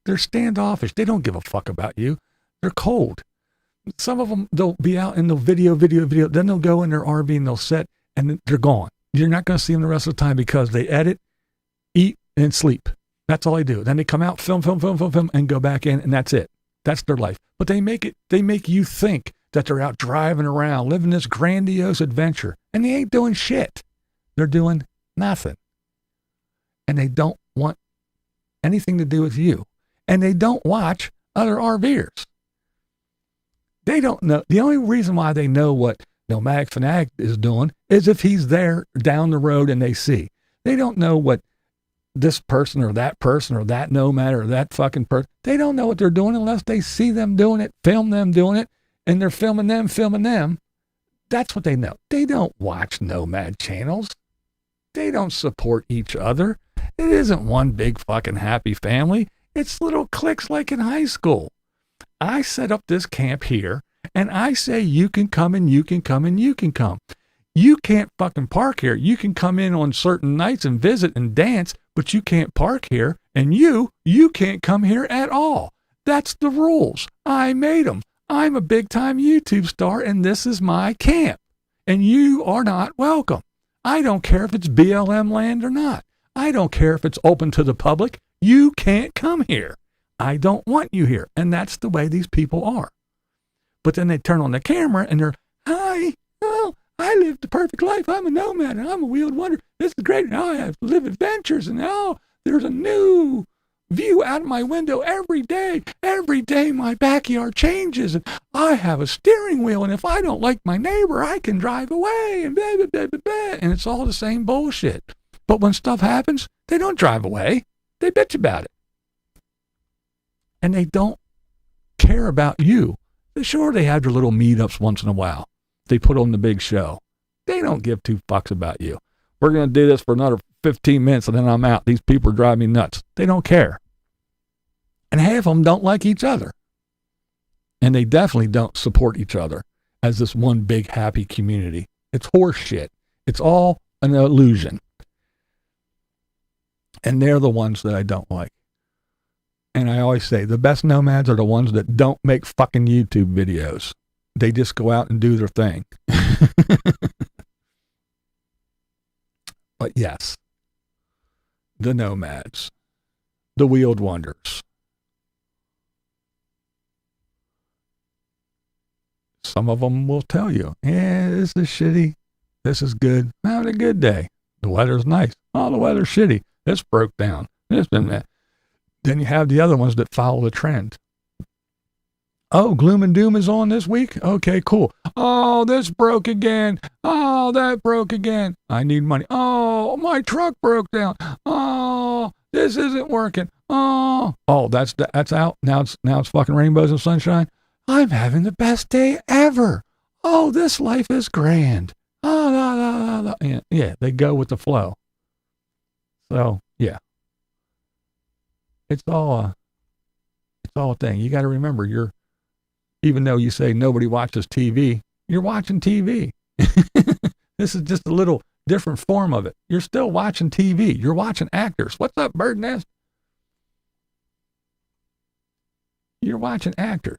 They're standoffish. They don't give a fuck about you. They're cold. Some of them, they'll be out in the video. Then they'll go in their RV and they'll set, and they're gone. You're not going to see them the rest of the time because they edit, eat, and sleep. That's all they do. Then they come out, film, and go back in, and that's it. That's their life. But they make you think that they're out driving around, living this grandiose adventure, and they ain't doing shit. They're doing nothing. And they don't want anything to do with you. And they don't watch other RVers. They don't know. The only reason why they know what Nomadic Fanatic is doing is if he's there down the road and they see. They don't know what this person or that nomad or that fucking person, they don't know what they're doing unless they see them doing it, film them doing it, and they're filming them. That's what they know. They don't watch nomad channels. They don't support each other. It isn't one big fucking happy family. It's little cliques like in high school. I set up this camp here, and I say you can come and you can come and you can come. You can't fucking park here. You can come in on certain nights and visit and dance, but you can't park here, and you can't come here at all. That's the rules. I made them. I'm a big-time YouTube star, and this is my camp, and you are not welcome. I don't care if it's BLM land or not. I don't care if it's open to the public. You can't come here. I don't want you here. And that's the way these people are. But then they turn on the camera and they're, hi, oh, I live the perfect life. I'm a nomad and I'm a Weird Wonder. This is great. Now I have to live adventures, and now there's a new view out of my window every day. Every day my backyard changes, and I have a steering wheel, and if I don't like my neighbor, I can drive away, and blah, blah, blah, blah, blah. And it's all the same bullshit. But when stuff happens, they don't drive away. They bitch about it. And they don't care about you. Sure, they have their little meetups once in a while. They put on the big show. They don't give two fucks about you. We're going to do this for another 15 minutes and then I'm out. These people drive me nuts. They don't care. And half of them don't like each other. And they definitely don't support each other as this one big happy community. It's horse shit. It's all an illusion. And they're the ones that I don't like. And I always say the best nomads are the ones that don't make fucking YouTube videos. They just go out and do their thing. But yes, the nomads, the Weird Wonders. Some of them will tell you, yeah, this is shitty. This is good. I'm having a good day. The weather's nice. Oh, the weather's shitty. This broke down. This been that. Then you have the other ones that follow the trend. Oh, gloom and doom is on this week? Okay, cool. Oh, this broke again. Oh, that broke again. I need money. Oh, my truck broke down. Oh, This isn't working. Oh, that's out. Now it's fucking rainbows and sunshine. I'm having the best day ever. Oh, this life is grand. Oh, la, la, la, la. Yeah, they go with the flow. So, yeah. It's all a thing. You got to remember, even though you say nobody watches TV, you're watching TV. This is just a little different form of it. You're still watching TV. You're watching actors. What's up, Bird Nest? You're watching actors.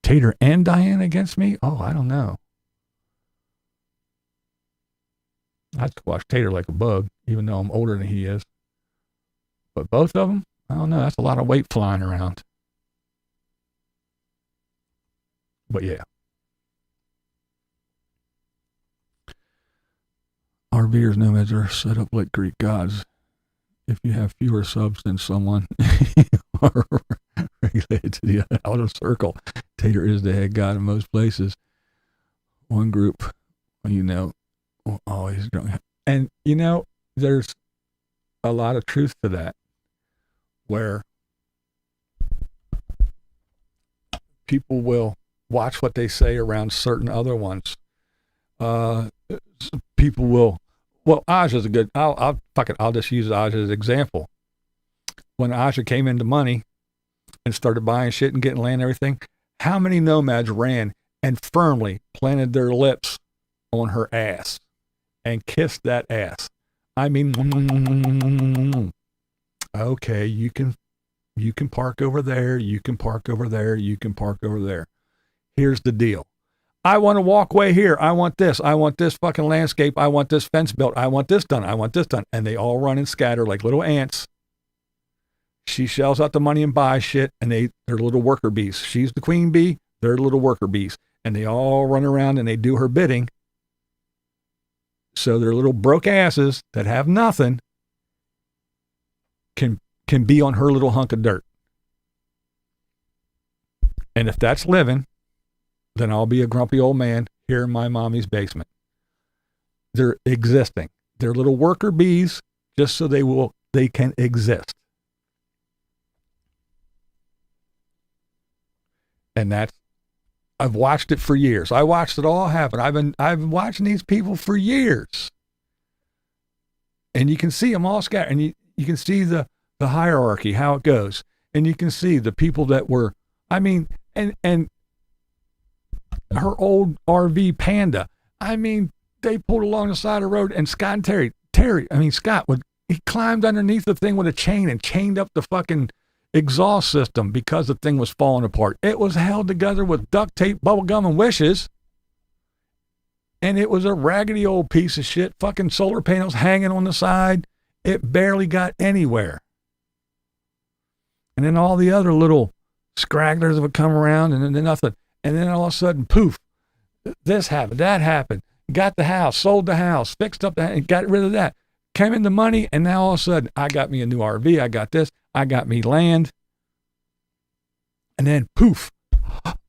Tater and Diane against me? Oh, I don't know. I'd squash Tater like a bug, even though I'm older than he is. But both of them? I don't know. That's a lot of weight flying around. But yeah. RVers, nomads are set up like Greek gods. If you have fewer subs than someone, you are regulated to the outer circle. Tater is the head god in most places. One group, always drunk. And, there's a lot of truth to that, where people will watch what they say around certain other ones. People will, Aj is a good, I'll just use Aj as an example. When Aja came into money and started buying shit and getting land and everything, how many nomads ran and firmly planted their lips on her ass and kissed that ass? I mean, okay, you can park over there, you can park over there, you can park over there. Here's the deal. I want a walkway here. I want this fucking landscape. I want this fence built. I want this done. I want this done. And they all run and scatter like little ants. She shells out the money and buys shit, and they're little worker bees. She's the queen bee. They're little worker bees. And they all run around and they do her bidding. So their little broke asses that have nothing can be on her little hunk of dirt. And if that's living, then I'll be a grumpy old man here in my mommy's basement. They're existing. They're little worker bees just so they can exist. And I've watched it for years. I watched it all happen. I've been watching these people for years. And you can see them all scattered. And you can see the hierarchy, how it goes. And you can see the people that were, and her old RV Panda. They pulled along the side of the road, and Scott and Scott he climbed underneath the thing with a chain and chained up the fucking exhaust system because the thing was falling apart. It was held together with duct tape, bubble gum, and wishes. And it was a raggedy old piece of shit, fucking solar panels hanging on the side. It barely got anywhere. And then all the other little scragglers would come around, and then nothing. And then all of a sudden, poof, this happened, that happened. Got the house, sold the house, fixed up that, and got rid of that. Came into money, and now all of a sudden, I got me a new RV, I got this, I got me land. And then, poof,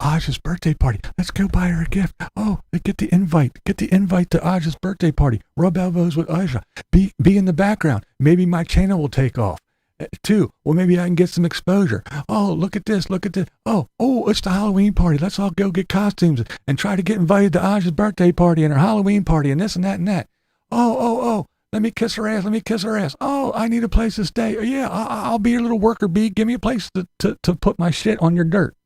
Aja's birthday party. Let's go buy her a gift. Oh, get the invite to Aja's birthday party. Rub elbows with Aja. Be in the background. Maybe my channel will take off. 2, well, maybe I can get some exposure. Oh, look at this. Oh, it's the Halloween party. Let's all go get costumes and try to get invited to Aja's birthday party and her Halloween party and this and that and that. Oh, let me kiss her ass. Oh, I need a place to stay. Yeah, I'll be your little worker bee. Give me a place to put my shit on your dirt.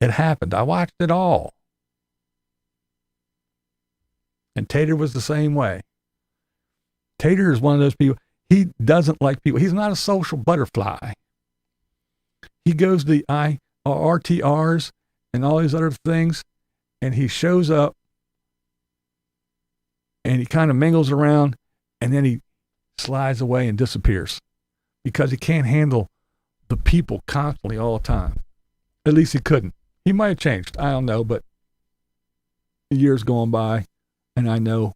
It happened. I watched it all. And Tater was the same way. Tater is one of those people. He doesn't like people. He's not a social butterfly. He goes to the RTRs and all these other things, and he shows up, and he kind of mingles around, and then he slides away and disappears because he can't handle the people constantly all the time. At least he couldn't. He might have changed. I don't know, but years going by, and I know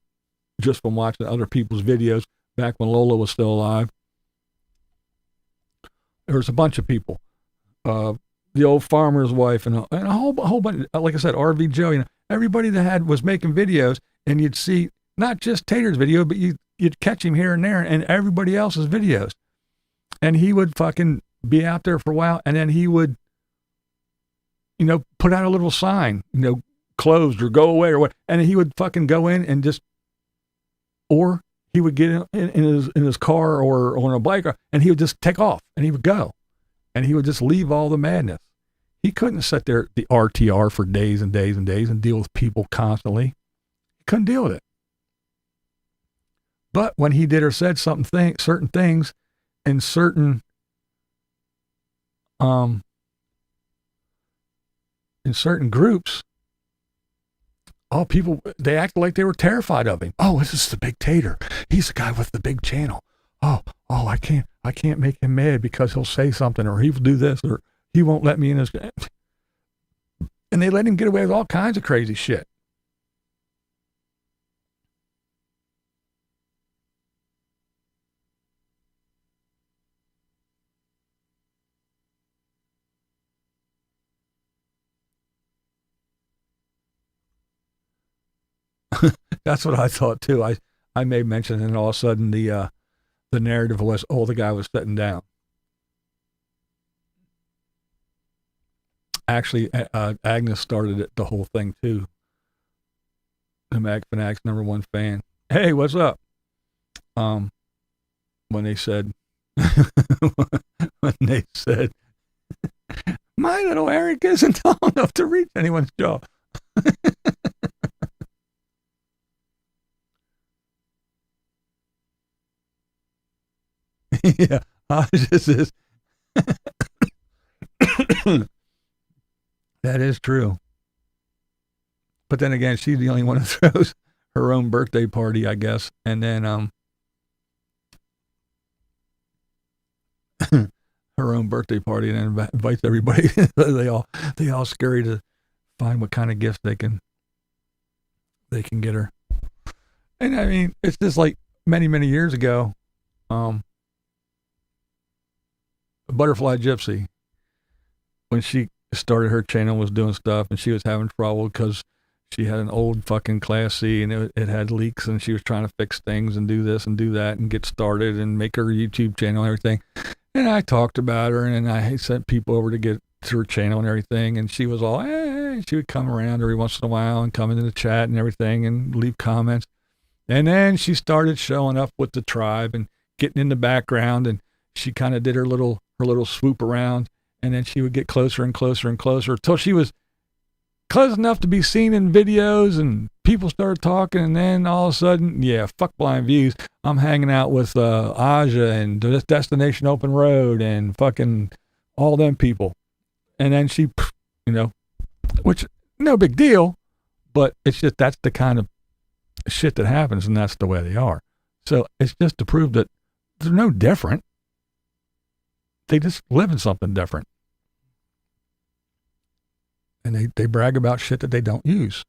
just from watching other people's videos, back when Lola was still alive, there was a bunch of people, the old farmer's wife, and a whole bunch, like I said, RV Joe, everybody that was making videos, and you'd see not just Tater's video, but you'd catch him here and there and everybody else's videos. And he would fucking be out there for a while, and then he would, put out a little sign, closed or go away or what. And he would fucking go in and just, or he would get in his car or on a bike, and he would just take off and he would go, and he would just leave all the madness. He couldn't sit there at the RTR for days and days and days and deal with people constantly. He couldn't deal with it. But when he did or said certain things in certain groups, people, they acted like they were terrified of him. Oh, this is the big Tater. He's the guy with the big channel. Oh, I can't make him mad because he'll say something, or he'll do this, or he won't let me in his. And they let him get away with all kinds of crazy shit. That's what I thought too. I made mention, and all of a sudden the narrative was, the guy was sitting down. Actually, Agnes started the whole thing too. Nomadic Fanatic's #1 fan. Hey, what's up? When they said, my little Eric isn't tall enough to reach anyone's jaw. Yeah, this is that is true. But then again, she's the only one who throws her own birthday party, I guess, and then her own birthday party, and then invites everybody. they all scary to find what kind of gifts they can get her. And I mean, it's just like many years ago. Butterfly Gypsy, when she started her channel, was doing stuff, and she was having trouble because she had an old fucking Class C, and it had leaks, and she was trying to fix things and do this and do that and get started and make her YouTube channel and everything. And I talked about her, and I sent people over to get to her channel and everything, and she was all, she would come around every once in a while and come into the chat and everything and leave comments. And then she started showing up with the tribe and getting in the background, and she kind of did her little swoop around, and then she would get closer and closer and closer until she was close enough to be seen in videos, and people started talking, and then all of a sudden, fuck Blind Views. I'm hanging out with Aja and Destination Open Road and fucking all them people. And then she, which no big deal, but it's just that's the kind of shit that happens, and that's the way they are. So it's just to prove that they're no different. They just live in something different. And they brag about shit that they don't use.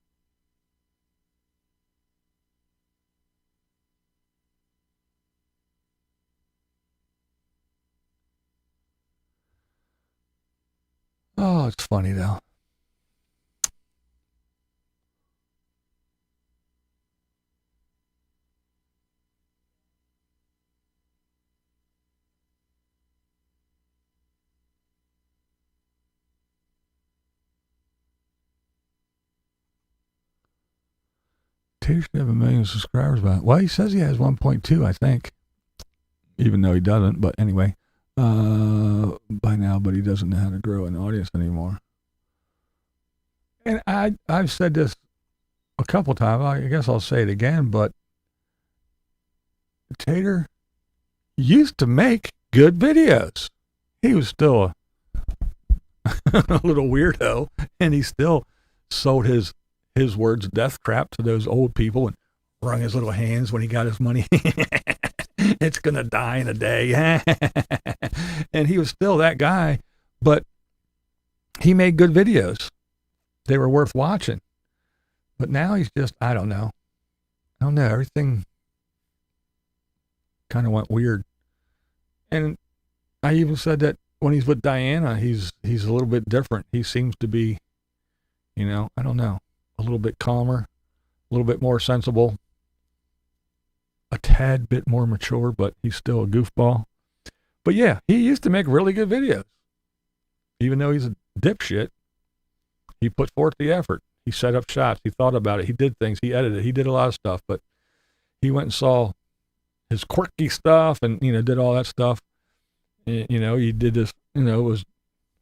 Oh, it's funny though. Tater should have 1 million subscribers by it. Well, he says he has 1.2, I think. Even though he doesn't, but anyway. By now, but he doesn't know how to grow an audience anymore. And I've said this a couple times. I guess I'll say it again, but Tater used to make good videos. He was still a little weirdo, and he still sold his words death crap to those old people and wrung his little hands when he got his money. It's gonna die in a day. And he was still that guy, but he made good videos. They were worth watching. But now he's just, I don't know. Everything kind of went weird. And I even said that when he's with Diana, he's a little bit different. He seems to be, I don't know, a a little bit calmer, a little bit more sensible, a tad bit more mature, but he's still a goofball. But yeah, he used to make really good videos. Even though he's a dipshit, he put forth the effort. He set up shots. He thought about it. He did things. He edited. He did a lot of stuff, but he went and saw his quirky stuff and, did all that stuff. And, he did this, it was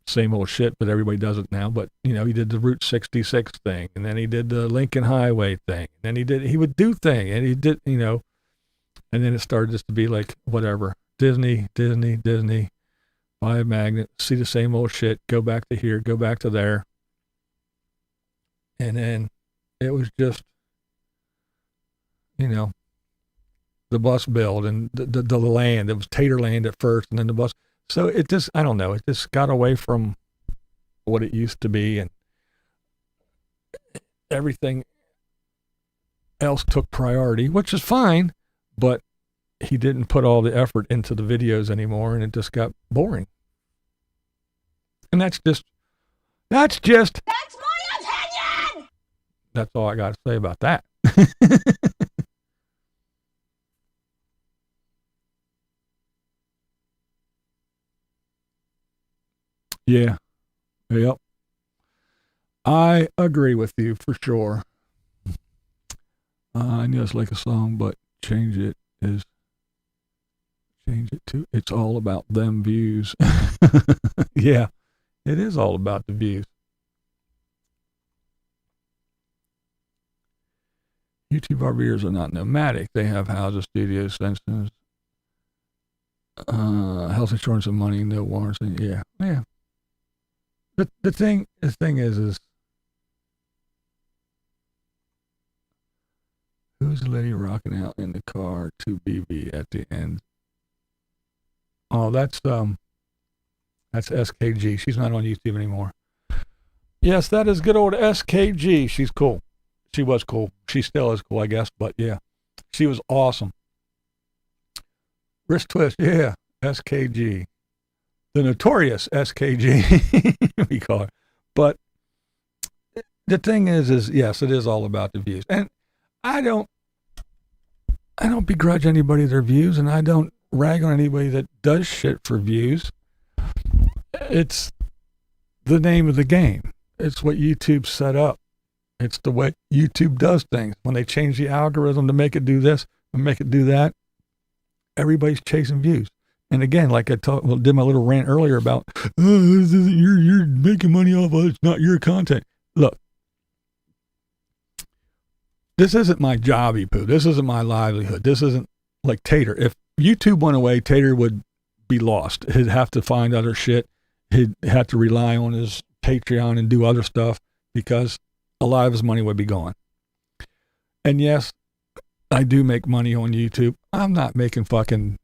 same old shit, but everybody does it now. But, he did the Route 66 thing, and then he did the Lincoln Highway thing. And then he would do things, and he did, and then it started just to be like, whatever, Disney, buy a magnet, see the same old shit, go back to here, go back to there. And then it was just, the bus build and the land. It was Tater Land at first, and then the bus. So it just, I don't know, it just got away from what it used to be, and everything else took priority, which is fine, but he didn't put all the effort into the videos anymore, and it just got boring. And that's my opinion! That's all I got to say about that. Yeah. Yep. I agree with you for sure. I know it's like a song, but change it to it's all about them views. Yeah, it is all about the views. YouTube RVers are not nomadic. They have houses, studios, senses, health insurance and money, no warranty. Yeah. The thing is who's the lady rocking out in the car to BB at the end? Oh, that's SKG. She's not on YouTube anymore. Yes, that is good old SKG. She's cool. She was cool. She still is cool, I guess. But yeah, she was awesome. Wrist twist. Yeah, SKG. The notorious SKG, we call her. But the thing is yes, it is all about the views. And I don't begrudge anybody their views, and I don't rag on anybody that does shit for views. It's the name of the game. It's what YouTube set up. It's the way YouTube does things. When they change the algorithm to make it do this and make it do that, everybody's chasing views. And again, like I did my little rant earlier about, this isn't you're making money off of it. It's not your content. Look, this isn't my jobby poo. This isn't my livelihood. This isn't like Tater. If YouTube went away, Tater would be lost. He'd have to find other shit. He'd have to rely on his Patreon and do other stuff because a lot of his money would be gone. And yes, I do make money on YouTube. I'm not making fucking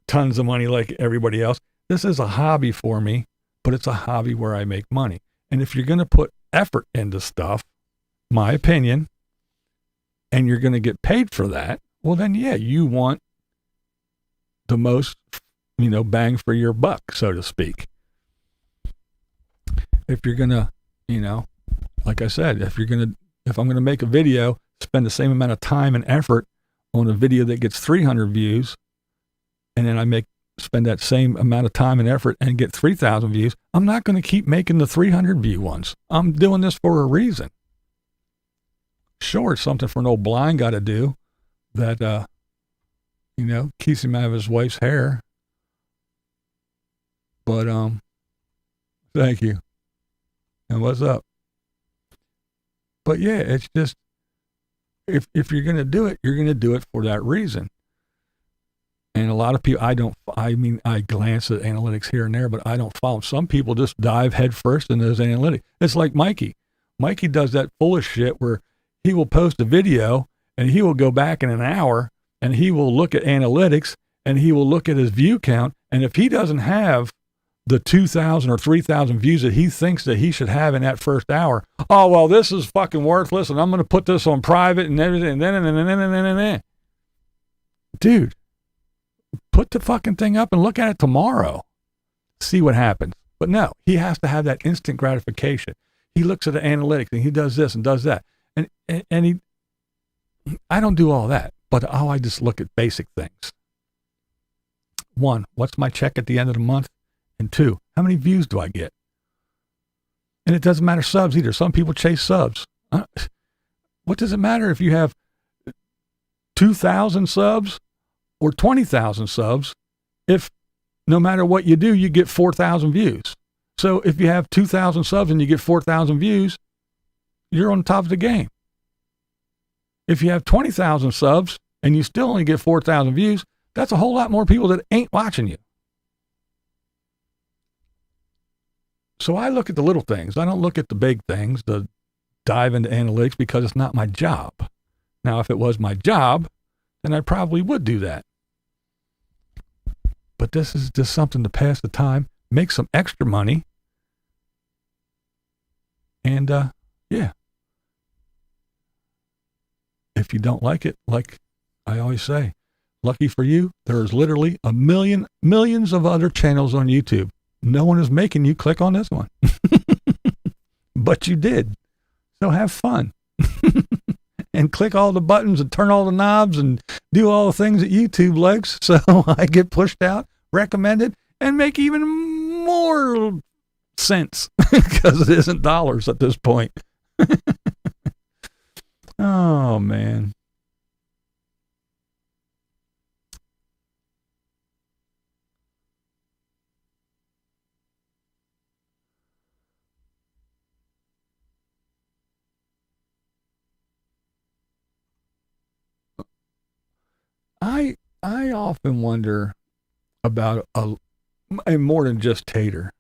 tons of money like everybody else. This is a hobby for me, but it's a hobby where I make money. And if you're going to put effort into stuff, my opinion, and you're going to get paid for that, well then, yeah, you want the most, bang for your buck, so to speak. If you're going to, like I said, if I'm going to make a video, spend the same amount of time and effort on a video that gets 300 views, and then I spend that same amount of time and effort and get 3,000 views, I'm not going to keep making the 300 view ones. I'm doing this for a reason. Sure, it's something for an old blind guy to do that, keeps him out of his wife's hair. But, thank you. And what's up? But yeah, it's just, if you're going to do it, you're going to do it for that reason. And a lot of people, I glance at analytics here and there, but I don't follow. Some people just dive head first into those analytics. It's like Mikey. Mikey does that foolish shit where he will post a video and he will go back in an hour and he will look at analytics and he will look at his view count. And if he doesn't have the 2,000 or 3,000 views that he thinks that he should have in that first hour, oh, well, this is fucking worthless and I'm going to put this on private and everything. And then. Dude, put the fucking thing up and look at it tomorrow. See what happens. But no, he has to have that instant gratification. He looks at the analytics and he does this and does that. And he, I don't do all that, but I just look at basic things. 1, what's my check at the end of the month? And 2, how many views do I get? And it doesn't matter subs either. Some people chase subs. What does it matter if you have 2,000 subs or 20,000 subs if no matter what you do, you get 4,000 views? So if you have 2,000 subs and you get 4,000 views, you're on top of the game. If you have 20,000 subs and you still only get 4,000 views, that's a whole lot more people that ain't watching you. So I look at the little things. I don't look at the big things, the dive into analytics, because it's not my job. Now, if it was my job, then I probably would do that. But this is just something to pass the time, make some extra money. And, yeah. If you don't like it, like I always say, lucky for you, there's literally millions of other channels on YouTube. No one is making you click on this one. But you did. So have fun. And click all the buttons and turn all the knobs and do all the things that YouTube likes. So I get pushed out, recommended, and make even more sense because it isn't dollars at this point. Oh, man. I often wonder about and more than just Tater.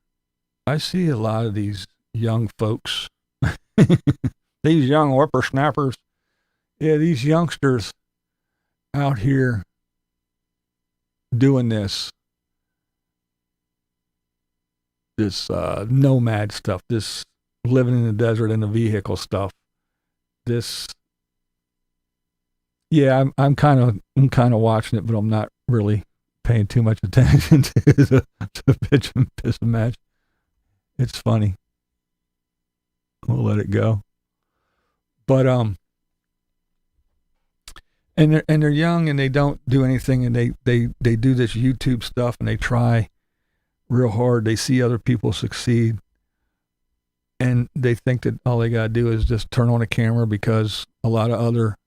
I see a lot of these young folks, these young whippersnappers, these youngsters out here doing this nomad stuff, this living in the desert in a vehicle stuff, this. Yeah, I'm kind of watching it, but I'm not really paying too much attention to the pitch and piss match. It's funny. We'll let it go. But and they're young and they don't do anything, and they do this YouTube stuff and they try real hard. They see other people succeed, and they think that all they gotta do is just turn on a camera because a lot of other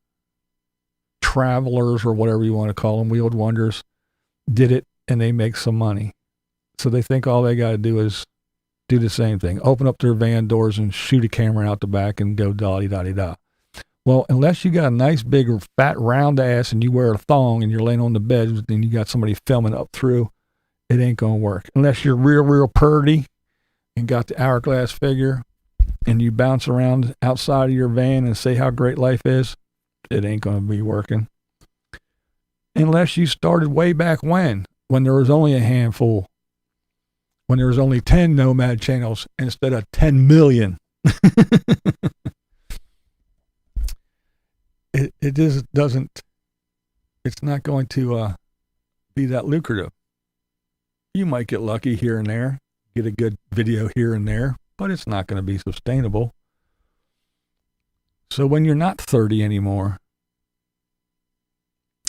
travelers or whatever you want to call them, wheeled wonders, did it and they make some money. So they think all they got to do is do the same thing, open up their van doors and shoot a camera out the back and go da-di-da-di-da. Well, unless you got a nice big fat round ass and you wear a thong and you're laying on the bed and you got somebody filming up through, it ain't gonna work. Unless you're real purdy and got the hourglass figure and you bounce around outside of your van and say how great life is, it ain't going to be working. Unless you started way back when there was only a handful, when there was only 10 nomad channels instead of 10 million. It just doesn't, it's not going to be that lucrative. You might get lucky here and there, get a good video here and there, but it's not going to be sustainable. So when you're not 30 anymore,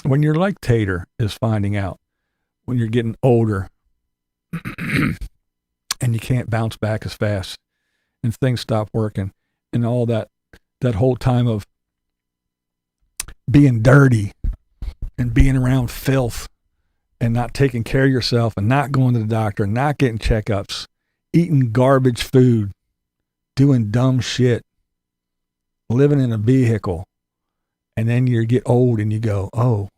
when you're like Tater is finding out, when you're getting older and you can't bounce back as fast and things stop working and all that whole time of being dirty and being around filth and not taking care of yourself and not going to the doctor, not getting checkups, eating garbage food, doing dumb shit, living in a vehicle, and then you get old and you go, oh,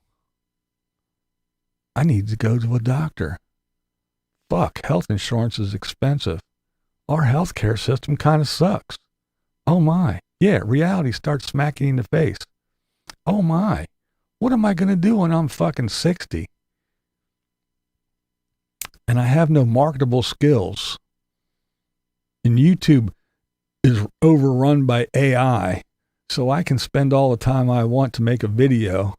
I need to go to a doctor. Fuck, health insurance is expensive. Our healthcare system kind of sucks. Oh my. Yeah, reality starts smacking you in the face. Oh my. What am I going to do when I'm fucking 60? And I have no marketable skills. And YouTube is overrun by AI, so I can spend all the time I want to make a video,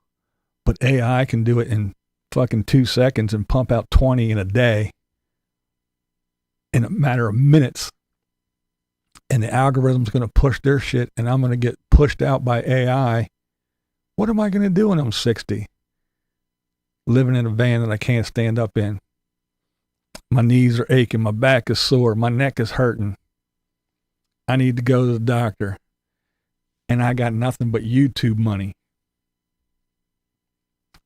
but AI can do it in fucking 2 seconds and pump out 20 in a day in a matter of minutes. And the algorithm's going to push their shit, and I'm going to get pushed out by AI, what am I going to do when I'm 60? Living in a van that I can't stand up in. My knees are aching. My back is sore. My neck is hurting. I need to go to the doctor. And I got nothing but YouTube money.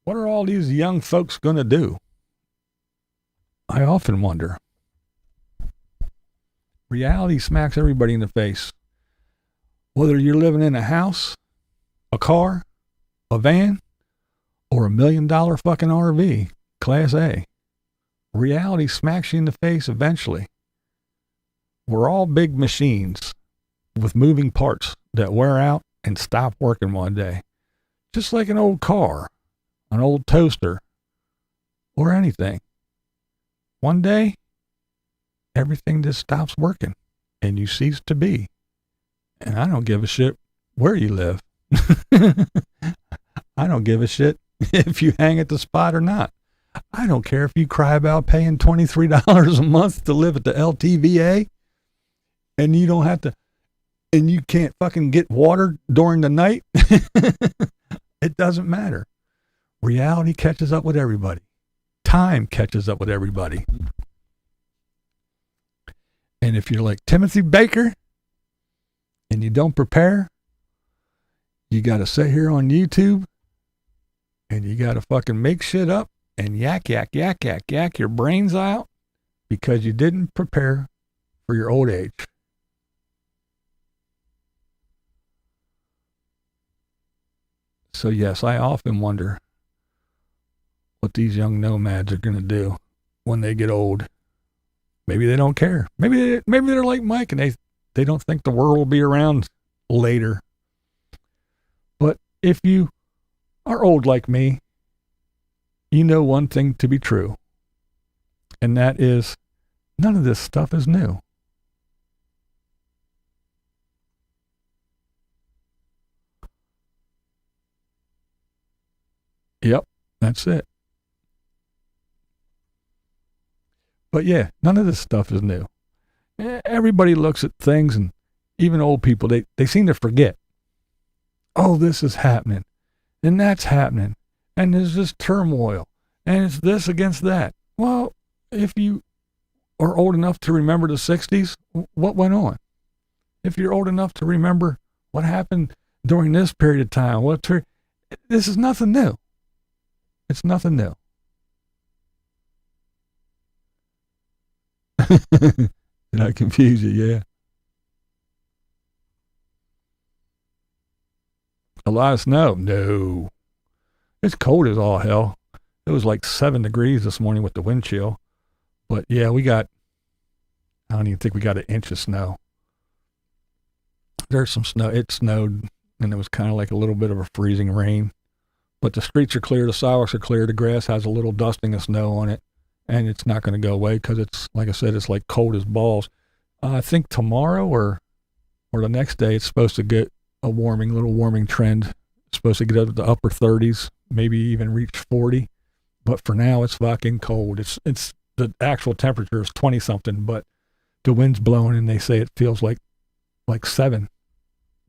What are all these young folks going to do? I often wonder. Reality smacks everybody in the face. Whether you're living in a house, a car, a van, or $1 million fucking RV, Class A. Reality smacks you in the face eventually. We're all big machines with moving parts that wear out and stop working one day. Just like an old car, an old toaster, or anything. One day, everything just stops working and you cease to be. And I don't give a shit where you live. I don't give a shit if you hang at the spot or not. I don't care if you cry about paying $23 a month to live at the LTVA and you don't have to, and you can't fucking get water during the night. It doesn't matter. Reality catches up with everybody. Time catches up with everybody. And if you're like Timothy Baker and you don't prepare, you got to sit here on YouTube and you got to fucking make shit up and yak your brains out because you didn't prepare for your old age. So yes, I often wonder what these young nomads are going to do when they get old. Maybe they don't care. Maybe they're like Mike and they don't think the world will be around later. But if you are old like me, you know one thing to be true, and that is none of this stuff is new. Yep, that's it. But yeah, none of this stuff is new. Everybody looks at things, and even old people, they seem to forget. Oh, this is happening, and that's happening, and there's this turmoil, and it's this against that. Well, if you are old enough to remember the 60s, what went on? If you're old enough to remember what happened during this period of time, this is nothing new. It's nothing new. Did I confuse you? Yeah. A lot of snow? No. It's cold as all hell. It was like 7 degrees this morning with the wind chill. But yeah, I don't even think we got an inch of snow. There's some snow. It snowed and it was kind of like a little bit of a freezing rain. But the streets are clear, the sidewalks are clear, the grass has a little dusting of snow on it. And it's not going to go away because it's, like I said, it's like cold as balls. I think tomorrow or the next day, it's supposed to get a little warming trend. It's supposed to get up to the upper 30s, maybe even reach 40. But for now, it's fucking cold. It's the actual temperature is 20 something, but the wind's blowing and they say it feels like 7.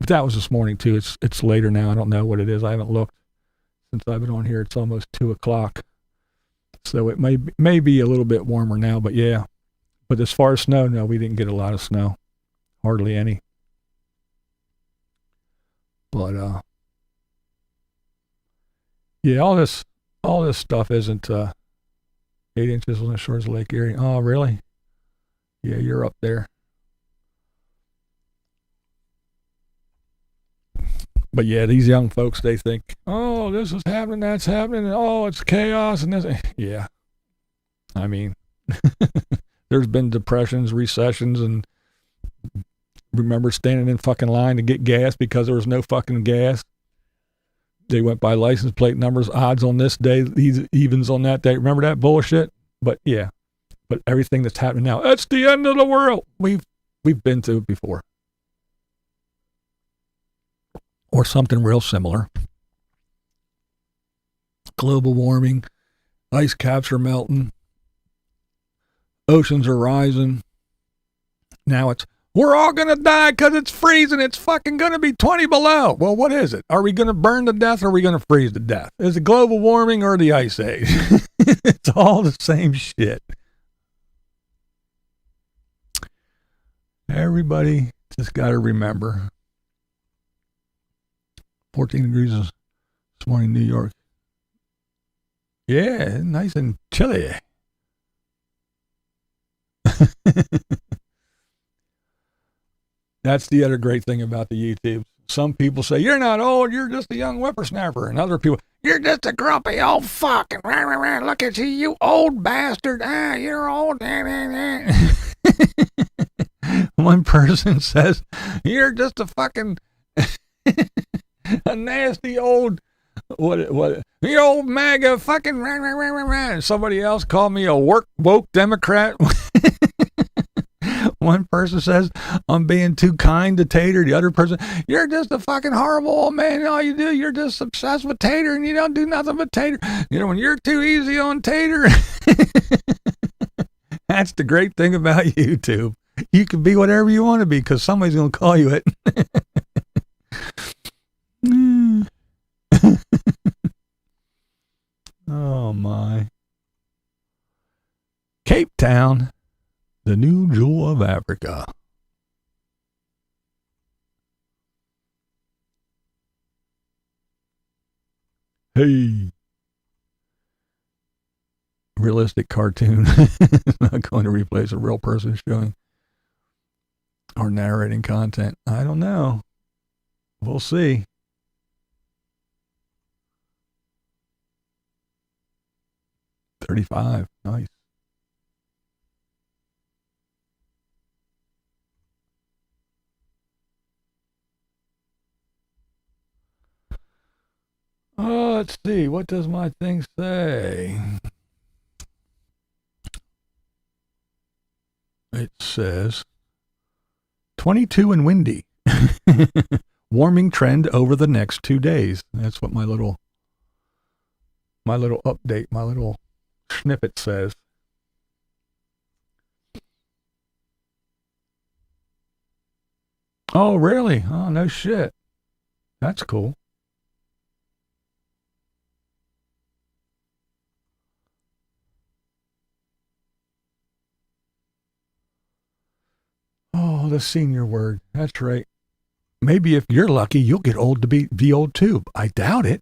But that was this morning too. It's later now. I don't know what it is. I haven't looked since I've been on here. It's almost 2:00. So it may be a little bit warmer now, but yeah. But as far as snow, no, we didn't get a lot of snow. Hardly any. But yeah, all this stuff isn't 8 inches on the shores of Lake Erie. Oh, really? Yeah, you're up there. But yeah, these young folks, they think, oh, this is happening, that's happening, and oh, it's chaos, and this. Yeah. I mean, there's been depressions, recessions, and remember standing in fucking line to get gas because there was no fucking gas. They went by license plate numbers, odds on this day, these evens on that day. Remember that bullshit? But yeah, but everything that's happening now, it's the end of the world. We've been through it before. Or something real similar. Global warming, ice caps are melting, oceans are rising. Now it's, We're all going to die because it's freezing. It's fucking going to be 20 below. Well, what is it? Are we going to burn to death or are we going to freeze to death? Is it global warming or the ice age? It's all the same shit. Everybody just got to remember. 14 degrees this morning in New York. Yeah, nice and chilly. That's the other great thing about the YouTube. Some people say, you're not old, you're just a young whippersnapper. And other people, you're just a grumpy old fuck. And rah, rah, rah, look at you, you old bastard. You're old. One person says, you're just a fucking a nasty old, what, you old MAGA fucking rah, rah, rah, rah, rah. And somebody else called me a woke Democrat. One person says, I'm being too kind to Tater. The other person, you're just a fucking horrible old man. And all you do, you're just obsessed with Tater and you don't do nothing but Tater. You know, when you're too easy on Tater. That's the great thing about YouTube. You can be whatever you want to be because somebody's going to call you it. Oh, my. Cape Town. The new jewel of Africa. Hey. Realistic cartoon. It's not going to replace a real person showing or narrating content. I don't know. We'll see. $35. Nice. Oh, let's see. What does my thing say? It says 22 and windy. Warming trend over the next 2 days. That's what my little update, my little snippet says. Oh, really? Oh, no shit. That's cool. Oh, the senior word. That's right. Maybe if you're lucky, you'll get old to be old too. I doubt it.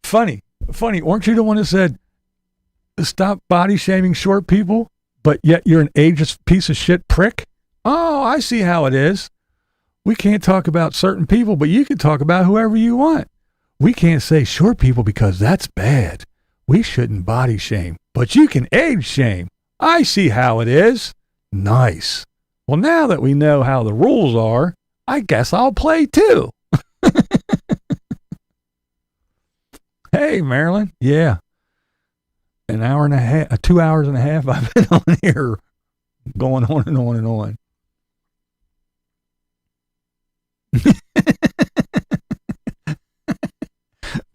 Funny. Weren't you the one that said, stop body shaming short people, but yet you're an ageist piece of shit prick? Oh, I see how it is. We can't talk about certain people, but you can talk about whoever you want. We can't say short people because that's bad. We shouldn't body shame, but you can age shame. I see how it is. Nice. Well, now that we know how the rules are, I guess I'll play too. Hey, Marilyn. Yeah. An hour and a half, 2 hours and a half I've been on here going on and on and on.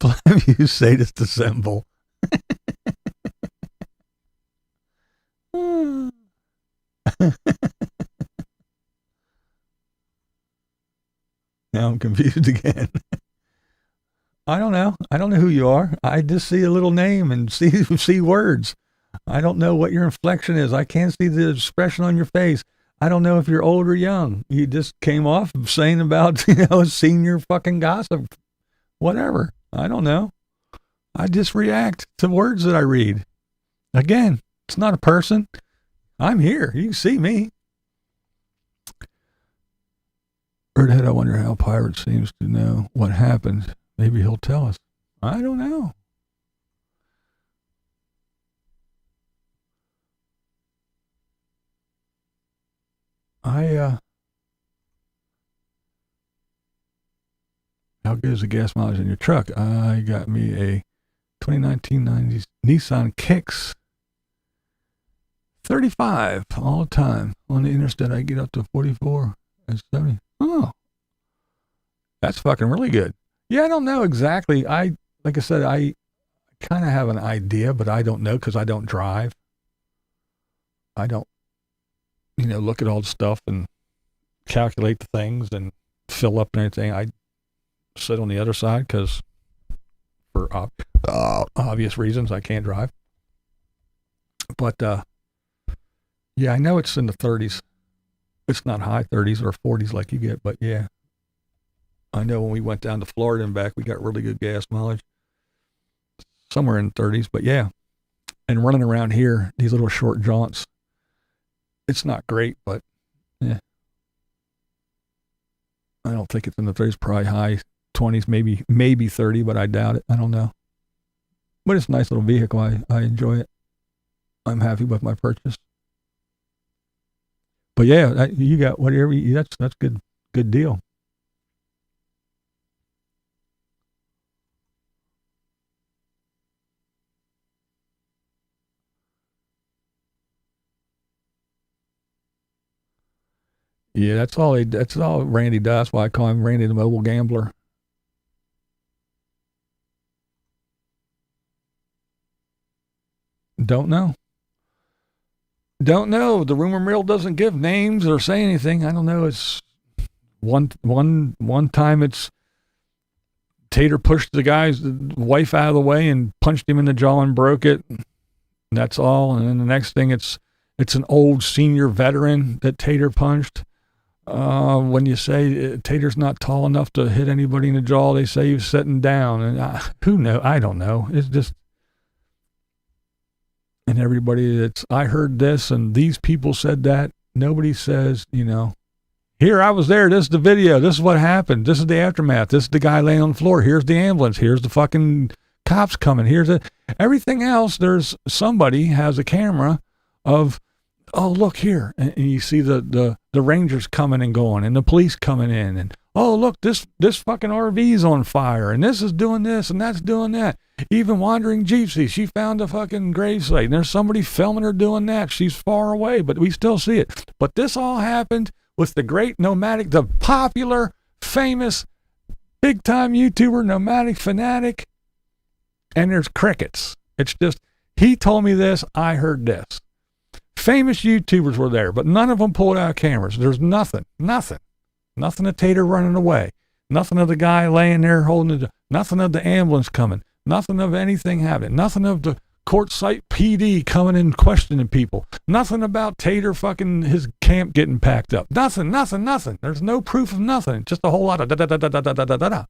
BlindViews sadist assemble. Now I'm confused again. I don't know. I don't know who you are. I just see a little name and see words. I don't know what your inflection is. I can't see the expression on your face. I don't know if you're old or young. You just came off of saying about, senior fucking gossip. Whatever. I don't know. I just react to words that I read. Again, it's not a person. I'm here. You can see me. Birdhead, I wonder how Pirate seems to know what happened. Maybe he'll tell us. I don't know. How good is the gas mileage in your truck? I got me a 2019 Nissan Kicks. 35 all the time. On the interstate, I get up to 44 and 70. Oh, that's fucking really good. Yeah, I don't know exactly. Like I said, I kind of have an idea, but I don't know because I don't drive. I don't, look at all the stuff and calculate the things and fill up and everything. I sit on the other side because for obvious reasons I can't drive. But yeah, I know it's in the 30s. It's not high 30s or 40s like you get, but yeah. I know when we went down to Florida and back, we got really good gas mileage. Somewhere in the 30s, but yeah. And running around here, these little short jaunts, it's not great, but yeah. I don't think it's in the 30s, probably high 20s, maybe 30, but I doubt it. I don't know. But it's a nice little vehicle. I enjoy it. I'm happy with my purchase. But yeah, you got whatever that's good deal. Yeah, that's all Randy does. That's why I call him Randy the Mobile Gambler. Don't know. The rumor mill doesn't give names or say anything. I don't know. It's one time it's Tater pushed the guy's wife out of the way and punched him in the jaw and broke it. That's all. And then the next thing it's an old senior veteran that Tater punched. When you say Tater's not tall enough to hit anybody in the jaw, they say he was sitting down. And who knows? I don't know. It's just, and everybody I heard this and these people said that. Nobody says, here, I was there. This is the video. This is what happened. This is the aftermath. This is the guy laying on the floor. Here's the ambulance. Here's the fucking cops coming. Everything else. There's somebody has a camera of, oh, look here. And you see the Rangers coming and going and the police coming in and, oh, look, this fucking RV's on fire and this is doing this and that's doing that. Even wandering gypsy, she found a fucking gravesite and there's somebody filming her doing that. She's far away, but we still see it. But this all happened with the great Nomadic, the popular, famous, big-time YouTuber, Nomadic Fanatic, and there's crickets. It's just, he told me this, I heard this. Famous YouTubers were there, but none of them pulled out cameras. There's nothing of Tater running away, nothing of the guy laying there holding nothing of the ambulance coming, nothing of anything happening, nothing of the Quartzsite PD coming and questioning people, nothing about Tater fucking his camp getting packed up, nothing. There's no proof of nothing, just a whole lot of da.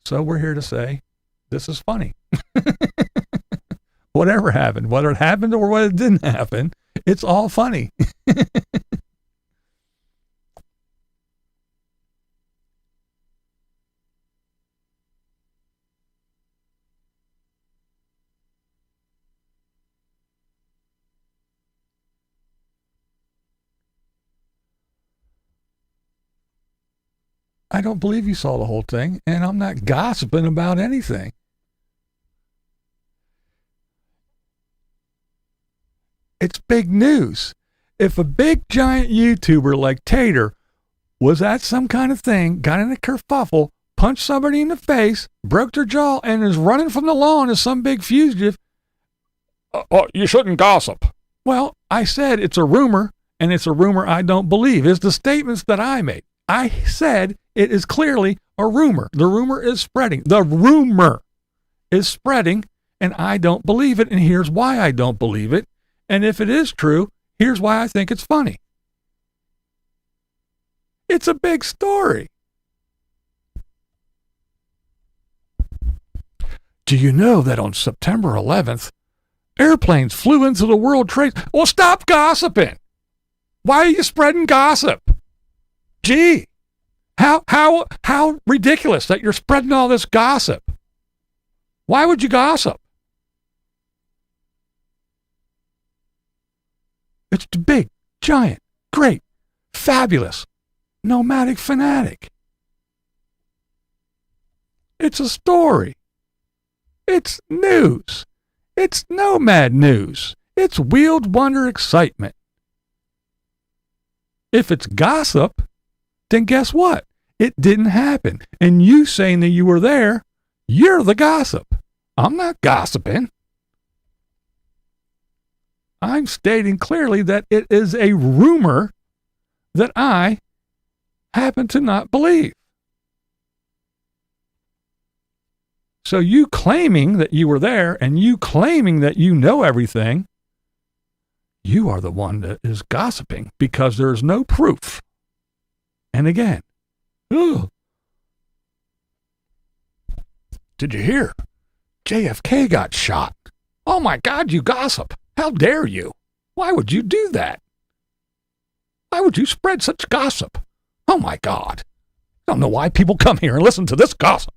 So we're here to say this is funny. Whatever happened, whether it happened or whether it didn't happen, it's all funny. I don't believe you saw the whole thing, and I'm not gossiping about anything. It's big news. If a big giant YouTuber like Tater was at some kind of thing, got in a kerfuffle, punched somebody in the face, broke their jaw, and is running from the lawn as some big fugitive, you shouldn't gossip. Well, I said it's a rumor, and it's a rumor I don't believe. It's the statements that I made. I said it is clearly a rumor. The rumor is spreading. The rumor is spreading, and I don't believe it, and here's why I don't believe it. And if it is true, here's why I think it's funny. It's a big story. Do you know that on September 11th, airplanes flew into the World Trade? Well, stop gossiping. Why are you spreading gossip? Gee, how ridiculous that you're spreading all this gossip. Why would you gossip? It's the big, giant, great, fabulous, Nomadic Fanatic. It's a story. It's news. It's nomad news. It's wheeled wonder excitement. If it's gossip, then guess what? It didn't happen. And you saying that you were there, you're the gossip. I'm not gossiping. I'm stating clearly that it is a rumor that I happen to not believe. So you claiming that you were there and you claiming that you know everything, you are the one that is gossiping because there's no proof. And again, ugh. Did you hear? JFK got shot. Oh my God, you gossip. How dare you? Why would you do that? Why would you spread such gossip? Oh my God. I don't know why people come here and listen to this gossip.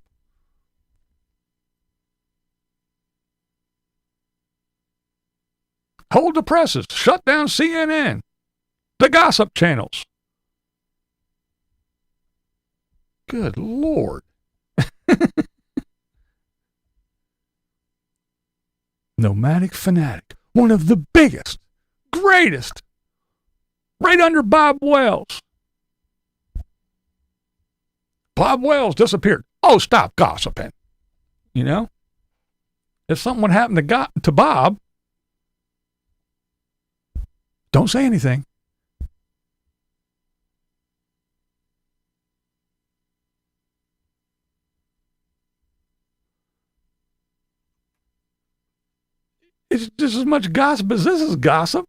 Hold the presses. Shut down CNN. The gossip channels. Good Lord. Nomadic Fanatic. One of the biggest, greatest. Right under Bob Wells. Bob Wells disappeared. Oh, stop gossiping. You know? If something would happen to Bob, don't say anything. It's just as much gossip as this is gossip.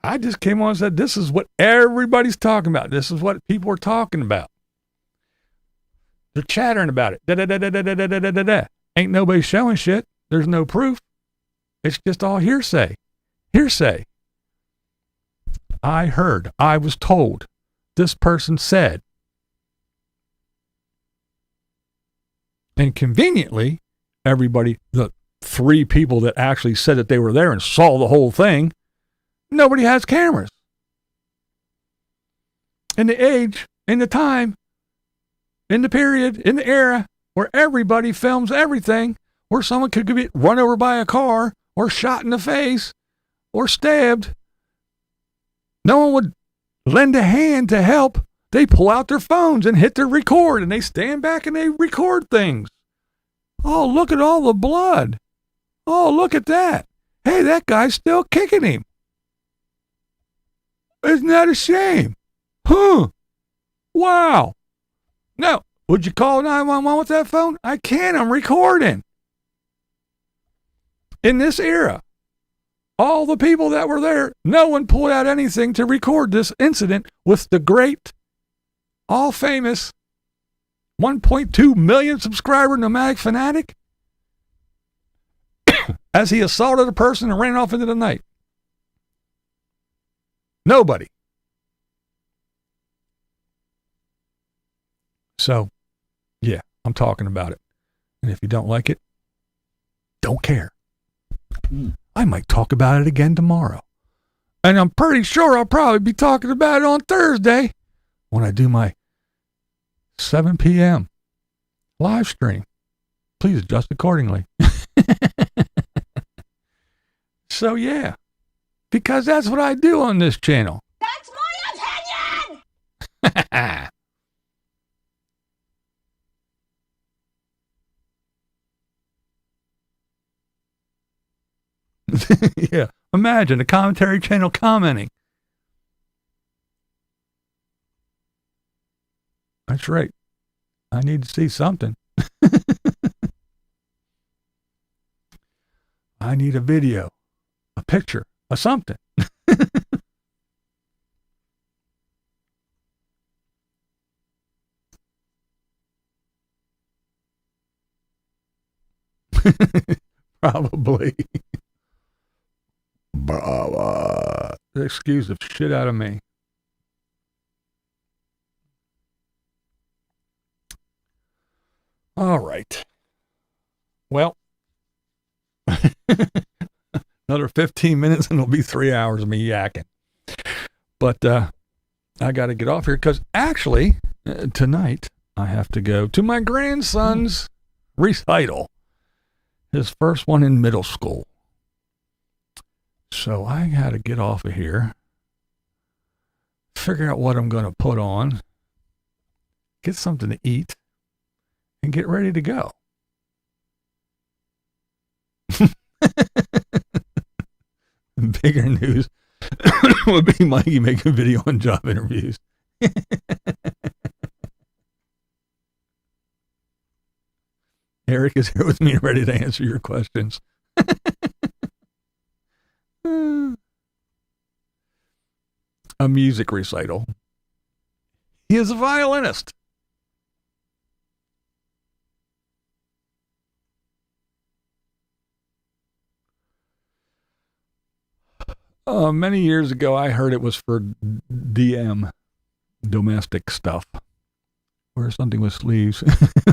I just came on and said, this is what everybody's talking about. This is what people are talking about. They're chattering about it. Da-da-da-da-da-da-da-da-da. Ain't nobody showing shit. There's no proof. It's just all hearsay. Hearsay. I heard. I was told. This person said. And conveniently, everybody, the 3 people that actually said that they were there and saw the whole thing, nobody has cameras. In the age, in the time, in the period, in the era where everybody films everything, where someone could get run over by a car or shot in the face or stabbed, no one would lend a hand to help. They pull out their phones and hit their record, and they stand back and they record things. Oh, look at all the blood. Oh, look at that. Hey, that guy's still kicking him. Isn't that a shame? Huh. Wow. No. Would you call 911 with that phone? I can't. I'm recording. In this era, all the people that were there, no one pulled out anything to record this incident with the great, all famous, 1.2 million subscriber Nomadic Fanatic as he assaulted a person and ran off into the night. Nobody. So, yeah, I'm talking about it. And if you don't like it, don't care. I might talk about it again tomorrow. And I'm pretty sure I'll probably be talking about it on Thursday when I do my 7 p.m. live stream. Please adjust accordingly. So, yeah, because that's what I do on this channel. That's my opinion! Yeah, imagine a commentary channel commenting. That's right. I need to see something. I need a video, a picture, a something. Probably. Excuse the shit out of me. All right. Well, another 15 minutes and it'll be 3 hours of me yakking. But I got to get off here because actually tonight I have to go to my grandson's recital, his first one in middle school. So I got to get off of here, figure out what I'm going to put on, get something to eat, and get ready to go. Bigger news would be Mikey making a video on job interviews. Eric is here with me, ready to answer your questions. A music recital. He is a violinist. Many years ago, I heard it was for DM, domestic stuff, or something with sleeves.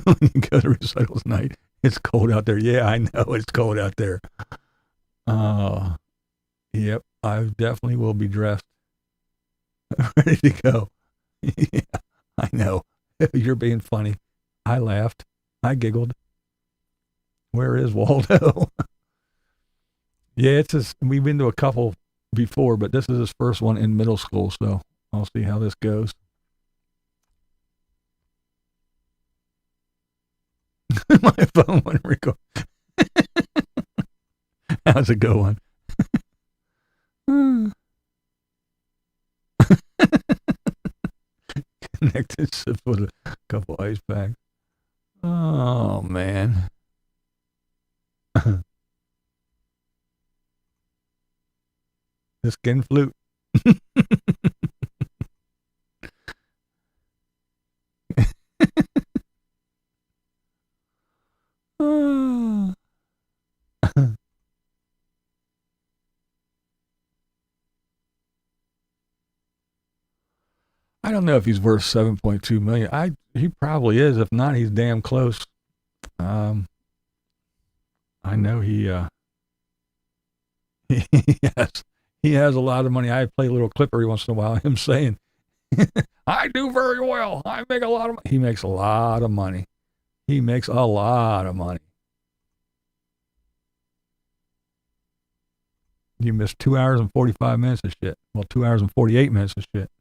When you go to recitals night, it's cold out there. Yeah, I know it's cold out there. Yep, I definitely will be dressed, ready to go. Yeah, I know. You're being funny. I laughed. I giggled. Where is Waldo? Yeah, it's just, we've been to a couple before, but this is his first one in middle school, so I'll see how this goes. My phone wouldn't record. How's it going? Connected sips with a couple ice packs. Oh, man. The skin flute. I don't know if he's worth 7.2 million. He probably is. If not, he's damn close. I know he yes, he has a lot of money. I play a little clip every once in a while, him saying, I do very well. I make a lot of money. He makes a lot of money. He makes a lot of money. You missed 2 hours and 45 minutes of shit. Well, 2 hours and 48 minutes of shit.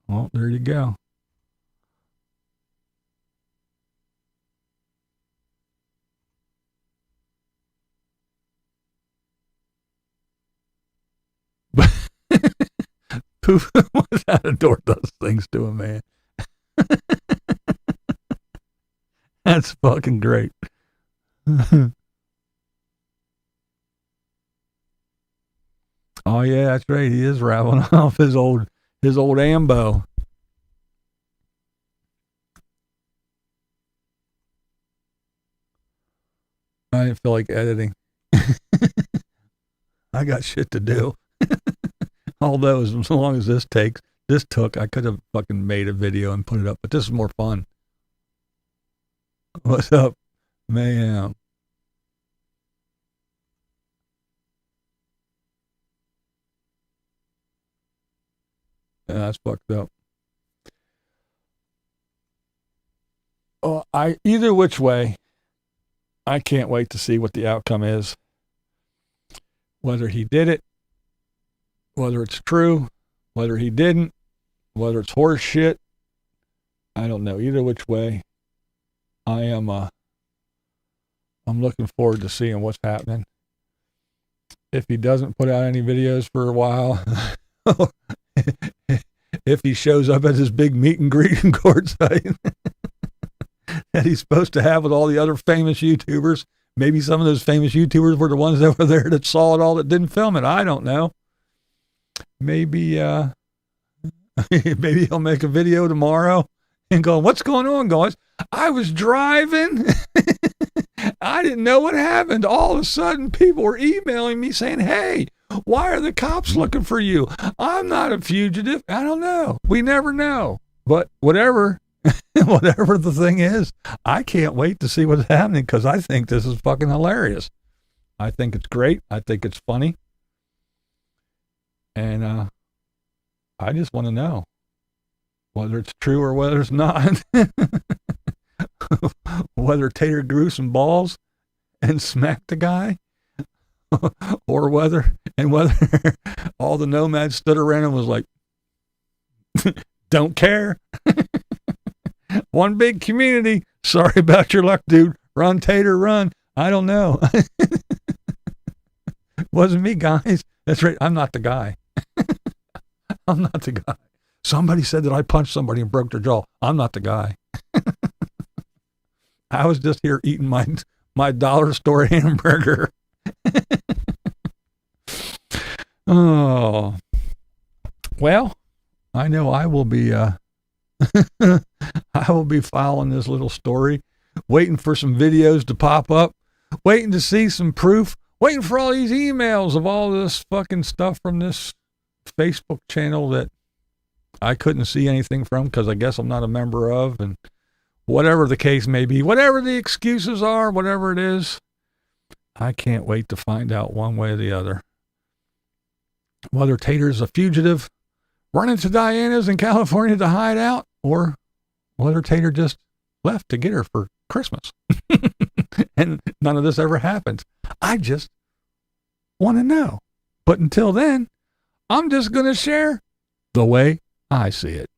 Well, there you go. Poof without a door does things to a man. That's fucking great. Oh yeah, that's right. He is rattling off his old ambo. I didn't feel like editing. I got shit to do. Although as long as this took, I could have fucking made a video and put it up, but this is more fun. What's up, man? Yeah, that's fucked up. Oh, either which way, I can't wait to see what the outcome is. Whether he did it, whether it's true, whether he didn't, whether it's horse shit, I don't know. Either which way, I'm looking forward to seeing what's happening. If he doesn't put out any videos for a while, if he shows up at his big meet and greet in Quartzsite that he's supposed to have with all the other famous YouTubers, maybe some of those famous YouTubers were the ones that were there that saw it all that didn't film it. I don't know. Maybe maybe he'll make a video tomorrow and go, what's going on, guys? I was driving. I didn't know what happened. All of a sudden, people were emailing me saying, hey, why are the cops looking for you? I'm not a fugitive. I don't know. We never know. But whatever the thing is, I can't wait to see what's happening because I think this is fucking hilarious. I think it's great. I think it's funny. And I just want to know whether it's true or whether it's not. Whether Tater grew some balls and smacked the guy, or whether all the nomads stood around and was like, don't care. One big community. Sorry about your luck, dude. Run, Tater, run. I don't know. Wasn't me, guys. That's right. I'm not the guy. I'm not the guy. Somebody said that I punched somebody and broke their jaw. I'm not the guy. I was just here eating my dollar store hamburger. Oh, well, I know I will be, I will be following this little story, waiting for some videos to pop up, waiting to see some proof, waiting for all these emails of all this fucking stuff from this Facebook channel that I couldn't see anything from because I guess I'm not a member of, and whatever the case may be, whatever the excuses are, whatever it is, I can't wait to find out one way or the other. Whether Tater's a fugitive running to Diana's in California to hide out, or whether Tater just left to get her for Christmas. And none of this ever happened. I just want to know. But until then, I'm just going to share the way I see it.